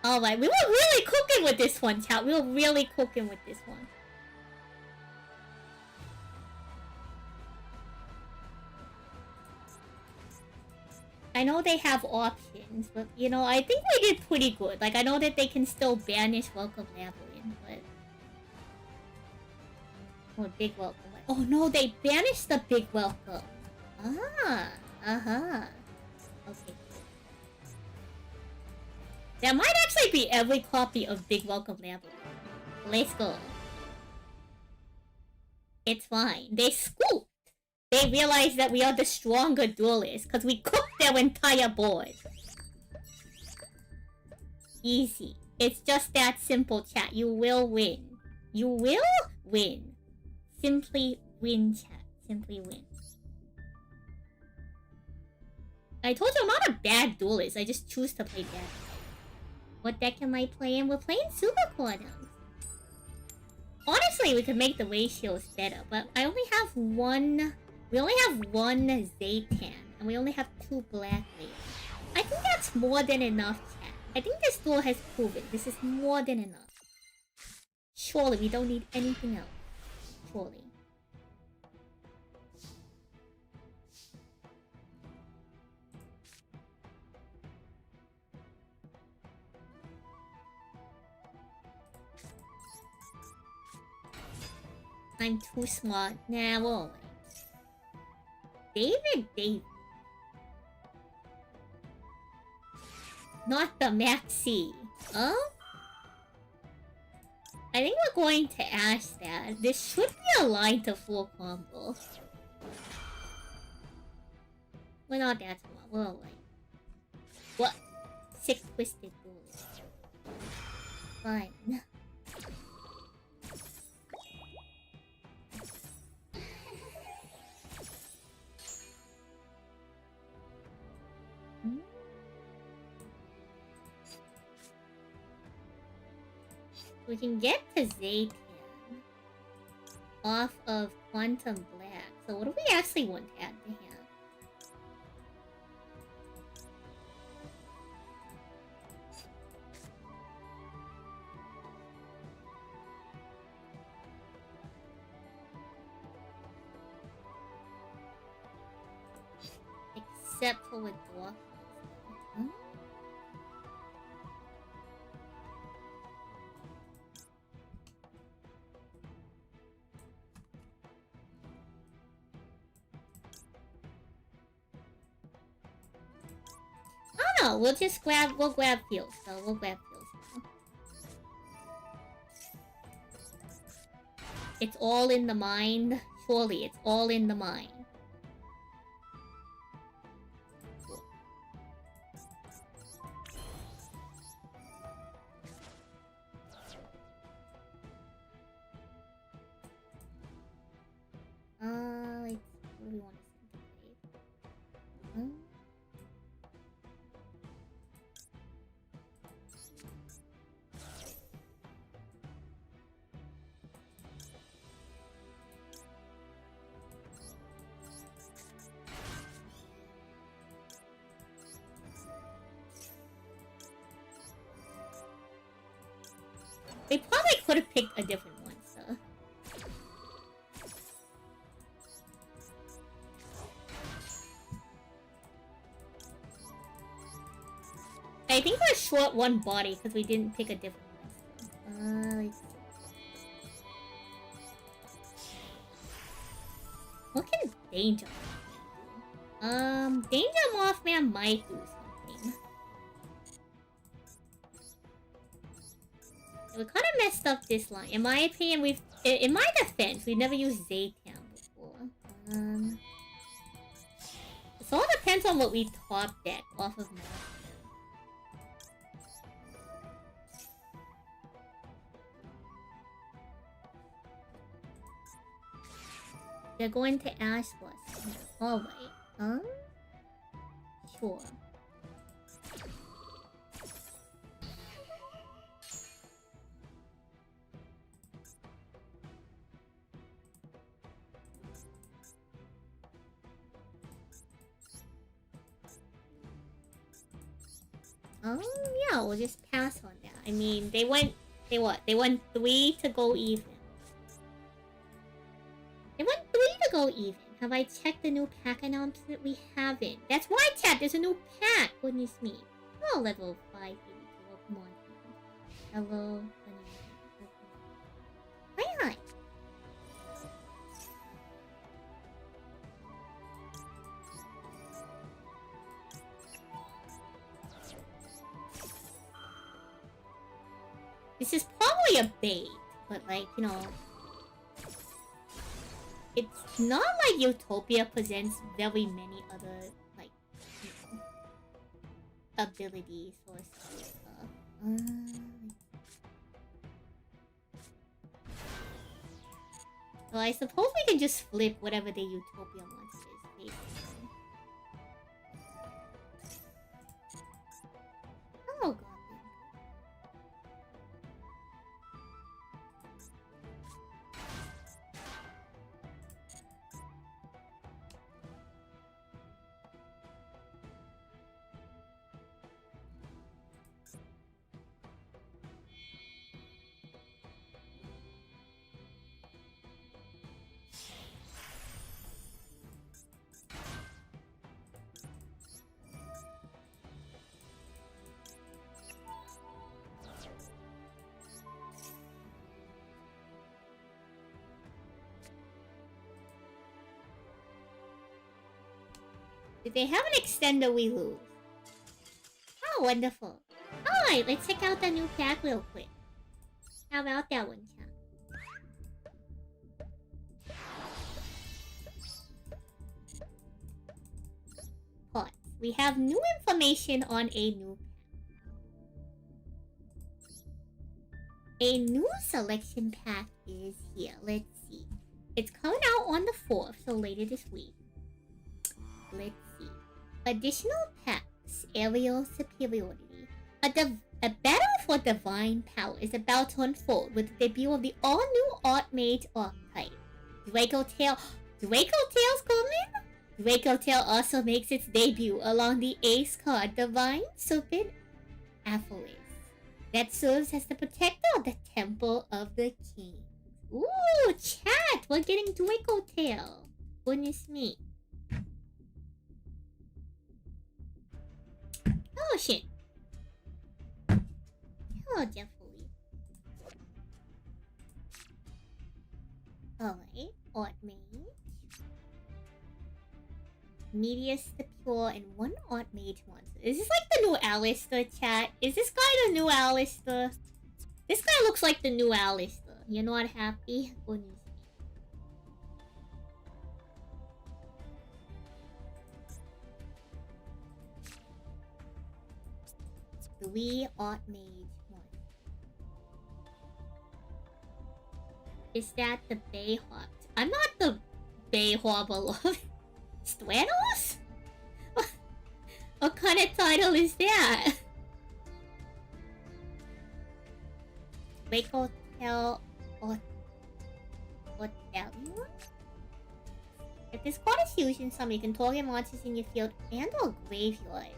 Alright, we were really cooking with this one, chat. We were really cooking with this one. I know they have options, but, you know, I think we did pretty good. Like, I know that they can still banish Welcome Labyrinth, but... Oh, Big Welcome. Oh, no, they banished the Big Welcome. Ah, okay. That might actually be every copy of Big Welcome Labyrinth. Let's go. It's fine. They scooped. They realized that we are the stronger duelists because we cooked their entire board. easy. It's just that simple, chat. You will win. You will win. Simply win, chat. Simply win. I told you I'm not a bad duelist. I just choose to play bad. What deck am I playing? We're playing Super Quadrants. Honestly, we could make the ratios better, but I only have one... We only have one Zaytan, and we only have 2 black layers. I think that's more than enough, chat. I think this duel has proven this is more than enough. Surely we don't need anything else. Surely. I'm too smart. Nah, we'll wait. David. Not the Maxi. Oh? I think we're going to ask that. This should be a line to full combo. We're not that smart. We'll wait. What? 6 twisted bullets. Fine. We can get to Zaytan off of Quantum Black. So what do we actually want to add to hand? Except for withdrawal. Huh? Oh, we'll grab fields. So we'll grab fields now. It's all in the mind. Surely, it's all in the mind. Like, what do we want to send? They probably could have picked a different one, so. I think we're short one body because we didn't pick a different one. What can Danger Mothman do? Danger Mothman might do something. We kind of messed up this line. In my opinion, in my defense, we've never used Zaytan before. It all depends on what we top deck off of Mothman. They're going to ask us. Oh wait. Sure. Yeah, we'll just pass on that. I mean, they went 3 to go even. They went 3 to go even. Have I checked the new pack announcement? We haven't. That's why, chat, there's a new pack. Goodness me. Oh, level 582. Oh, come on. Hello. Hi. This is probably a bait, but like, you know, it's not like Utopia presents very many other, like, you know, abilities or stuff. So I suppose we can just flip whatever the Utopia monster is basically. Oh god. If they have an extender, we lose. Oh, wonderful. Alright, let's check out that new pack real quick. How about that one, chat? Pause. We have new information on a new pack. A new selection pack is here. Let's see. It's coming out on the 4th, so later this week. Let's see. Additional packs. Aerial superiority. A battle for divine power is about to unfold with the debut of the all-new Archmage archetype. Draco Tail. Draco Tail's coming? Draco Tail also makes its debut along the ace card Divine Serpent Aphoris that serves as the protector of the Temple of the King. Ooh, chat! We're getting Draco Tail. Goodness me. Oh shit. Oh, definitely. Alright, Archmage. Medius the Pure, and one Archmage monster. Is this like the new Alistair, chat? Is this guy the new Alistair? This guy looks like the new Alistair. You're not happy? Goodness. 3 Archmage monsters. Is that the Bayhawk? I'm not the Bayhawk beloved. Stratos? What kind of title is that? Draco Tail or Value? If this card is used in some, you can target monsters in your field and or graveyard.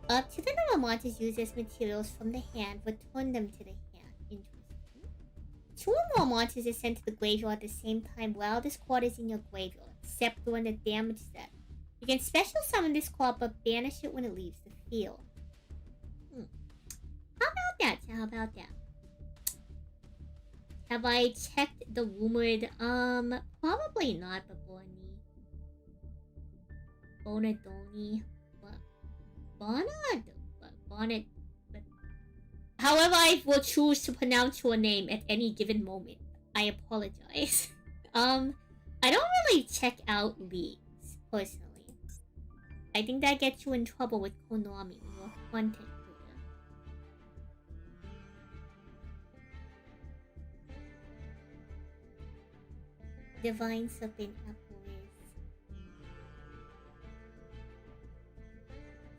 Up to the number of monsters used as materials from the hand, return them to the hand. Interesting. 2 or more monsters are sent to the graveyard at the same time while this card is in your graveyard, except during the damage step. You can special summon this card but banish it when it leaves the field. How about that? How about that? Have I checked the rumored, probably not, but Bonadoni. Bonnet. However I will choose to pronounce your name at any given moment. I apologize. I don't really check out leagues, personally. I think that gets you in trouble with Konami, your content creator. Divine Serpent Aphoris.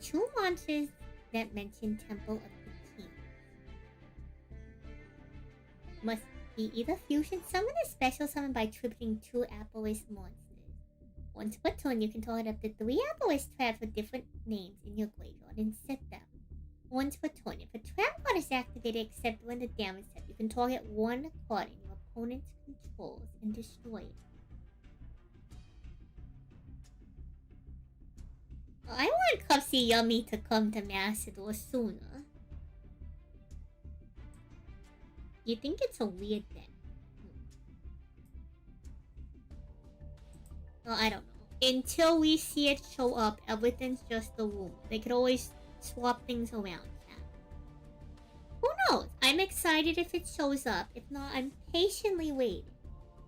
2 monsters that mention Temple of the King must be either fusion summoned or special summoned by tripping 2 Aphoris monsters. Once per turn, you can target up to 3 Aphoris traps with different names in your graveyard and set them. Once per turn, if a trap card is activated except when the damage set, you can target 1 card in your opponent's controls and destroy it. I want Cupsy Yummy to come to Macedor sooner. You think it's a weird thing? Well, I don't know. Until we see it show up, everything's just a rumor. They could always swap things around. Who knows? I'm excited if it shows up. If not, I'm patiently waiting.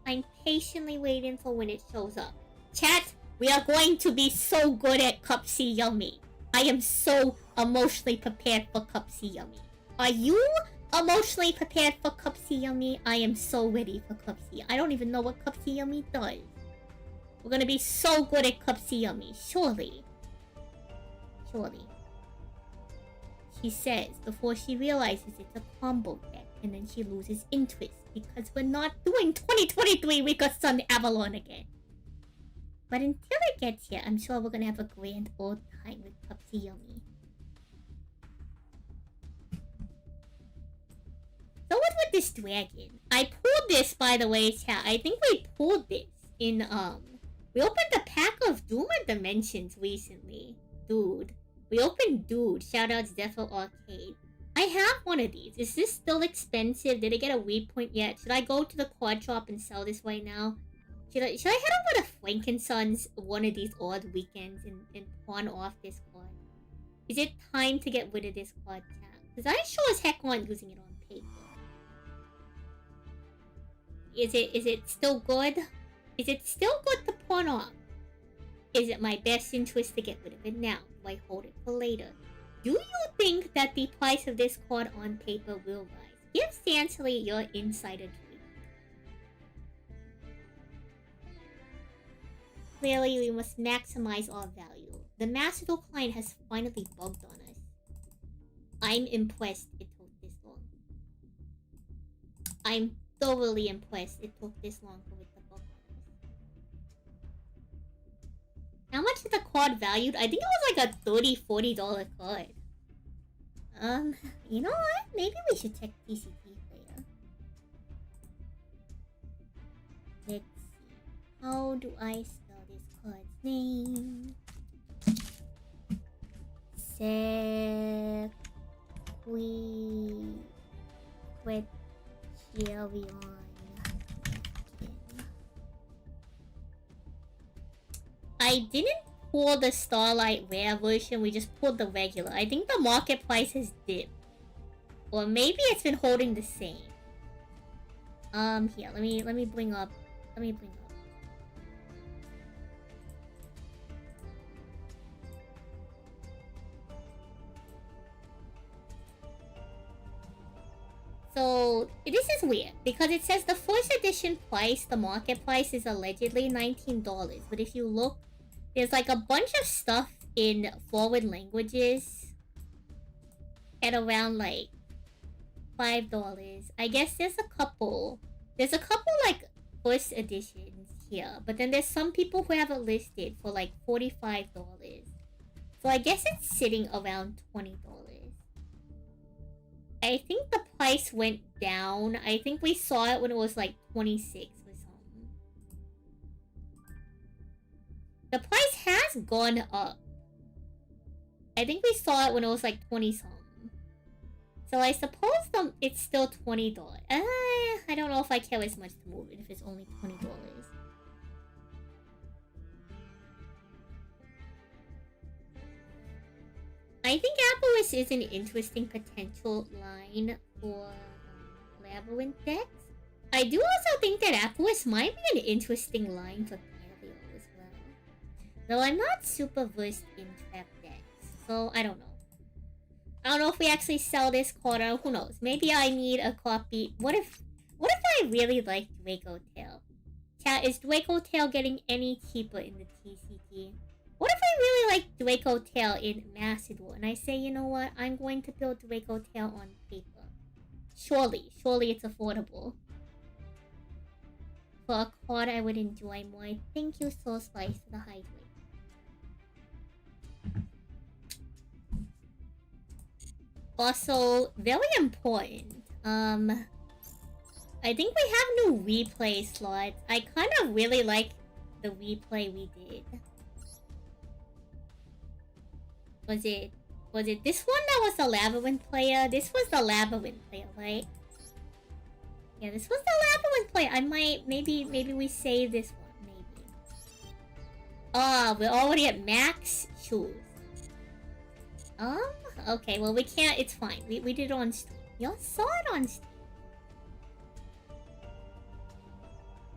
I'm patiently waiting for when it shows up. Chat, we are going to be so good at Cupsy Yummy. I am so emotionally prepared for Cupsy Yummy. Are you emotionally prepared for Cupsy Yummy. I am so ready for Cupsy. I don't even know what Cupsy Yummy does. We're gonna be so good at Cupsy Yummy, surely. Surely. She says before she realizes it's a combo deck, and then she loses interest because we're not doing 2023 Week of Sun Avalon again. But until it gets here, I'm sure we're gonna have a grand old time with Cupsy Yummy. So what with this dragon? I pulled this, by the way, chat. I think we pulled this in, we opened a pack of Duma Dimensions recently. Dude. We opened Dude. Shoutouts Defo Arcade. I have one of these. Is this still expensive? Did it get a weed point yet? Should I go to the quad shop and sell this right now? Should I head over to Frankenson's one of these odd weekends and pawn off this card? Is it time to get rid of this card, chat? Because I sure as heck want using it on paper. Is it still good? Is it still good to pawn off? Is it my best interest to get rid of it now? Do I hold it for later? Do you think that the price of this card on paper will rise? Give Sansely your insider tweet. Clearly, we must maximize our value. The Macedon client has finally bugged on us. I'm impressed it took this long. I'm thoroughly impressed it took this long for it to bug on us. How much is the card valued? I think it was like a $30-$40 card. You know what? Maybe we should check TCT later. Let's see. How do I spell this card's name? I didn't pull the Starlight Rare version, we just pulled the regular. I think the market price has dipped. Or maybe it's been holding the same. Here, let me bring up. So, this is weird, because it says the first edition price, the market price, is allegedly $19. But if you look, there's like a bunch of stuff in foreign languages at around like $5. I guess there's a couple like first editions here, but then there's some people who have it listed for like $45. So I guess it's sitting around $20. I think the price went down. I think we saw it when it was like 26 or something. The price has gone up. I think we saw it when it was like 20 something. So I suppose it's still $20. I don't know if I care as much to move it if it's only $20. I think Appleus is an interesting potential line for Labyrinth decks. I do also think that Appleus might be an interesting line for Paleo as well. Though I'm not super versed in trap decks, so I don't know. I don't know if we actually sell this card or who knows. Maybe I need a copy. What if I really like Draco Tail? Chat, is Draco Tail getting any cheaper in the TCT? What if I really like Draco Tail in Macedon and I say, you know what, I'm going to build Draco Tail on paper? Surely it's affordable. For a card I would enjoy more. Thank you, Soul Spice, for the hydrate. Also, very important, I think we have new replay slots. I kind of really like the replay we did. Was it this one that was the Labyrinth player? This was the Labyrinth player, right? Yeah, this was the Labyrinth player. I might, maybe we save this one, maybe. Ah, we're already at max shoes. Okay, well we can't, it's fine. We did it on stream. Y'all saw it on stream.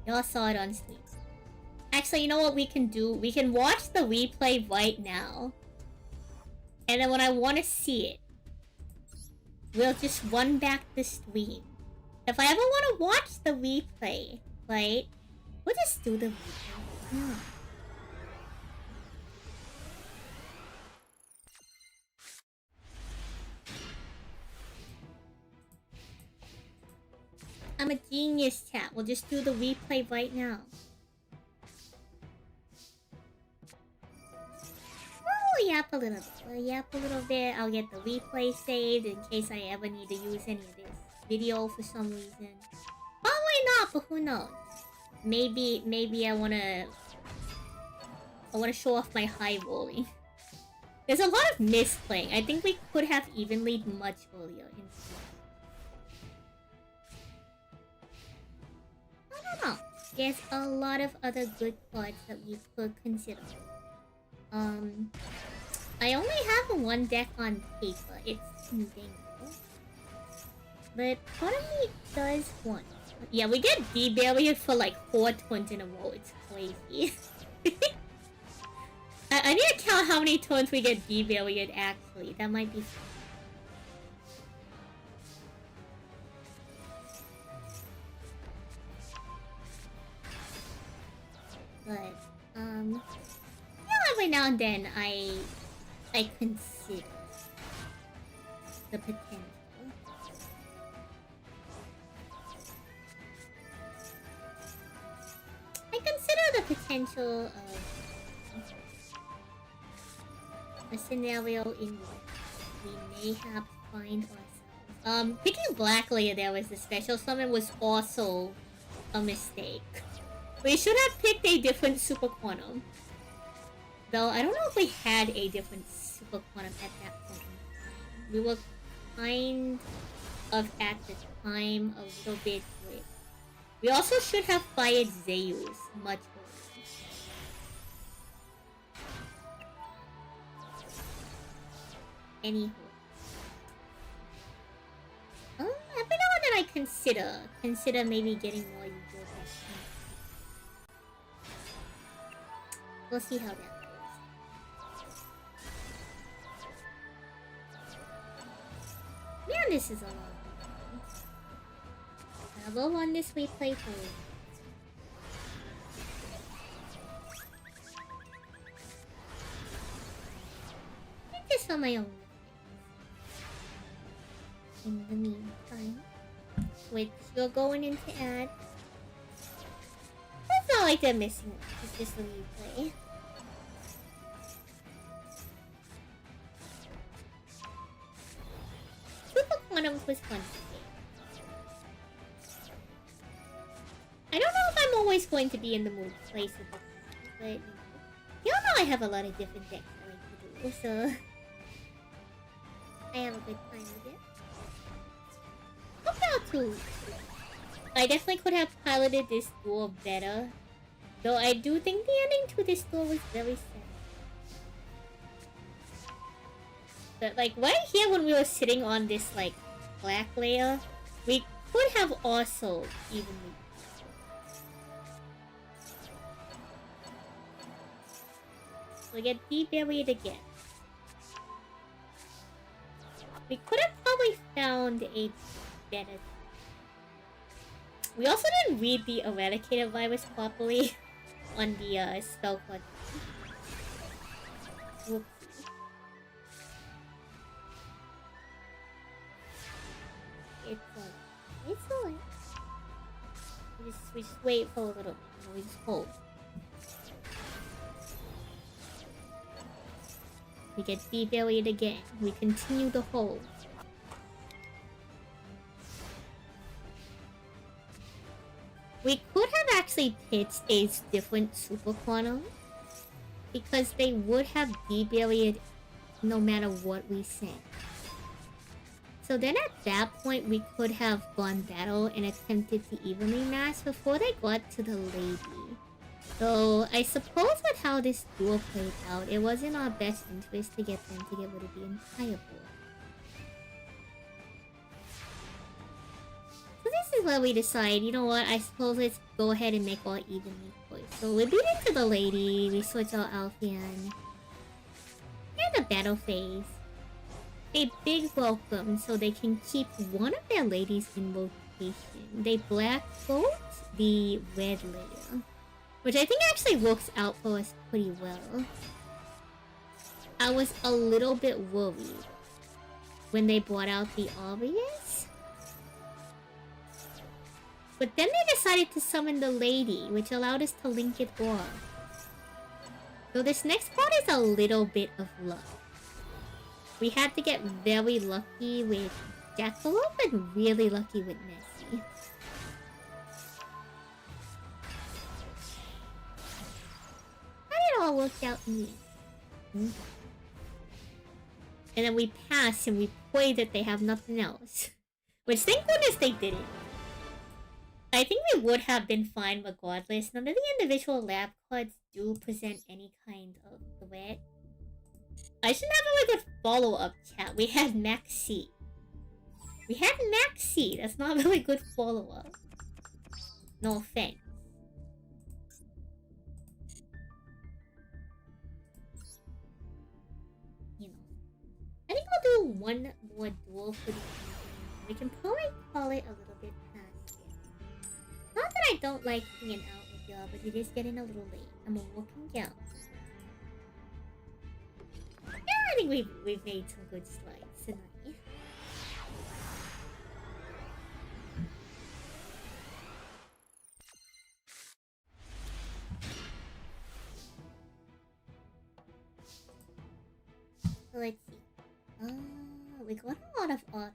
Y'all saw it on stream. Actually, you know what we can do? We can watch the replay right now. And then when I want to see it, we'll just run back the stream. If I ever want to watch the replay, right? We'll just do the replay. Yeah. I'm a genius, chat. We'll just do the replay right now. We'll yap a little bit. We'll yap a little bit. I'll get the replay saved in case I ever need to use any of this video for some reason. Probably not, but who knows? Maybe I wanna show off my high rolling. There's a lot of misplaying. I think we could have even lead much earlier in season. I don't know. There's a lot of other good cards that we could consider. I only have one deck on paper. It's Dingo. But part of me does want. Yeah, we get D-Barrier for like 4 turns in a row. It's crazy. I need to count how many turns we get D-Barriered actually. That might be fun. But, every now and then I consider the potential. I consider the potential of a scenario in which we may have to find ourselves. Picking Black Layer there was the special summon was also a mistake. We should have picked a different Super Quantum. Though I don't know if we had a different Super Quantum at that point in time. We were kind of at the time a little bit late. We also should have fired Zeus much earlier. Anywho. Every now and then I consider maybe getting more Yu-Gi-Oh! We'll see how that goes. Man, this is a long one. I will run this replay through. Just for my own. In the meantime, which you're going into ad. It's not like they're missing it. It's just a replay. Super Quantums was fun to play. I don't know if I'm always going to be in the mood to play Super Quantums, but you know I have a lot of different decks I like to do, so I have a good time with it. Hope not too. I definitely could have piloted this duel better. Though I do think the ending to this duel was very sad. But like right here when we were sitting on this like black layer, we could have also evenly. We get de-buried again. We could have probably found a better. We also didn't read the Eradicator virus properly on the spell card. Whoopsie. It's alright. We just wait for a little bit. We just hold. We get de-buried again. We continue to hold. We could have actually pitched a different Super Quantum because they would have de-buried no matter what we sent. So then at that point we could have gone battle and attempted to evenly match before they got to the lady. So I suppose with how this duel played out, it was in our best interest to get them to get rid of the entire board. So this is where we decide, you know what, I suppose let's go ahead and make all evenly poised. So we beat into the lady, we switch out Alfian. And the battle phase. a big welcome so they can keep one of their ladies in rotation. They black vote the red layer, which I think actually works out for us pretty well. I was a little bit worried when they brought out the Aureus, but then they decided to summon the lady, which allowed us to link it off. So this next part is a little bit of luck. We had to get very lucky with Jackalope and really lucky with Nessie. How did it all work out in the end? And then we pass and we pray that they have nothing else. Which, thank goodness they didn't. I think we would have been fine regardless. None of the individual lab cards do present any kind of threat. I should have a really good follow-up chat. We had Maxi. We had Maxi. That's not a really good follow-up. No offense. You know. I think I'll do one more duel for the evening. We can probably call it a little bit past it. Not that I don't like hanging out with y'all, but it is getting a little late. I'm a working gal. Yeah, I think we've made some good strides tonight. So let's see. We got a lot of options.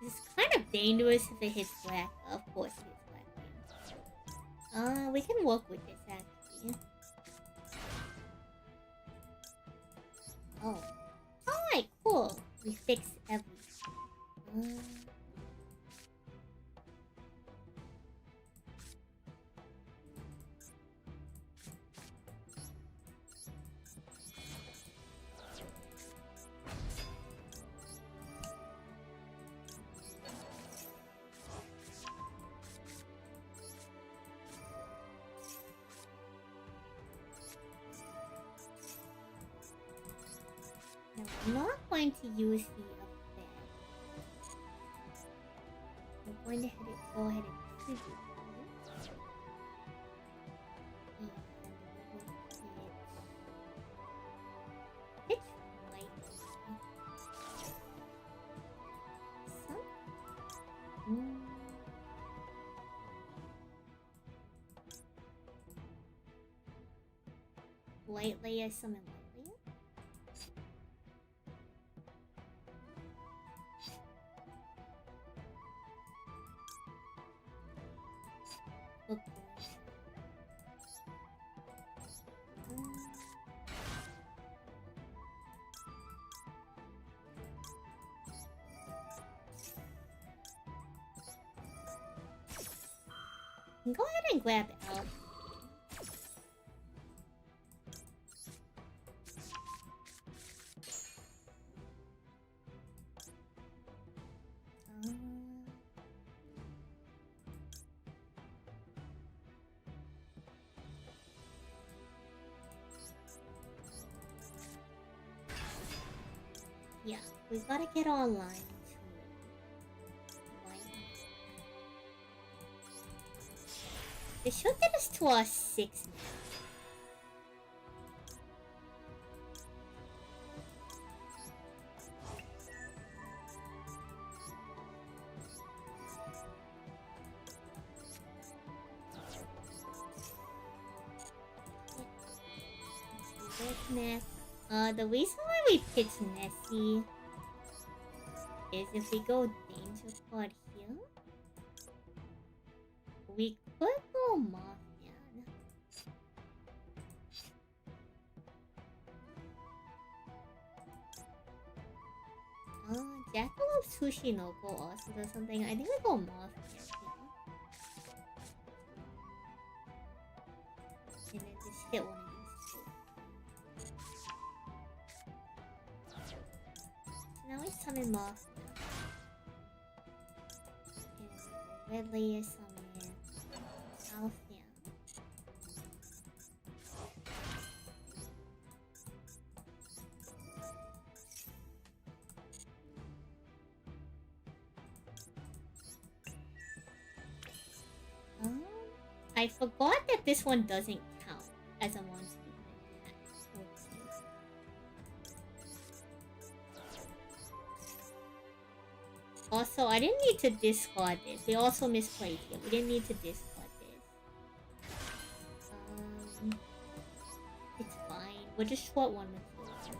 This is kind of dangerous if it hits black. Of course it hits black. We can work with this actually. Oh. Alright, cool. We fixed everything. No, I'm not going to use the effect. I'm going to go ahead and tribute it. And we will hit lightning. Some. Light layer, summon light layer. Okay. Go ahead and grab Elf. Yeah, we gotta get online too. This should get us to our 6 now. The reason why we picked Nessie is if we go danger card here, we could go Mothman. Jackalope Sushi no Go also does something. I think we go Mothman here. And then just hit one of these two. summon Moth. And red layer summon Alpha. I forgot that this one doesn't count as a monster. Also, I didn't need to discard this. We also misplayed here. We didn't need to discard this. It's fine. We'll just short one with you.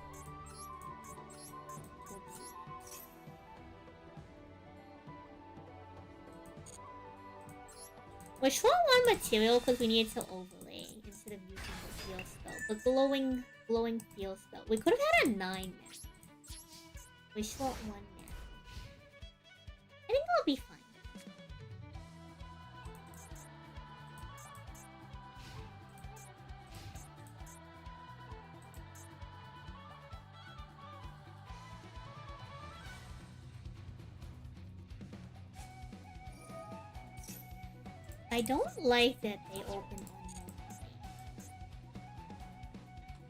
We're short one material because we needed to overlay instead of using the field spell. But glowing field spell. We could have had a 9 now. We're short 1 now. I think I'll be fine. I don't like that they open on more.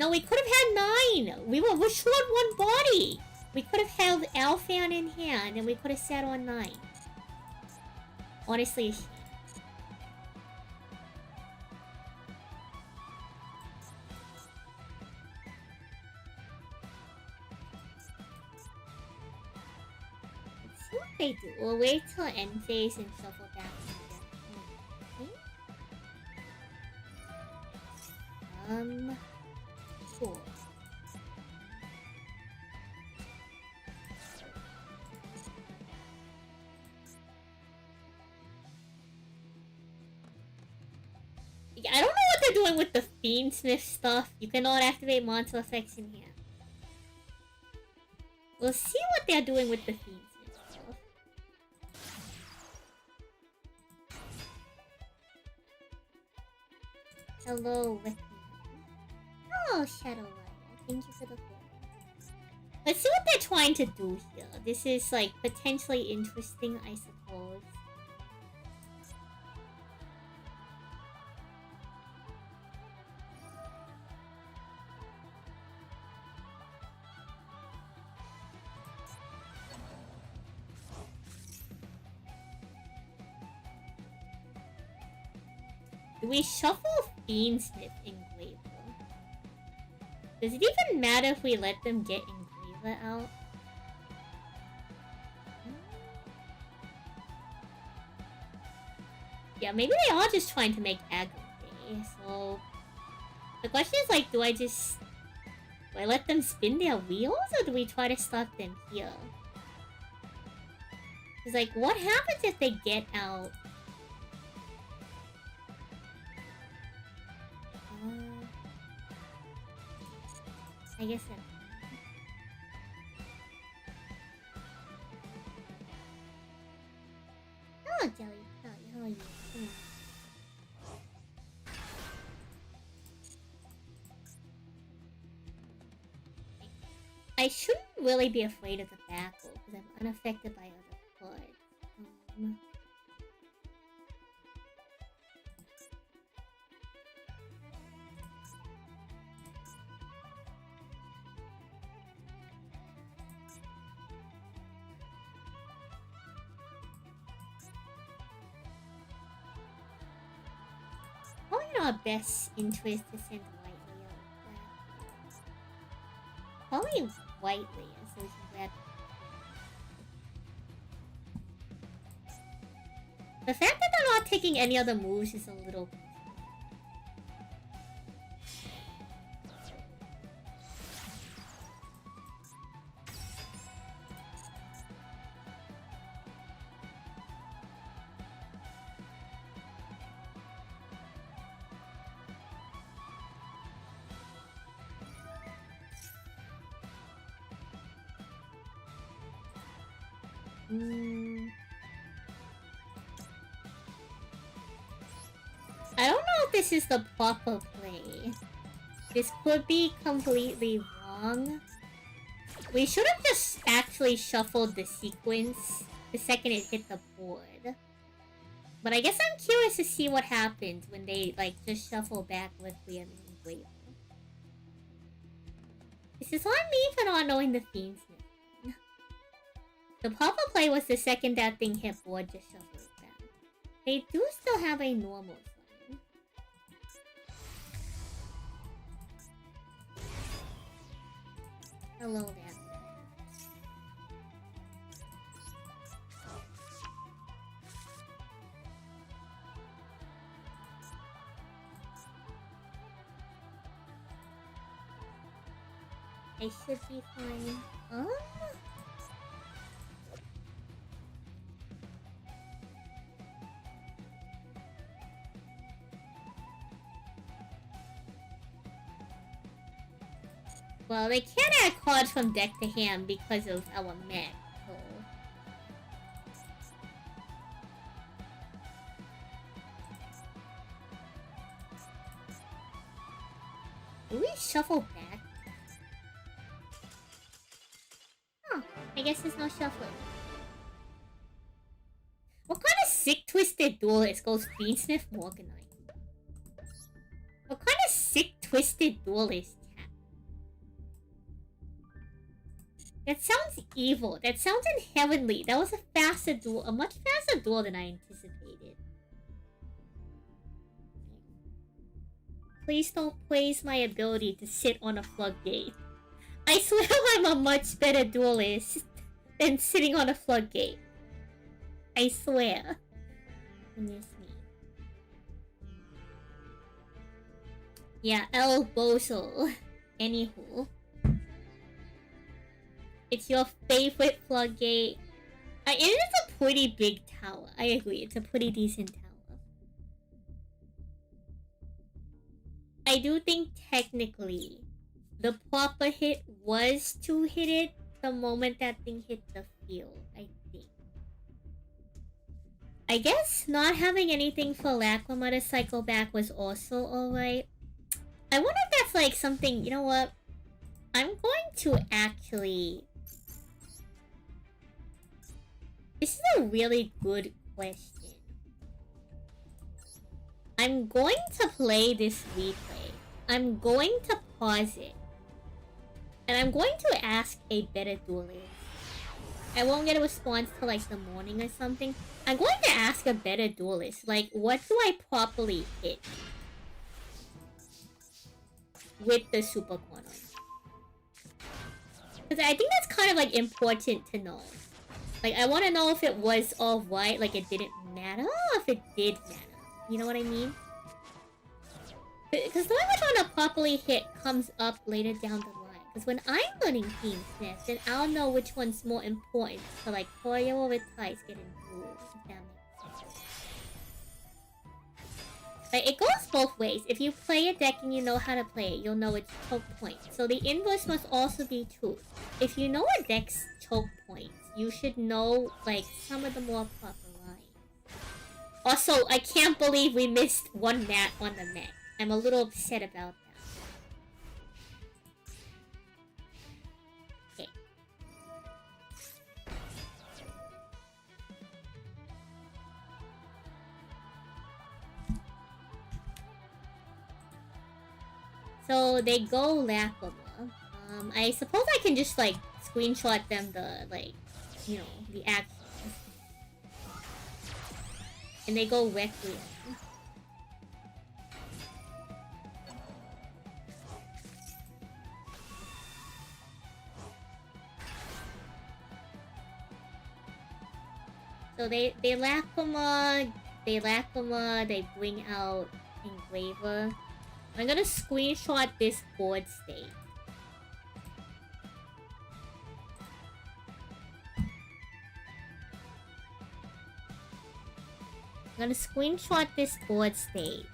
No, we could have had 9! We're short 1 body! We could have held Alphan in hand and we could have sat on 9. Honestly, a shame. Let's see what they do. We'll wait till end phase and shuffle back. Sure. I don't know what they're doing with the Fiendsmith stuff. You cannot activate monster effects in here. We'll see what they're doing with the Fiendsmith stuff. Hello, with me. Oh, Shadow Rider. Thank you for the follow. Let's see what they're trying to do here. This is, like, potentially interesting, I suppose. Do we shuffle Fiendsmith Engraver? Does it even matter if we let them get Engraver out? Yeah, maybe they are just trying to make aggro. So the question is, like, do I let them spin their wheels, or do we try to stop them here? It's like, what happens if they get out? I guess that. Hello, Jelly. How are you? I shouldn't really be afraid of the battle because I'm unaffected by other cards. Probably in our best interest to send White Layer back. Probably White Layer, so we can grab. The fact that they're not taking any other moves is a little. I don't know if this is the proper play. This could be completely wrong. We should have just actually shuffled the sequence the second it hit the board. But I guess I'm curious to see what happens when they, like, just shuffle back with the engraver. This is on me for not knowing the themes. The Papa play was the second that thing hit board, just shuffle it back. They do still have a normal sign. Hello there. I should be fine. Oh. Well, they can't add cards from deck to hand because of our mech, so... Do we shuffle back? Huh, I guess there's no shuffling. What kind of sick twisted duelist goes Fiendsmith Morganite? What kind of sick twisted duelist? That sounds evil. That sounds heavenly. That was a faster duel, a much faster duel than I anticipated. Please don't praise my ability to sit on a floodgate. I swear I'm a much better duelist than sitting on a floodgate. I swear. Goodness me. Yeah, El Bozo. Anywho. It's your favorite floodgate. It is a pretty big tower. I agree. It's a pretty decent tower. I do think technically the proper hit was to hit it the moment that thing hit the field. I think. I guess not having anything for Lacrima to cycle back was also alright. I wonder if that's like something, you know what? I'm going to actually... This is a really good question. I'm going to play this replay. I'm going to pause it. And I'm going to ask a better duelist. I won't get a response till like the morning or something. I'm going to ask a better duelist. Like, what do I properly hit? With the Super Quantum. Because I think that's kind of like important to know. Like, I want to know if it was alright, like it didn't matter, or if it did matter. You know what I mean? Because knowing which one to properly hit comes up later down the line. Because when I'm learning Fiendsmith, then I'll know which one's more important to, like, choreo or retires getting rules, if that makes sense. Like, it goes both ways. If you play a deck and you know how to play it, you'll know its choke points. So the inverse must also be true. If you know a deck's choke points, you should know, like, some of the more proper lines. Also, I can't believe we missed one mat on the mech. I'm a little upset about that. Okay. So, they go Lacrima. I suppose I can just, like, screenshot them the, like, you know, the action. And they go Requiem. So they Lacrima, they bring out Engraver. I'm gonna screenshot this board state. I'm gonna screenshot this board state.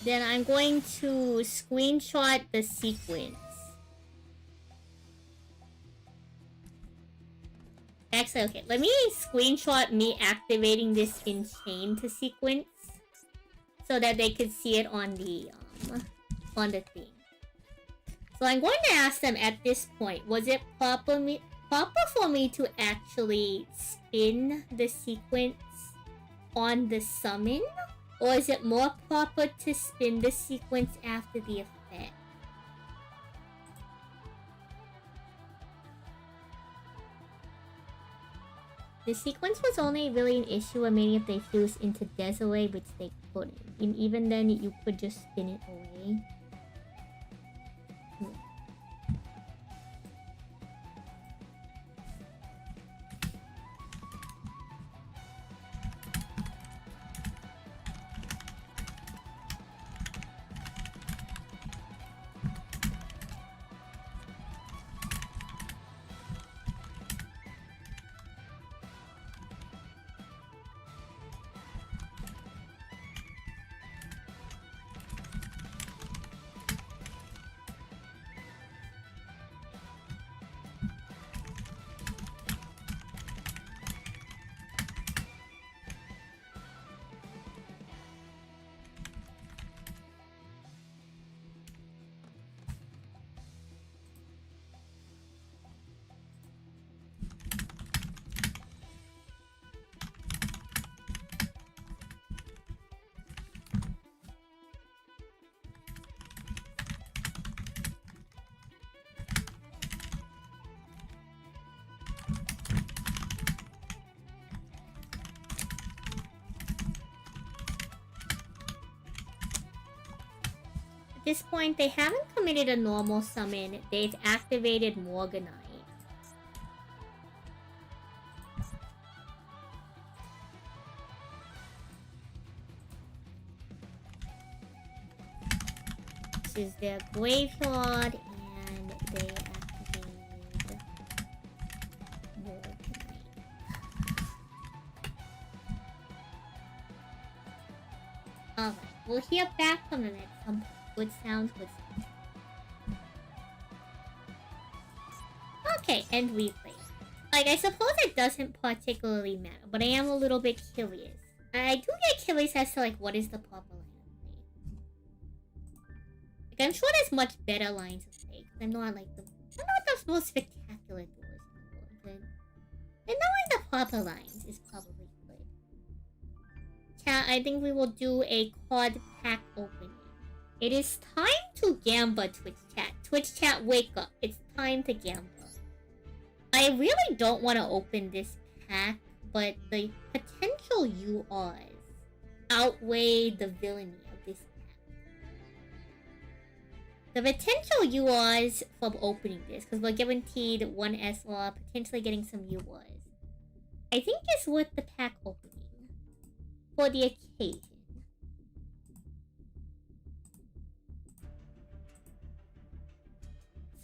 Then I'm going to screenshot the sequence. Actually, okay, let me screenshot me activating this in chain to sequence so that they could see it on the thing. So I'm going to ask them at this point, was it proper for me to actually spin the sequence on the summon? Or is it more proper to spin the sequence after the effect? The sequence was only really an issue when many if they fused into Desiree, which they couldn't. And even then, you could just spin it away. At this point, they haven't committed a normal summon. They've activated Morganite. This is their graveyard, and they activated Morganite. Alright, we'll hear back from them at some point. Good sounds, good sounds. Okay, and replay. Like, I suppose it doesn't particularly matter, but I am a little bit curious. I do get curious as to, like, what is the proper line of play. Like, I'm sure there's much better lines of play, because I'm not, like, I'm not the most spectacular doors in the world, but I know, like, the proper lines is probably good. Chat, I think we will do a card pack opening. It is time to gamble, Twitch chat. Twitch chat, wake up. It's time to gamble. I really don't want to open this pack, but the potential URs outweigh the villainy of this pack. The potential URs from opening this, because we're guaranteed one SR, potentially getting some URs, I think it's worth the pack opening for the occasion.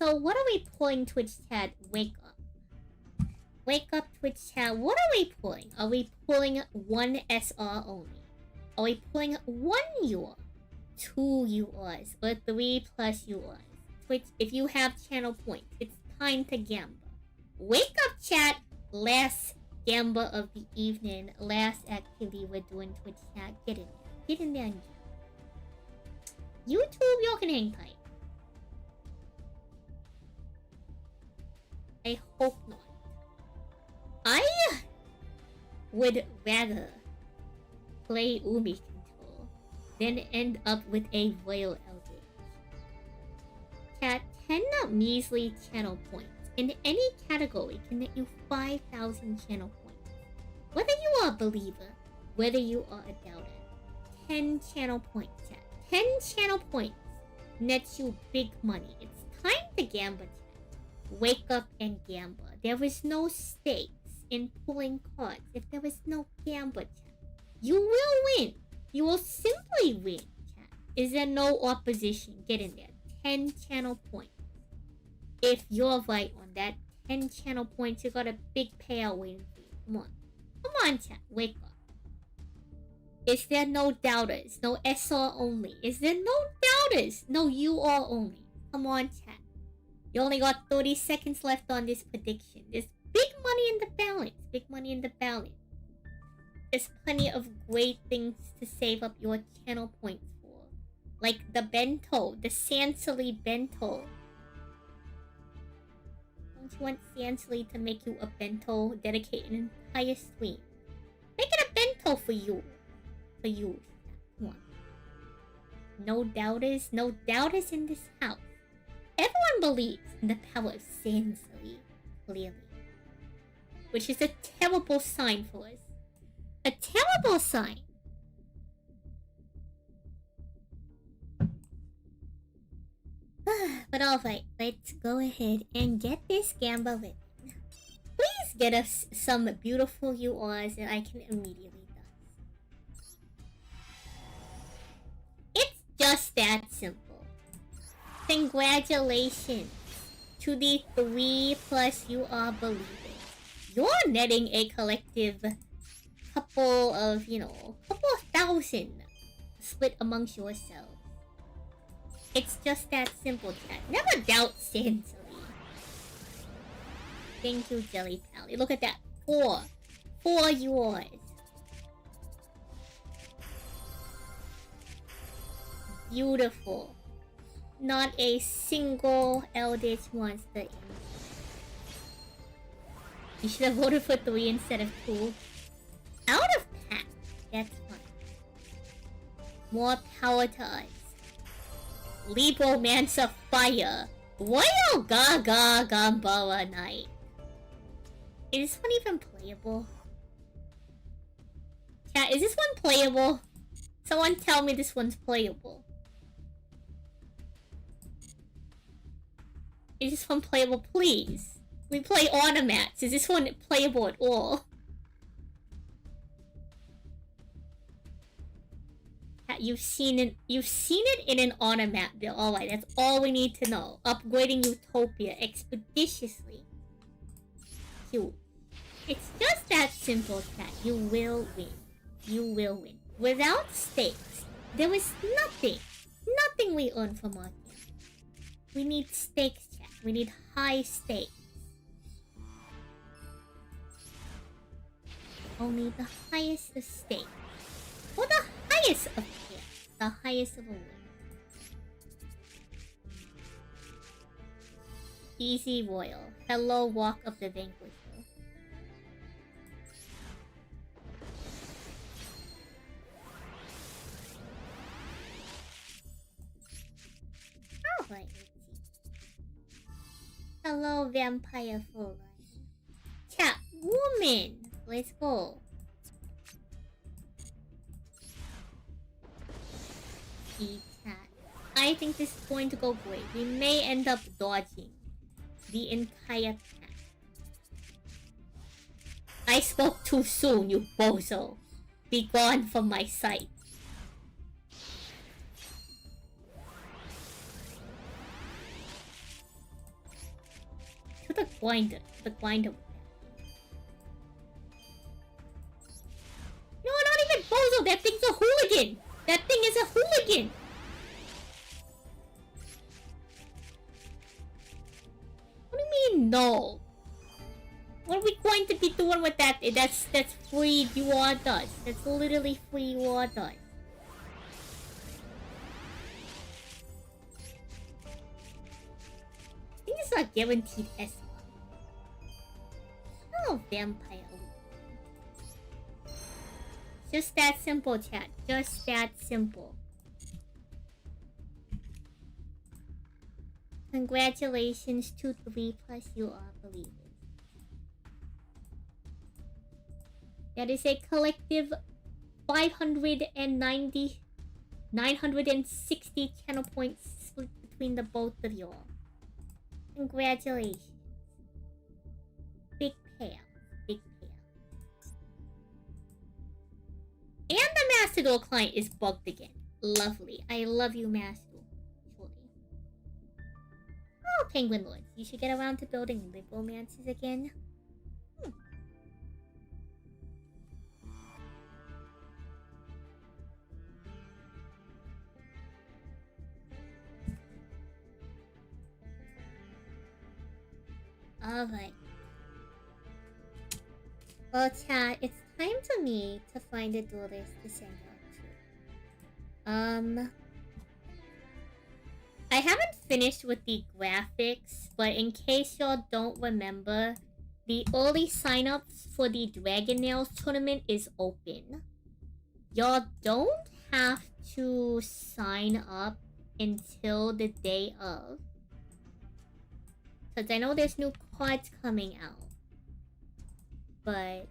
So what are we pulling, Twitch chat? Wake up. Wake up, Twitch chat. What are we pulling? Are we pulling one SR only? Are we pulling one UR? 2 URs? Or 3 plus URs? Twitch, if you have channel points, it's time to gamble. Wake up, chat. Last gamble of the evening. Last activity we're doing, Twitch chat. Get in there. Get in there and gamble. YouTube, you can hang tight. I hope not. I would rather play Umi control than end up with a Royal Eldritch. Cat, 10 measly channel points in any category can net you 5,000 channel points. Whether you are a believer, whether you are a doubter, 10 channel points, chat. 10 channel points nets you big money. It's time to gamble, chat. Wake up and gamble. There is no stakes in pulling cards if there is no gamble, chat. You will win. You will simply win, chat. Is there no opposition? Get in there. 10 channel points. If you're right on that 10 channel points, you got a big payout waiting for you. Come on. Come on, chat. Wake up. Is there no doubters? No SR only? Is there no doubters? No UR only? Come on, chat. You only got 30 seconds left on this prediction. There's big money in the balance. Big money in the balance. There's plenty of great things to save up your channel points for. Like the bento. The Sansely bento. Don't you want Sansely to make you a bento? Dedicate an entire stream. Make it a bento for you. For you. Come on. No doubters. No doubters in this house. Everyone believes in the power of Sansely. Clearly. Which is a terrible sign for us. A terrible sign. But alright, let's go ahead and get this gamba living. Please get us some beautiful URs that I can immediately done. It's just that simple. Congratulations to the 3+ UR believers. You're netting a collective couple of thousand split amongst yourselves. It's just that simple, chat. Never doubt Sansely. Thank you, Jelly Pally. Look at that. 4 yours. Beautiful. Not a single Eldritch monster in. You should have voted for 3 instead of 2. Out of pack. That's fine. More power to us. Libromancer Fire. Royal Gaga Gambara Knight. Is this one even playable? Chat, is this one playable? Someone tell me this one's playable. Is this one playable, please? We play automats. Is this one playable at all? You've seen it in an automat. Alright, that's all we need to know. Upgrading Utopia expeditiously. Cute. It's just that simple, chat. You will win. You will win. Without stakes, there is nothing we earn from our game. We need stakes, chat. We need high stakes. Only the highest of stakes. Or the highest of care. The highest of a win. Easy Royal. Hello, Walk of the Vanquisher. Alright, let's see. Hello, Vampire Full Line. Chat, woman! Let's go. Chat. I think this is going to go great. We may end up dodging the entire pack. I spoke too soon, you bozo. Be gone from my sight. To the grinder. The grinder. No, not even bozo. That thing's a hooligan. That thing is a hooligan. What do you mean, no? What are we going to be doing with that? That's free UR dust. That's literally free UR dust. I think it's a guaranteed S. Oh, vampire. Just that simple, chat. Just that simple. Congratulations to 3+ UR believers. That is a collective 960 channel points split between the both of y'all. Congratulations. Big payout. Big payout. And the Master Duel client is bugged again. Lovely. I love you, Master Duel. Surely. Oh, Penguin Lords. You should get around to building Libromancers again. Alright. Well, chat, it's time for me to find a duelist to send out to. I haven't finished with the graphics, but in case y'all don't remember, the early signups for the Dragon Nails tournament is open. Y'all don't have to sign up until the day of. Because I know there's new cards coming out. But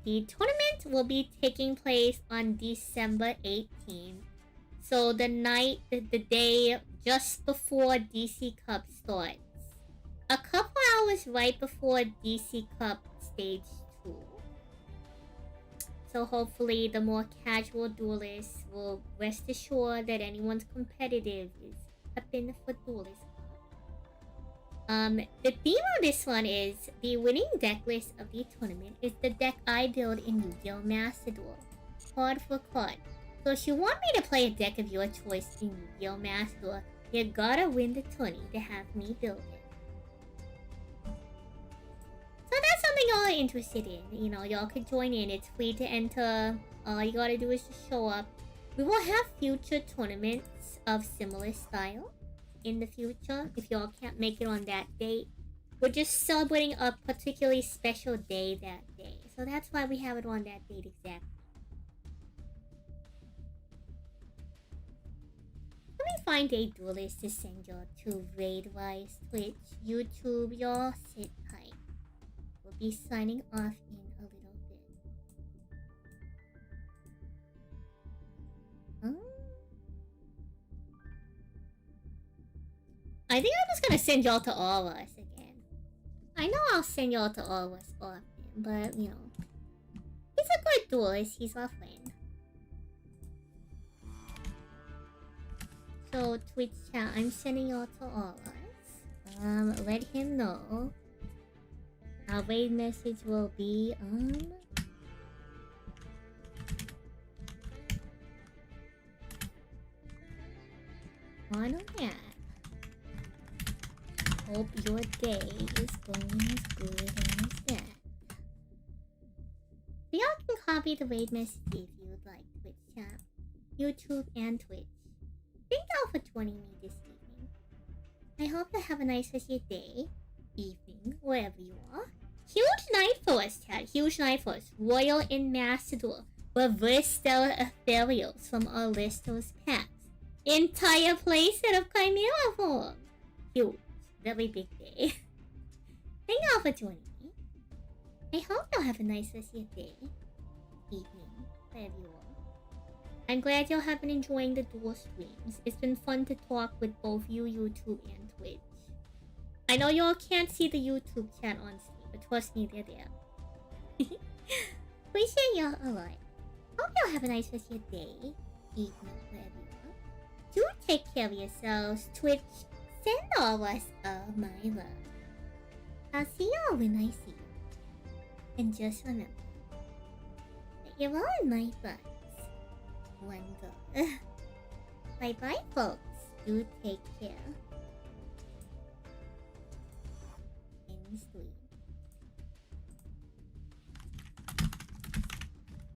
the tournament will be taking place on December 18th. So the day just before DC Cup starts. A couple hours right before DC Cup Stage 2. So hopefully the more casual duelists will rest assured that anyone's competitive is prepping for duelist. The theme of this one is the winning deck list of the tournament is the deck I build in Yu-Gi-Oh! Master Duel, card for card. So if you want me to play a deck of your choice in Yu-Gi-Oh! Master Duel, you gotta win the tourney to have me build it. So that's something y'all are interested in. You know, y'all could join in. It's free to enter. All you gotta do is just show up. We will have future tournaments of similar style in the future if y'all can't make it on that date. We're just celebrating a particularly special day that day. So that's why we have it on that date exactly. Let me find a duelist to send y'all to Raid-wise, Twitch, YouTube. Y'all sit tight. We'll be signing off in a little bit. I think I'm just gonna send y'all to all of us again. I know I'll send y'all to all of us often, but you know, he's a good duelist. He's our friend. So Twitch chat, I'm sending y'all to all of us. Let him know. Our raid message will be on that. Hope your day is going as good as that. So y'all can copy the raid message if you would like, Twitch chat, YouTube, and Twitch. Thank y'all for joining me this evening. I hope you have a nice rest of your day, evening, wherever you are. Huge night for us, chat. Huge night for us. Royal in Master Duel. Reverse Stellar Ethereals from our Listos packs. Entire playset of Chimera form. Huge. Very big day. Thank y'all for joining me. I hope y'all have a nice rest of your day, evening, wherever you are. I'm glad y'all have been enjoying the dual streams. It's been fun to talk with both you, YouTube, and Twitch. I know y'all can't see the YouTube chat on stream, but trust me, they're there. Appreciate y'all a lot. Hope y'all have a nice rest of your day, evening, wherever you are. Do take care of yourselves, Twitch. Send all of us all my love. I'll see y'all when I see you. And just remember that you're all in my thoughts. One go. Bye-bye, folks. Do take care. End stream.